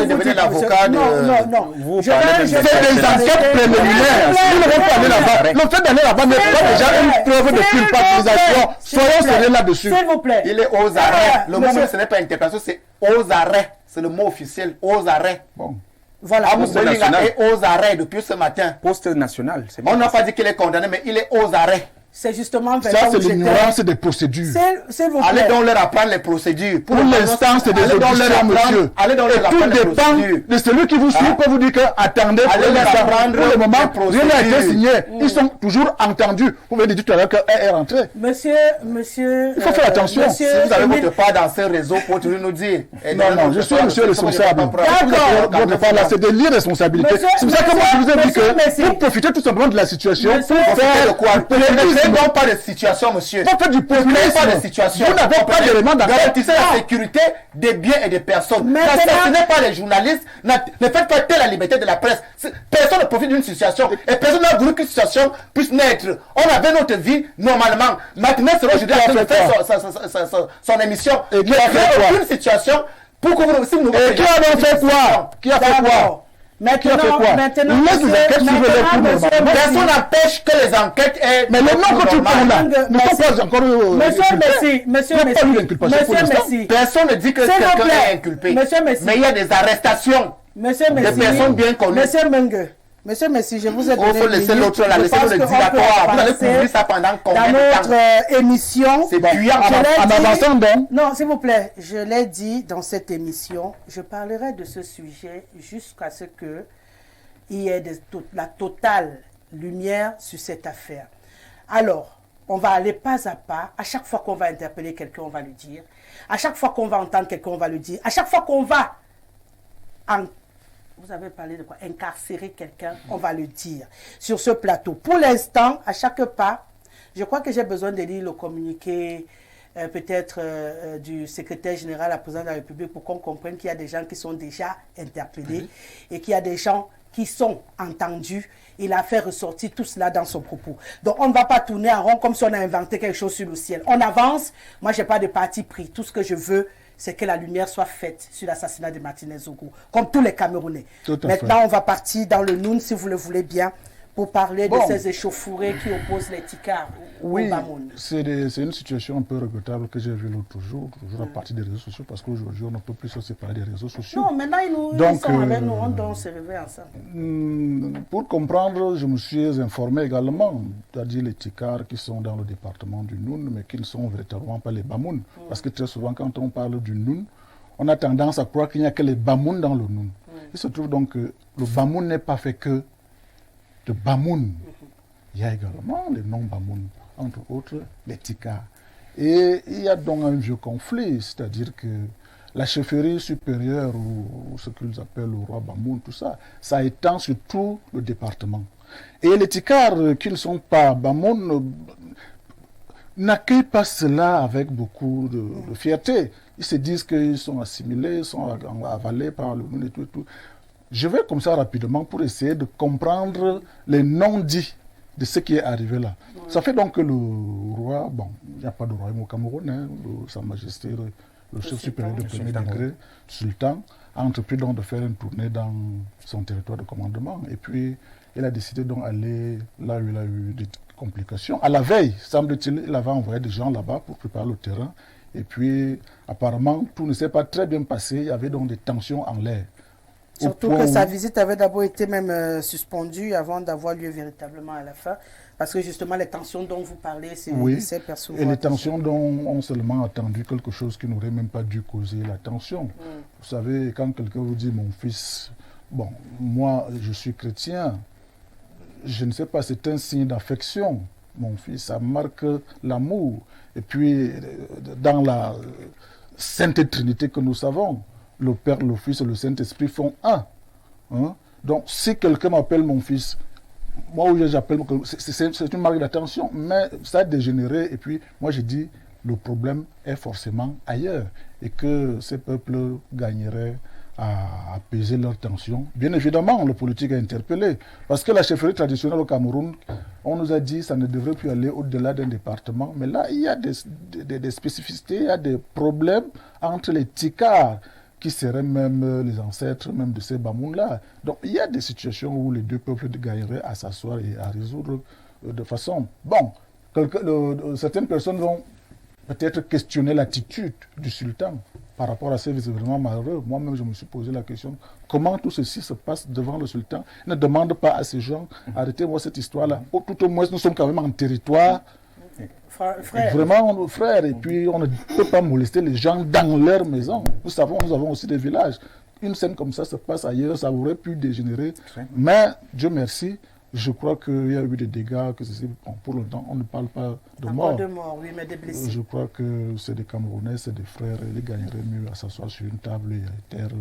devenez l'avocat de... Non. C'est des enquêtes préliminaires. Vous ne pouvez pas aller là-bas. Le fait d'aller là-bas n'est pas déjà une preuve de culpabilisation. Soyons sérieux là-dessus. S'il vous plaît. Il est aux arrêts. Le mot, ce n'est pas interpellation, c'est aux arrêts. C'est le mot officiel, aux arrêts. Bon. Voilà. Amogo Belinga est aux arrêts depuis ce matin. Poste national. On n'a pas dit qu'il est condamné, mais il est aux arrêts. C'est justement... Ça, c'est l'ignorance des procédures. S'il vous plaît. Allez donc leur apprendre les procédures. Pour l'instant, c'est des auditions, monsieur. Allez donc leur apprendre les procédures. De celui qui vous suit peut vous dire que, attendez, pour le moment, rien n'a été signé. Ils sont toujours entendus. Vous m'avez dit tout à l'heure qu'elle est rentrée. Monsieur... Il faut faire attention. Si vous avez votre part dans ce réseau, pour toujours nous dire. Non, je suis monsieur responsable. Votre part là, c'est de l'irresponsabilité. C'est pour ça que moi, je vous ai dit que vous profitez tout simplement de la situation pour faire quoi? Donc pas de situation, monsieur. Vous faites du populisme. Pas de situation. Vous n'avez pas d'éléments d'enquête. Garantissez la sécurité des biens et des personnes. N'assassinez pas les journalistes. Ne faites pas taire la liberté de la presse. Personne ne profite d'une situation. Et personne n'a voulu qu'une situation puisse naître. On avait notre vie normalement. Maintenant, c'est aujourd'hui en train de faire son émission. Il n'y avait aucune situation pour que vous... Et qui a fait quoi? Qui a fait quoi? Maintenant, personne n'empêche que les enquêtes aient... Mais le nom que tu prends là ne sont pas encore... Monsieur Messi. Personne ne dit que quelqu'un est inculpé. Mais il y a des arrestations de personnes bien connues. Monsieur Messi, je vous ai donné... Il faut laisser l'autre là, laissez le dilatoire. Vous allez couvrir ça pendant combien de temps? Dans notre émission... C'est puyant. En avançant donc. Non, s'il vous plaît, je l'ai dit dans cette émission, je parlerai de ce sujet jusqu'à ce que il y ait la totale lumière sur cette affaire. Alors, on va aller pas à pas. À chaque fois qu'on va interpeller quelqu'un, on va le dire. À chaque fois qu'on va entendre quelqu'un, on va le dire. À chaque fois qu'on va... Vous avez parlé de quoi? Incarcérer quelqu'un, on va le dire sur ce plateau. Pour l'instant, à chaque pas, je crois que j'ai besoin de lire le communiqué peut-être du secrétaire général à la présidence de la République pour qu'on comprenne qu'il y a des gens qui sont déjà interpellés et qu'il y a des gens qui sont entendus. Il a fait ressortir tout cela dans son propos. Donc, on ne va pas tourner en rond comme si on a inventé quelque chose sur le ciel. On avance. Moi, je n'ai pas de parti pris. Tout ce que je veux, c'est que la lumière soit faite sur l'assassinat de Martinez Zogo, comme tous les Camerounais. Maintenant, on va partir dans le Noun, si vous le voulez bien, pour parler de ces échauffourées qui opposent les ticards au Bamoun. C'est une situation un peu regrettable que j'ai vue l'autre jour, toujours à partir des réseaux sociaux, parce qu'aujourd'hui, on ne peut plus se séparer des réseaux sociaux. Non, maintenant, ils sont avec nous, on doit se réveiller ensemble. Pour comprendre, je me suis informé également, c'est-à-dire les Ticares qui sont dans le département du Noun, mais qui ne sont véritablement pas les Bamoun. Parce que très souvent, quand on parle du Noun, on a tendance à croire qu'il n'y a que les Bamoun dans le Noun. Il se trouve donc que le Bamoun n'est pas fait que de Bamoun. Il y a également les non-Bamoun, entre autres les Ticares. Et il y a donc un vieux conflit, c'est-à-dire que la chefferie supérieure, ou ce qu'ils appellent le roi Bamoun, tout ça, ça étend sur tout le département. Et les Ticares qui ne sont pas Bamoun n'accueillent pas cela avec beaucoup de fierté. Ils se disent qu'ils sont assimilés, sont avalés par le monde et tout, et tout. Je vais comme ça rapidement pour essayer de comprendre les non-dits de ce qui est arrivé là. Ça fait donc que le roi, bon, il n'y a pas de royaume au Cameroun, hein, Sa Majesté, le chef supérieur de premier degré, sultan, a entrepris donc de faire une tournée dans son territoire de commandement. Et puis, il a décidé donc d'aller là où il a eu des complications. À la veille, semble-t-il, il avait envoyé des gens là-bas pour préparer le terrain. Et puis, apparemment, tout ne s'est pas très bien passé. Il y avait donc des tensions en l'air. Surtout que sa visite avait d'abord été même suspendue avant d'avoir lieu véritablement à la fin. Parce que justement, les tensions dont vous parlez, c'est perçu. Et les tensions dont on seulement attendu quelque chose qui n'aurait même pas dû causer la tension. Vous savez, quand quelqu'un vous dit « mon fils », bon, moi, je suis chrétien, je ne sais pas, c'est un signe d'affection. Mon fils, ça marque l'amour. Et puis, dans la Sainte Trinité que nous savons, le Père, le Fils et le Saint-Esprit font un. Hein? Donc, si quelqu'un m'appelle mon fils, moi, j'appelle, c'est une marque d'attention, mais ça a dégénéré. Et puis, moi, je dis, le problème est forcément ailleurs. Et que ces peuples gagneraient à apaiser leurs tensions. Bien évidemment, le politique a interpellé. Parce que la chefferie traditionnelle au Cameroun, on nous a dit que ça ne devrait plus aller au-delà d'un département. Mais là, il y a des spécificités, il y a des problèmes entre les Ticares, qui seraient même les ancêtres même de ces Bamoun-là. Donc il y a des situations où les deux peuples gagneraient à s'asseoir et à résoudre de façon... Bon, certaines personnes vont peut-être questionner l'attitude du sultan par rapport à ces événements malheureux. Moi-même, je me suis posé la question, comment tout ceci se passe devant le sultan? Il ne demande pas à ces gens, arrêtez-moi cette histoire-là. Tout au moins, nous sommes quand même en territoire... Frère. Vraiment, frère, et puis on ne peut pas molester les gens dans leur maison. Nous savons, nous avons aussi des villages. Une scène comme ça se passe ailleurs, ça aurait pu dégénérer. Mais, Dieu merci, je crois qu'il y a eu des dégâts, que bon, pour le temps, on ne parle pas de mort. De mort, oui, mais des blessés. Je crois que c'est des Camerounais, c'est des frères, ils gagneraient mieux à s'asseoir sur une table et à taire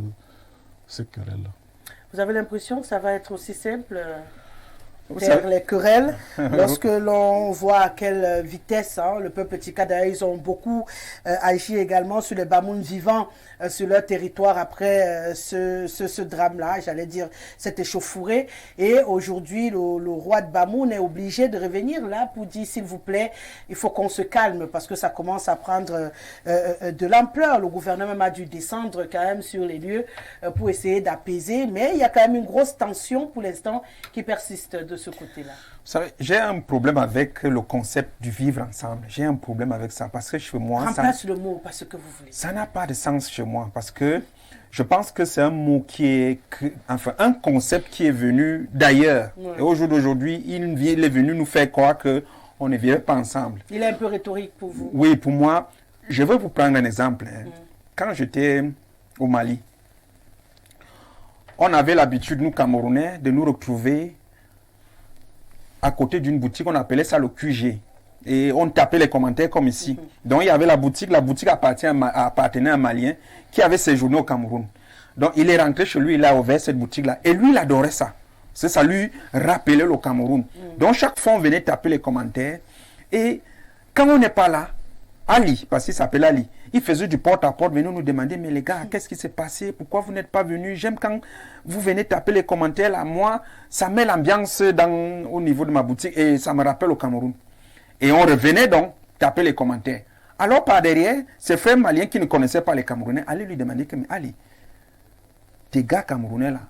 ces querelles. Vous avez l'impression que ça va être aussi simple les querelles, lorsque l'on voit à quelle vitesse le peuple Tika, d'ailleurs, ils ont beaucoup agi également sur les Bamoun vivants sur leur territoire après ce drame-là, j'allais dire cette échauffourée. Et aujourd'hui, le roi de Bamoun est obligé de revenir là pour dire, s'il vous plaît, il faut qu'on se calme parce que ça commence à prendre de l'ampleur. Le gouvernement a dû descendre quand même sur les lieux pour essayer d'apaiser, mais il y a quand même une grosse tension pour l'instant qui persiste de ce côté-là. Vous savez, j'ai un problème avec le concept du vivre ensemble. J'ai un problème avec ça parce que chez moi... Remplace le mot parce que vous voulez. Ça n'a pas de sens chez moi parce que je pense que c'est un mot qui est... Enfin, un concept qui est venu d'ailleurs. Ouais. Et au jour d'aujourd'hui, il est venu nous faire croire qu'on ne vivait pas ensemble. Il est un peu rhétorique pour vous. Oui, pour moi. Je vais vous prendre un exemple. Quand j'étais au Mali, on avait l'habitude, nous Camerounais, de nous retrouver à côté d'une boutique, on appelait ça le QG. Et on tapait les commentaires comme ici. Donc il y avait la boutique appartenait à un Malien qui avait séjourné au Cameroun. Donc il est rentré chez lui, il a ouvert cette boutique-là. Et lui, il adorait ça. Ça lui rappelait le Cameroun. Donc chaque fois, on venait taper les commentaires. Et quand on n'est pas là, Ali, parce qu'il s'appelle Ali, il faisait du porte-à-porte, venait nous demander, mais les gars, qu'est-ce qui s'est passé? Pourquoi vous n'êtes pas venus? J'aime quand vous venez taper les commentaires, là, moi, ça met l'ambiance au niveau de ma boutique et ça me rappelle au Cameroun. Et on revenait donc taper les commentaires. Alors par derrière, ces frères maliens qui ne connaissaient pas les Camerounais allaient lui demander, mais Ali, tes gars Camerounais là,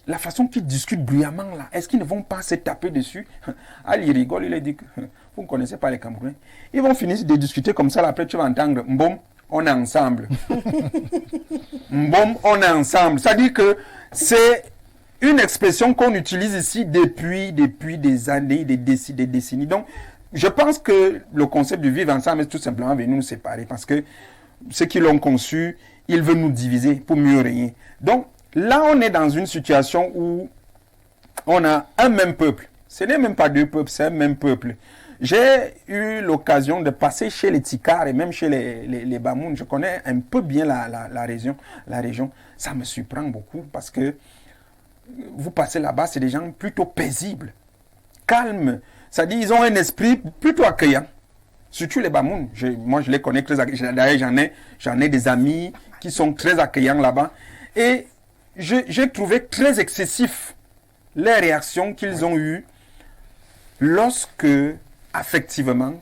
la façon qu'ils discutent bruyamment là, est-ce qu'ils ne vont pas se taper dessus? Ali rigole, il a dit que vous ne connaissez pas les Camerounais. Ils vont finir de discuter comme ça, là, après tu vas entendre « Mbom, on est ensemble ». Mbom, on est ensemble. C'est-à-dire que c'est une expression qu'on utilise ici depuis des années, des décennies. Donc, je pense que le concept de vivre ensemble est tout simplement venu nous séparer parce que ceux qui l'ont conçu, ils veulent nous diviser pour mieux régner. Donc, là, on est dans une situation où on a un même peuple. Ce n'est même pas deux peuples, c'est un même peuple. J'ai eu l'occasion de passer chez les Tikars et même chez les Bamoun. Je connais un peu bien la région. Ça me surprend beaucoup parce que vous passez là-bas, c'est des gens plutôt paisibles, calmes. C'est-à-dire ils ont un esprit plutôt accueillant. Surtout les Bamoun. Moi, je les connais très accueillants. D'ailleurs, j'en ai des amis qui sont très accueillants là-bas. Et j'ai trouvé très excessif les réactions qu'ils ont eues lorsque, effectivement,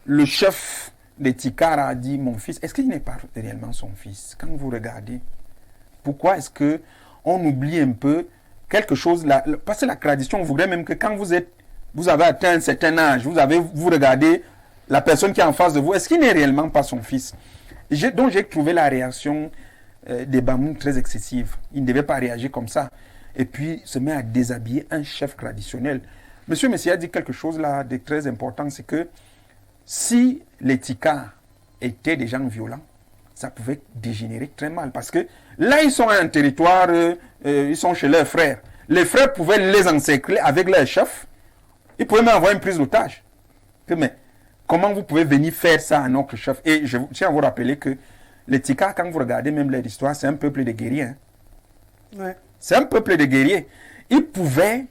le chef des Tikars a dit « Mon fils, est-ce qu'il n'est pas réellement son fils ?» Quand vous regardez, pourquoi est-ce qu'on oublie un peu quelque chose là, parce que la tradition voudrait même que quand vous avez atteint un certain âge, vous regardez la personne qui est en face de vous, est-ce qu'il n'est réellement pas son fils? Donc j'ai trouvé la réaction des Bamoun très excessive. Il ne devait pas réagir comme ça. Et puis se met à déshabiller un chef traditionnel. Monsieur Messi a dit quelque chose là de très important, c'est que si les Tikars étaient des gens violents, ça pouvait dégénérer très mal. Parce que là, ils sont à un territoire, ils sont chez leurs frères. Les frères pouvaient les encercler avec leur chef. Ils pouvaient même avoir une prise d'otage. Mais comment vous pouvez venir faire ça à notre chef? Et je tiens à vous rappeler que les Tikars, quand vous regardez même leur histoire, c'est un peuple de guerriers. Hein. Ouais. C'est un peuple de guerriers. Ils pouvaient,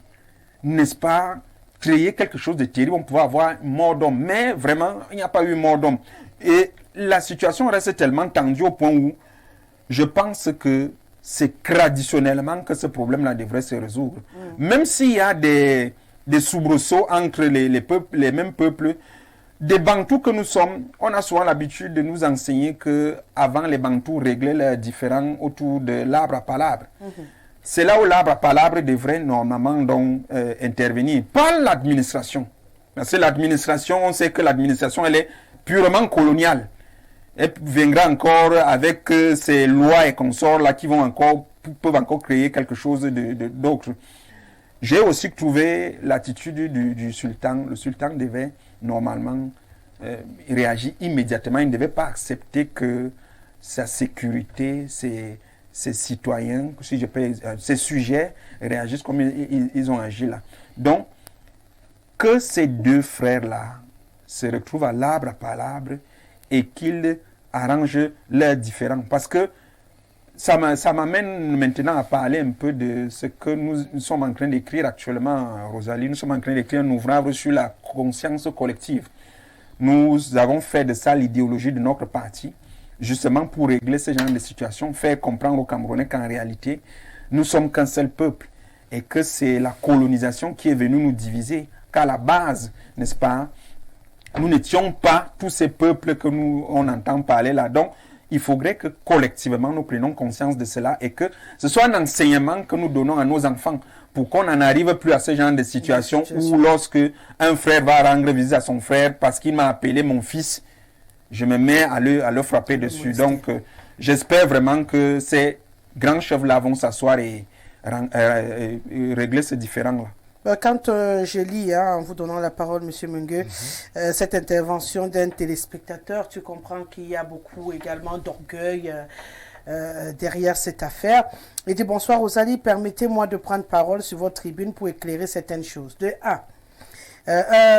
n'est-ce pas, créer quelque chose de terrible. On pouvait avoir mort d'homme. Mais vraiment, il n'y a pas eu mort d'homme. Et la situation reste tellement tendue au point où je pense que c'est traditionnellement que ce problème-là devrait se résoudre. Même s'il y a des soubresauts entre les mêmes peuples, des Bantous que nous sommes, on a souvent l'habitude de nous enseigner qu'avant les Bantous réglaient leurs différends autour de l'arbre à palabre. C'est là où l'arbre à palabre devrait normalement donc intervenir. Pas l'administration. Parce que l'administration, on sait que l'administration, elle est purement coloniale. Elle viendra encore avec ces lois et consorts là qui peuvent encore créer quelque chose d'autre. J'ai aussi trouvé l'attitude du sultan. Le sultan devait normalement réagir immédiatement. Il ne devait pas accepter que sa sécurité, ses citoyens, si je peux, ces sujets réagissent comme ils ont agi là. Donc, que ces deux frères-là se retrouvent à l'arbre à palabre et qu'ils arrangent leurs différends. Parce que ça m'amène maintenant à parler un peu de ce que nous sommes en train d'écrire actuellement, Rosalie. Nous sommes en train d'écrire un ouvrage sur la conscience collective. Nous avons fait de ça l'idéologie de notre parti, justement pour régler ce genre de situation, faire comprendre aux Camerounais qu'en réalité, nous ne sommes qu'un seul peuple et que c'est la colonisation qui est venue nous diviser. Qu'à la base, n'est-ce pas, nous n'étions pas tous ces peuples que on entend parler là. Donc, il faudrait que collectivement nous prenions conscience de cela et que ce soit un enseignement que nous donnons à nos enfants pour qu'on n'en arrive plus à ce genre de situation où lorsque un frère va rendre visite à son frère parce qu'il m'a appelé mon fils, je me mets à le frapper dessus. Donc, j'espère vraiment que ces grands chefs-là vont s'asseoir et régler ces différends-là. Quand je lis, en vous donnant la parole, M. Mengue, cette intervention d'un téléspectateur, tu comprends qu'il y a beaucoup également d'orgueil derrière cette affaire. Il dit « Bonsoir Rosalie, permettez-moi de prendre parole sur votre tribune pour éclairer certaines choses. » De 1.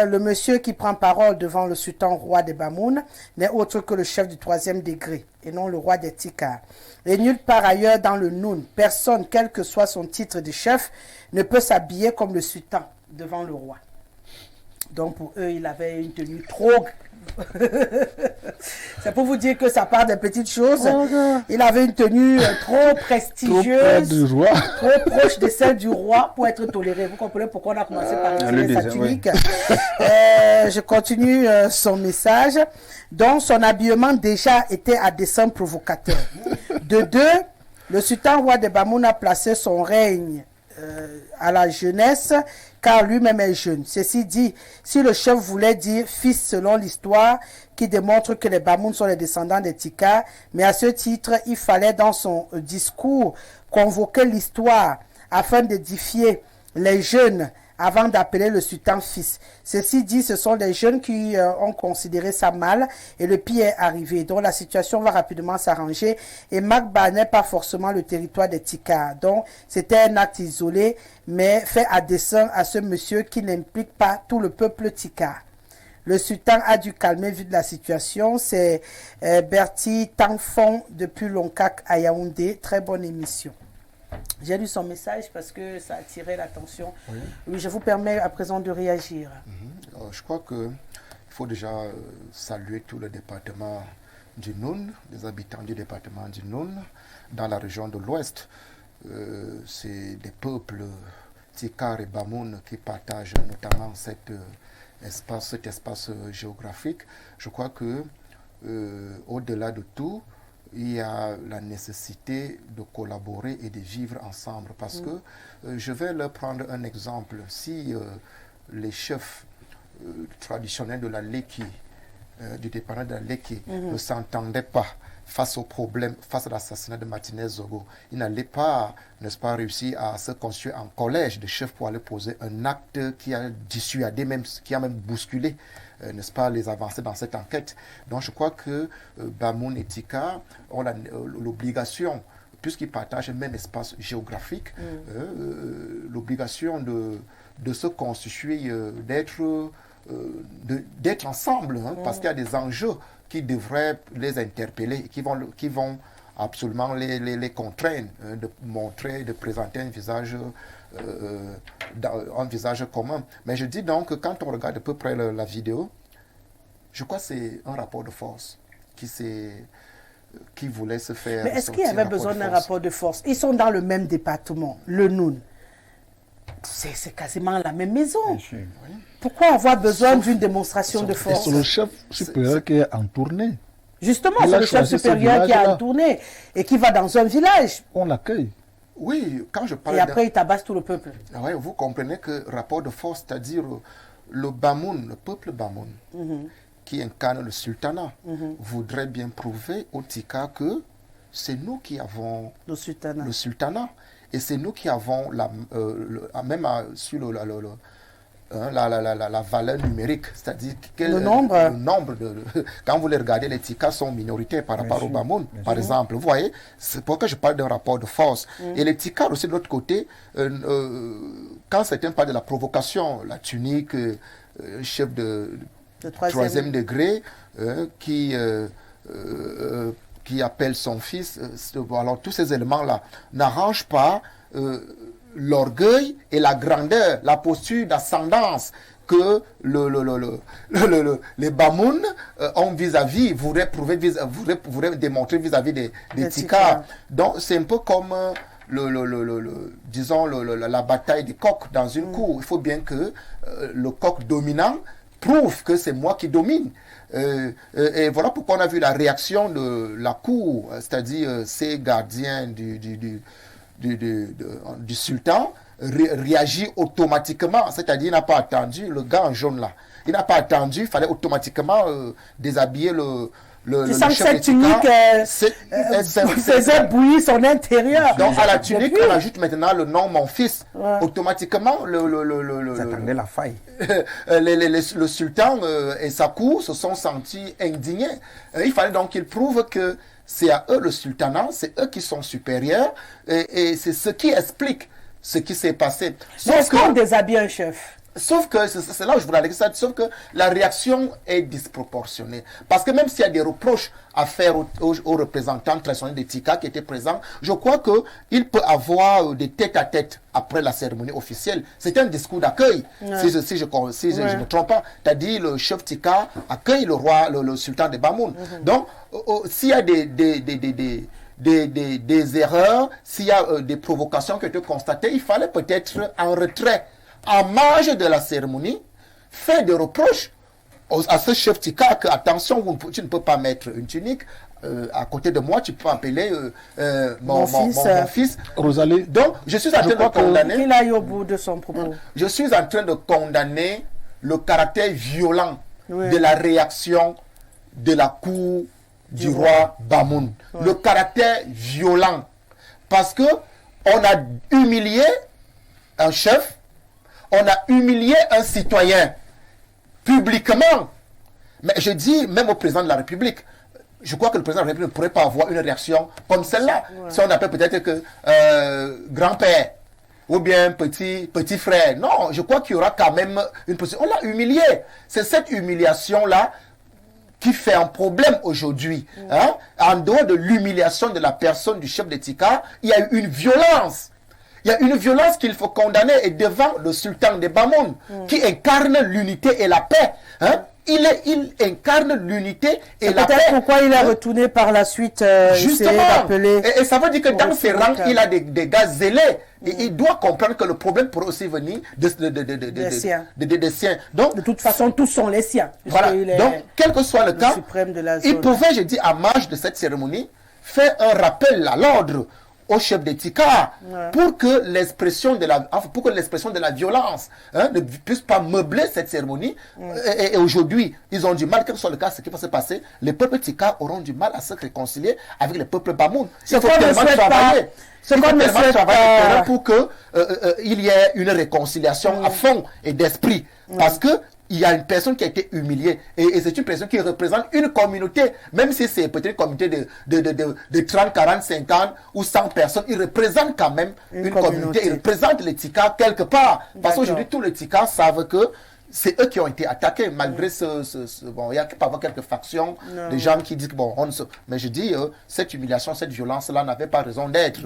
Le monsieur qui prend parole devant le sultan roi des Bamoun n'est autre que le chef du 3e degré et non le roi des Tikars. Et nulle part ailleurs dans le Noun, personne, quel que soit son titre de chef, ne peut s'habiller comme le sultan devant le roi. Donc pour eux, il avait une tenue trop... C'est pour vous dire que ça part des petites choses. Il avait une tenue trop prestigieuse, trop proche de celle du roi pour être toléré. Vous comprenez pourquoi on a commencé par utiliser sa tunique. Je continue son message. Donc son habillement déjà était à dessein provocateur. De 2, le sultan roi de Bamoun a placé son règne à la jeunesse, car lui-même est jeune. Ceci dit, si le chef voulait dire fils selon l'histoire, qui démontre que les Bamoun sont les descendants des Tika, mais à ce titre, il fallait dans son discours convoquer l'histoire afin d'édifier les jeunes avant d'appeler le sultan fils. Ceci dit, ce sont les jeunes qui ont considéré ça mal et le pire est arrivé. Donc la situation va rapidement s'arranger et Magba n'est pas forcément le territoire des Tika. Donc c'était un acte isolé mais fait à dessein à ce monsieur qui n'implique pas tout le peuple Tika. Le sultan a dû calmer vu de la situation. C'est Bertie Tangfong depuis Lonkak à Yaoundé. Très bonne émission. J'ai lu son message parce que ça a attiré l'attention. Oui. Oui, je vous permets à présent de réagir. Je crois qu'il faut déjà saluer tout le département du Noun, les habitants du département du Noun, dans la région de l'Ouest. C'est des peuples Tikar et Bamoun qui partagent notamment cet espace géographique. Je crois que au-delà de tout, il y a la nécessité de collaborer et de vivre ensemble. Parce que, je vais leur prendre un exemple. Si les chefs traditionnels de la Leki, du département de la Leki, ne s'entendaient pas face au problème, face à l'assassinat de Martinez Zogo, ils n'allaient pas, n'est-ce pas, réussir à se construire un collège de chefs pour aller poser un acte qui a dissuadé, qui a même bousculé, n'est-ce pas, les avancées dans cette enquête. Donc je crois que Bamoun et Tika ont l'obligation, puisqu'ils partagent le même espace géographique, l'obligation de se constituer, d'être ensemble, parce qu'il y a des enjeux qui devraient les interpeller, qui vont absolument les contraindre de montrer, de présenter un visage commun. Mais je dis donc que quand on regarde à peu près la vidéo, je crois que c'est un rapport de force qui voulait se faire. Mais est-ce qu'il y avait besoin d'un rapport de force? Ils sont dans le même département, le Noun. C'est quasiment la même maison. Oui. Pourquoi avoir besoin d'une démonstration de force? C'est le chef supérieur qui est en tournée. Justement, c'est le chef supérieur qui est en tournée et qui va dans un village. On l'accueille. Oui, quand je parle. Et après, il tabasse tout le peuple. Oui, vous comprenez que rapport de force, c'est-à-dire le Bamoun, le peuple Bamoun, qui incarne le sultanat, voudrait bien prouver au Tika que c'est nous qui avons le sultanat. Et c'est nous qui avons, même sur la valeur numérique, c'est-à-dire que le nombre quand vous les regardez, les Tikas sont minoritaires par rapport au Bamoun, par exemple. Vous voyez, c'est pourquoi je parle d'un rapport de force. Et les Tikas aussi, de l'autre côté, quand certains parlent de la provocation, la tunique, chef de troisième degré, qui appelle son fils, alors tous ces éléments-là n'arrangent pas l'orgueil et la grandeur, la posture d'ascendance que les Bamoun ont vis-à-vis, voudraient démontrer vis-à-vis des Tika. Donc c'est un peu comme disons la bataille des coqs dans une cour. Il faut bien que le coq dominant prouve que c'est moi qui domine. Et voilà pourquoi on a vu la réaction de la cour, c'est-à-dire ces gardiens du sultan réagir automatiquement, c'est-à-dire il n'a pas attendu le gars en jaune là, il n'a pas attendu, il fallait automatiquement déshabiller le chef cette tunique faisait bouillir son intérieur. Donc à la tunique on ajoute maintenant le nom mon fils. Automatiquement ça attendait la faille. Le sultan et sa cour se sont sentis indignés. Il fallait donc qu'ils prouvent que c'est à eux le sultanat, c'est eux qui sont supérieurs et c'est ce qui explique ce qui s'est passé. Mais est-ce qu'on déshabille un chef? Sauf que, c'est là où je voulais aller, sauf que la réaction est disproportionnée. Parce que même s'il y a des reproches à faire aux représentants traditionnels des Tika qui étaient présents, je crois qu'il peut avoir des tête-à-tête après la cérémonie officielle. C'est un discours d'accueil, si je ne me trompe pas. C'est-à-dire le chef Tika accueille le roi, le sultan de Bamoun. Donc, s'il y a des erreurs, s'il y a des provocations qui ont été constatées, il fallait peut-être en retrait, en marge de la cérémonie, faire des reproches à ce chef Tika que, attention, tu ne peux pas mettre une tunique, à côté de moi, tu peux appeler Mon mon fils. Rosalie. Donc, je suis en train de condamner. Qu'il aille au bout de son propos. Je suis en train de condamner le caractère violent Oui. de la réaction de la cour du roi Bamoun. Oui. Le caractère violent. Parce que on a humilié un chef, on a humilié un citoyen publiquement. Mais je dis même au président de la République, je crois que le président de la République ne pourrait pas avoir une réaction comme celle-là. Ouais. Si on appelle peut-être que grand-père ou bien petit frère. Non, je crois qu'il y aura quand même une possibilité. On l'a humilié. C'est cette humiliation-là qui fait un problème aujourd'hui. Hein? En dehors de l'humiliation de la personne du chef de Tika, il y a eu une violence. Il y a une violence qu'il faut condamner et devant le sultan de Bamoun qui incarne l'unité et la paix. Hein? Il incarne l'unité et la paix. Peut-être pourquoi il est retourné par la suite Justement. Et ça veut dire que dans ses rangs, il a des gars zélés. Et il doit comprendre que le problème pourrait aussi venir des siens. Donc, de toute façon, tous sont les siens. Voilà. Donc, quel que soit le cas, suprême de la il zone. pouvait, je dis, à marge de cette cérémonie, faire un rappel à l'ordre au chef de Tika pour que l'expression de la violence ne puisse pas meubler cette cérémonie. Et aujourd'hui, ils ont du mal, quel que soit le cas, ce qui va se passer, les peuples Tika auront du mal à se réconcilier avec les peuples Bamoun. Il faut tellement travailler. Il faut tellement travailler pour qu'il y ait une réconciliation à fond et d'esprit. Parce que il y a une personne qui a été humiliée et c'est une personne qui représente une communauté, même si c'est peut-être une communauté de 30, 40, 50 ou 100 personnes, il représente quand même une communauté, il représente les Tika quelque part. Parce qu'aujourd'hui, tous les Tika savent que c'est eux qui ont été attaqués, malgré bon, il y a parfois quelques factions, des gens qui disent que bon, mais je dis, cette humiliation, cette violence-là n'avait pas raison d'être.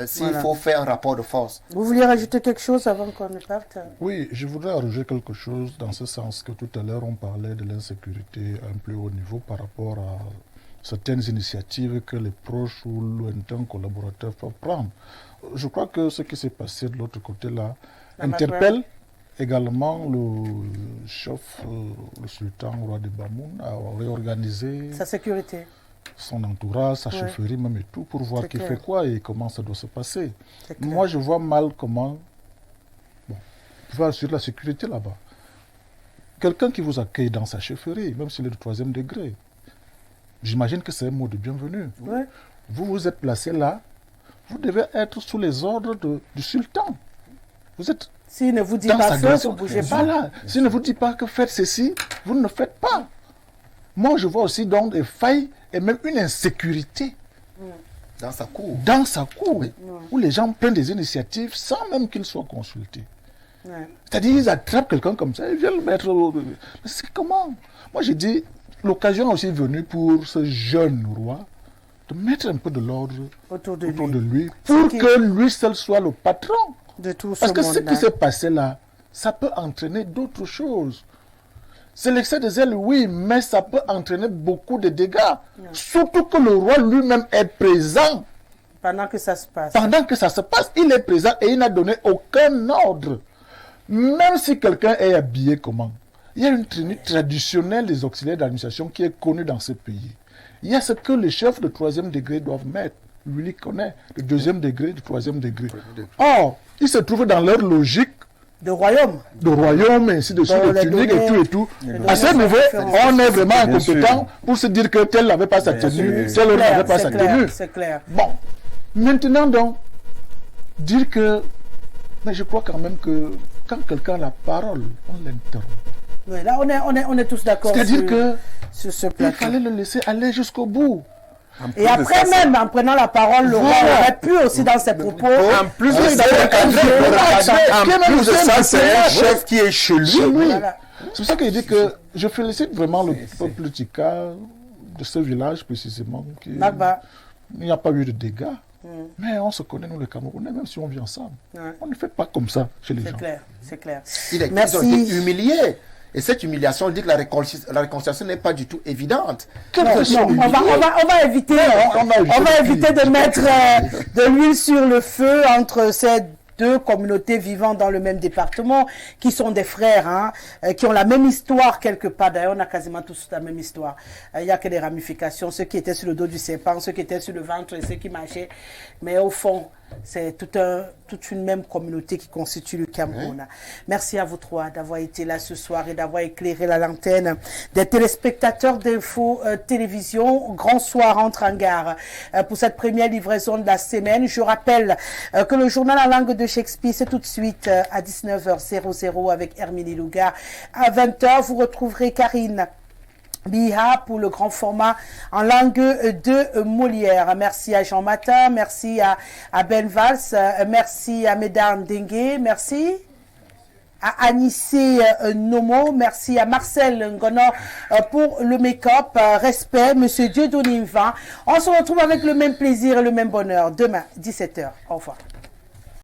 S'il faut faire un rapport de force. Vous vouliez rajouter quelque chose avant qu'on ne parte? Oui, je voudrais rajouter quelque chose dans ce sens que tout à l'heure on parlait de l'insécurité à un plus haut niveau par rapport à certaines initiatives que les proches ou lointains collaborateurs peuvent prendre. Je crois que ce qui s'est passé de l'autre côté là interpelle également le chef, le sultan roi de Bamoun, a réorganisé sa sécurité, son entourage, sa chefferie même et tout, pour voir qui fait quoi et comment ça doit se passer. Moi, je vois mal comment... Bon, vous pouvez assurer la sécurité là-bas. Quelqu'un qui vous accueille dans sa chefferie, même s'il est de 3e degré, j'imagine que c'est un mot de bienvenue. Ouais. Vous vous êtes placé là, vous devez être sous les ordres du sultan. Vous êtes... S'il ne vous dit pas ça, vous ne bougez pas. Voilà. S'il ne vous dit pas que faites ceci, vous ne le faites pas. Moi, je vois aussi donc des failles et même une insécurité. Dans sa cour. Dans sa cour, où les gens prennent des initiatives sans même qu'ils soient consultés. C'est-à-dire, ils attrapent quelqu'un comme ça, ils viennent le mettre... C'est comment? Moi, j'ai dit, l'occasion est aussi venue pour ce jeune roi de mettre un peu de l'ordre autour de lui pour que lui seul soit le patron. De tout Parce que ce qui s'est passé là, ça peut entraîner d'autres choses. C'est l'excès de zèle, oui, mais ça peut entraîner beaucoup de dégâts. Surtout que le roi lui-même est présent. Pendant que ça se passe. Pendant que ça se passe, il est présent et il n'a donné aucun ordre. Même si quelqu'un est habillé comment? Il y a une tenue traditionnelle des auxiliaires d'administration qui est connue dans ce pays. Il y a ce que les chefs de 3e degré doivent mettre. Lui, il connaît. De 2e degré, de 3e degré. Or, ils se trouvent dans leur logique de royaume, et ainsi de suite, de tunique et tout. À ce niveau, on est vraiment incompétent pour se dire que tel n'avait pas sa tenue, tel autre n'avait pas sa tenue. C'est clair. Bon, maintenant donc, dire que... Mais je crois quand même que quand quelqu'un a la parole, on l'interrompt. Oui, là, on est tous d'accord. C'est-à-dire que sur ce il plateau. fallait le laisser aller jusqu'au bout. Et après même, en prenant la parole, le roi aurait pu aussi dans ses propos... En plus de ça, c'est un chef qui est chez lui. Voilà. C'est pour ça que je dis que je félicite vraiment le peuple Tika de ce village précisément. Il n'y a pas eu de dégâts. Mais on se connaît, nous les Camerounais, même si on vit ensemble. On ne fait pas comme ça chez les gens. C'est clair. Ils ont été humiliés. Et cette humiliation, on dit que la réconciliation n'est pas du tout évidente. On va éviter de mettre de l'huile sur le feu entre ces deux communautés vivant dans le même département, qui sont des frères, hein, qui ont la même histoire quelque part. D'ailleurs, on a quasiment tous la même histoire. Il n'y a que des ramifications, ceux qui étaient sur le dos du serpent, ceux qui étaient sur le ventre et ceux qui marchaient. Mais au fond, c'est toute une même communauté qui constitue le Cameroun. Merci à vous trois d'avoir été là ce soir et d'avoir éclairé la lanterne des téléspectateurs d'Info Télévision. Grand soir entre en gare pour cette première livraison de la semaine. Je rappelle que le journal en langue de Shakespeare, c'est tout de suite à 19h00 avec Herminie Louga. À 20h, vous retrouverez Karine Biha pour le grand format en langue de Molière. Merci à Jean Matin, merci à Ben Valls, merci à Médard Dengue, merci à Anissé Nomo, merci à Marcel Ngono pour le make-up, respect, Monsieur Dieudonné Mvan. On se retrouve avec le même plaisir et le même bonheur demain, 17h. Au revoir.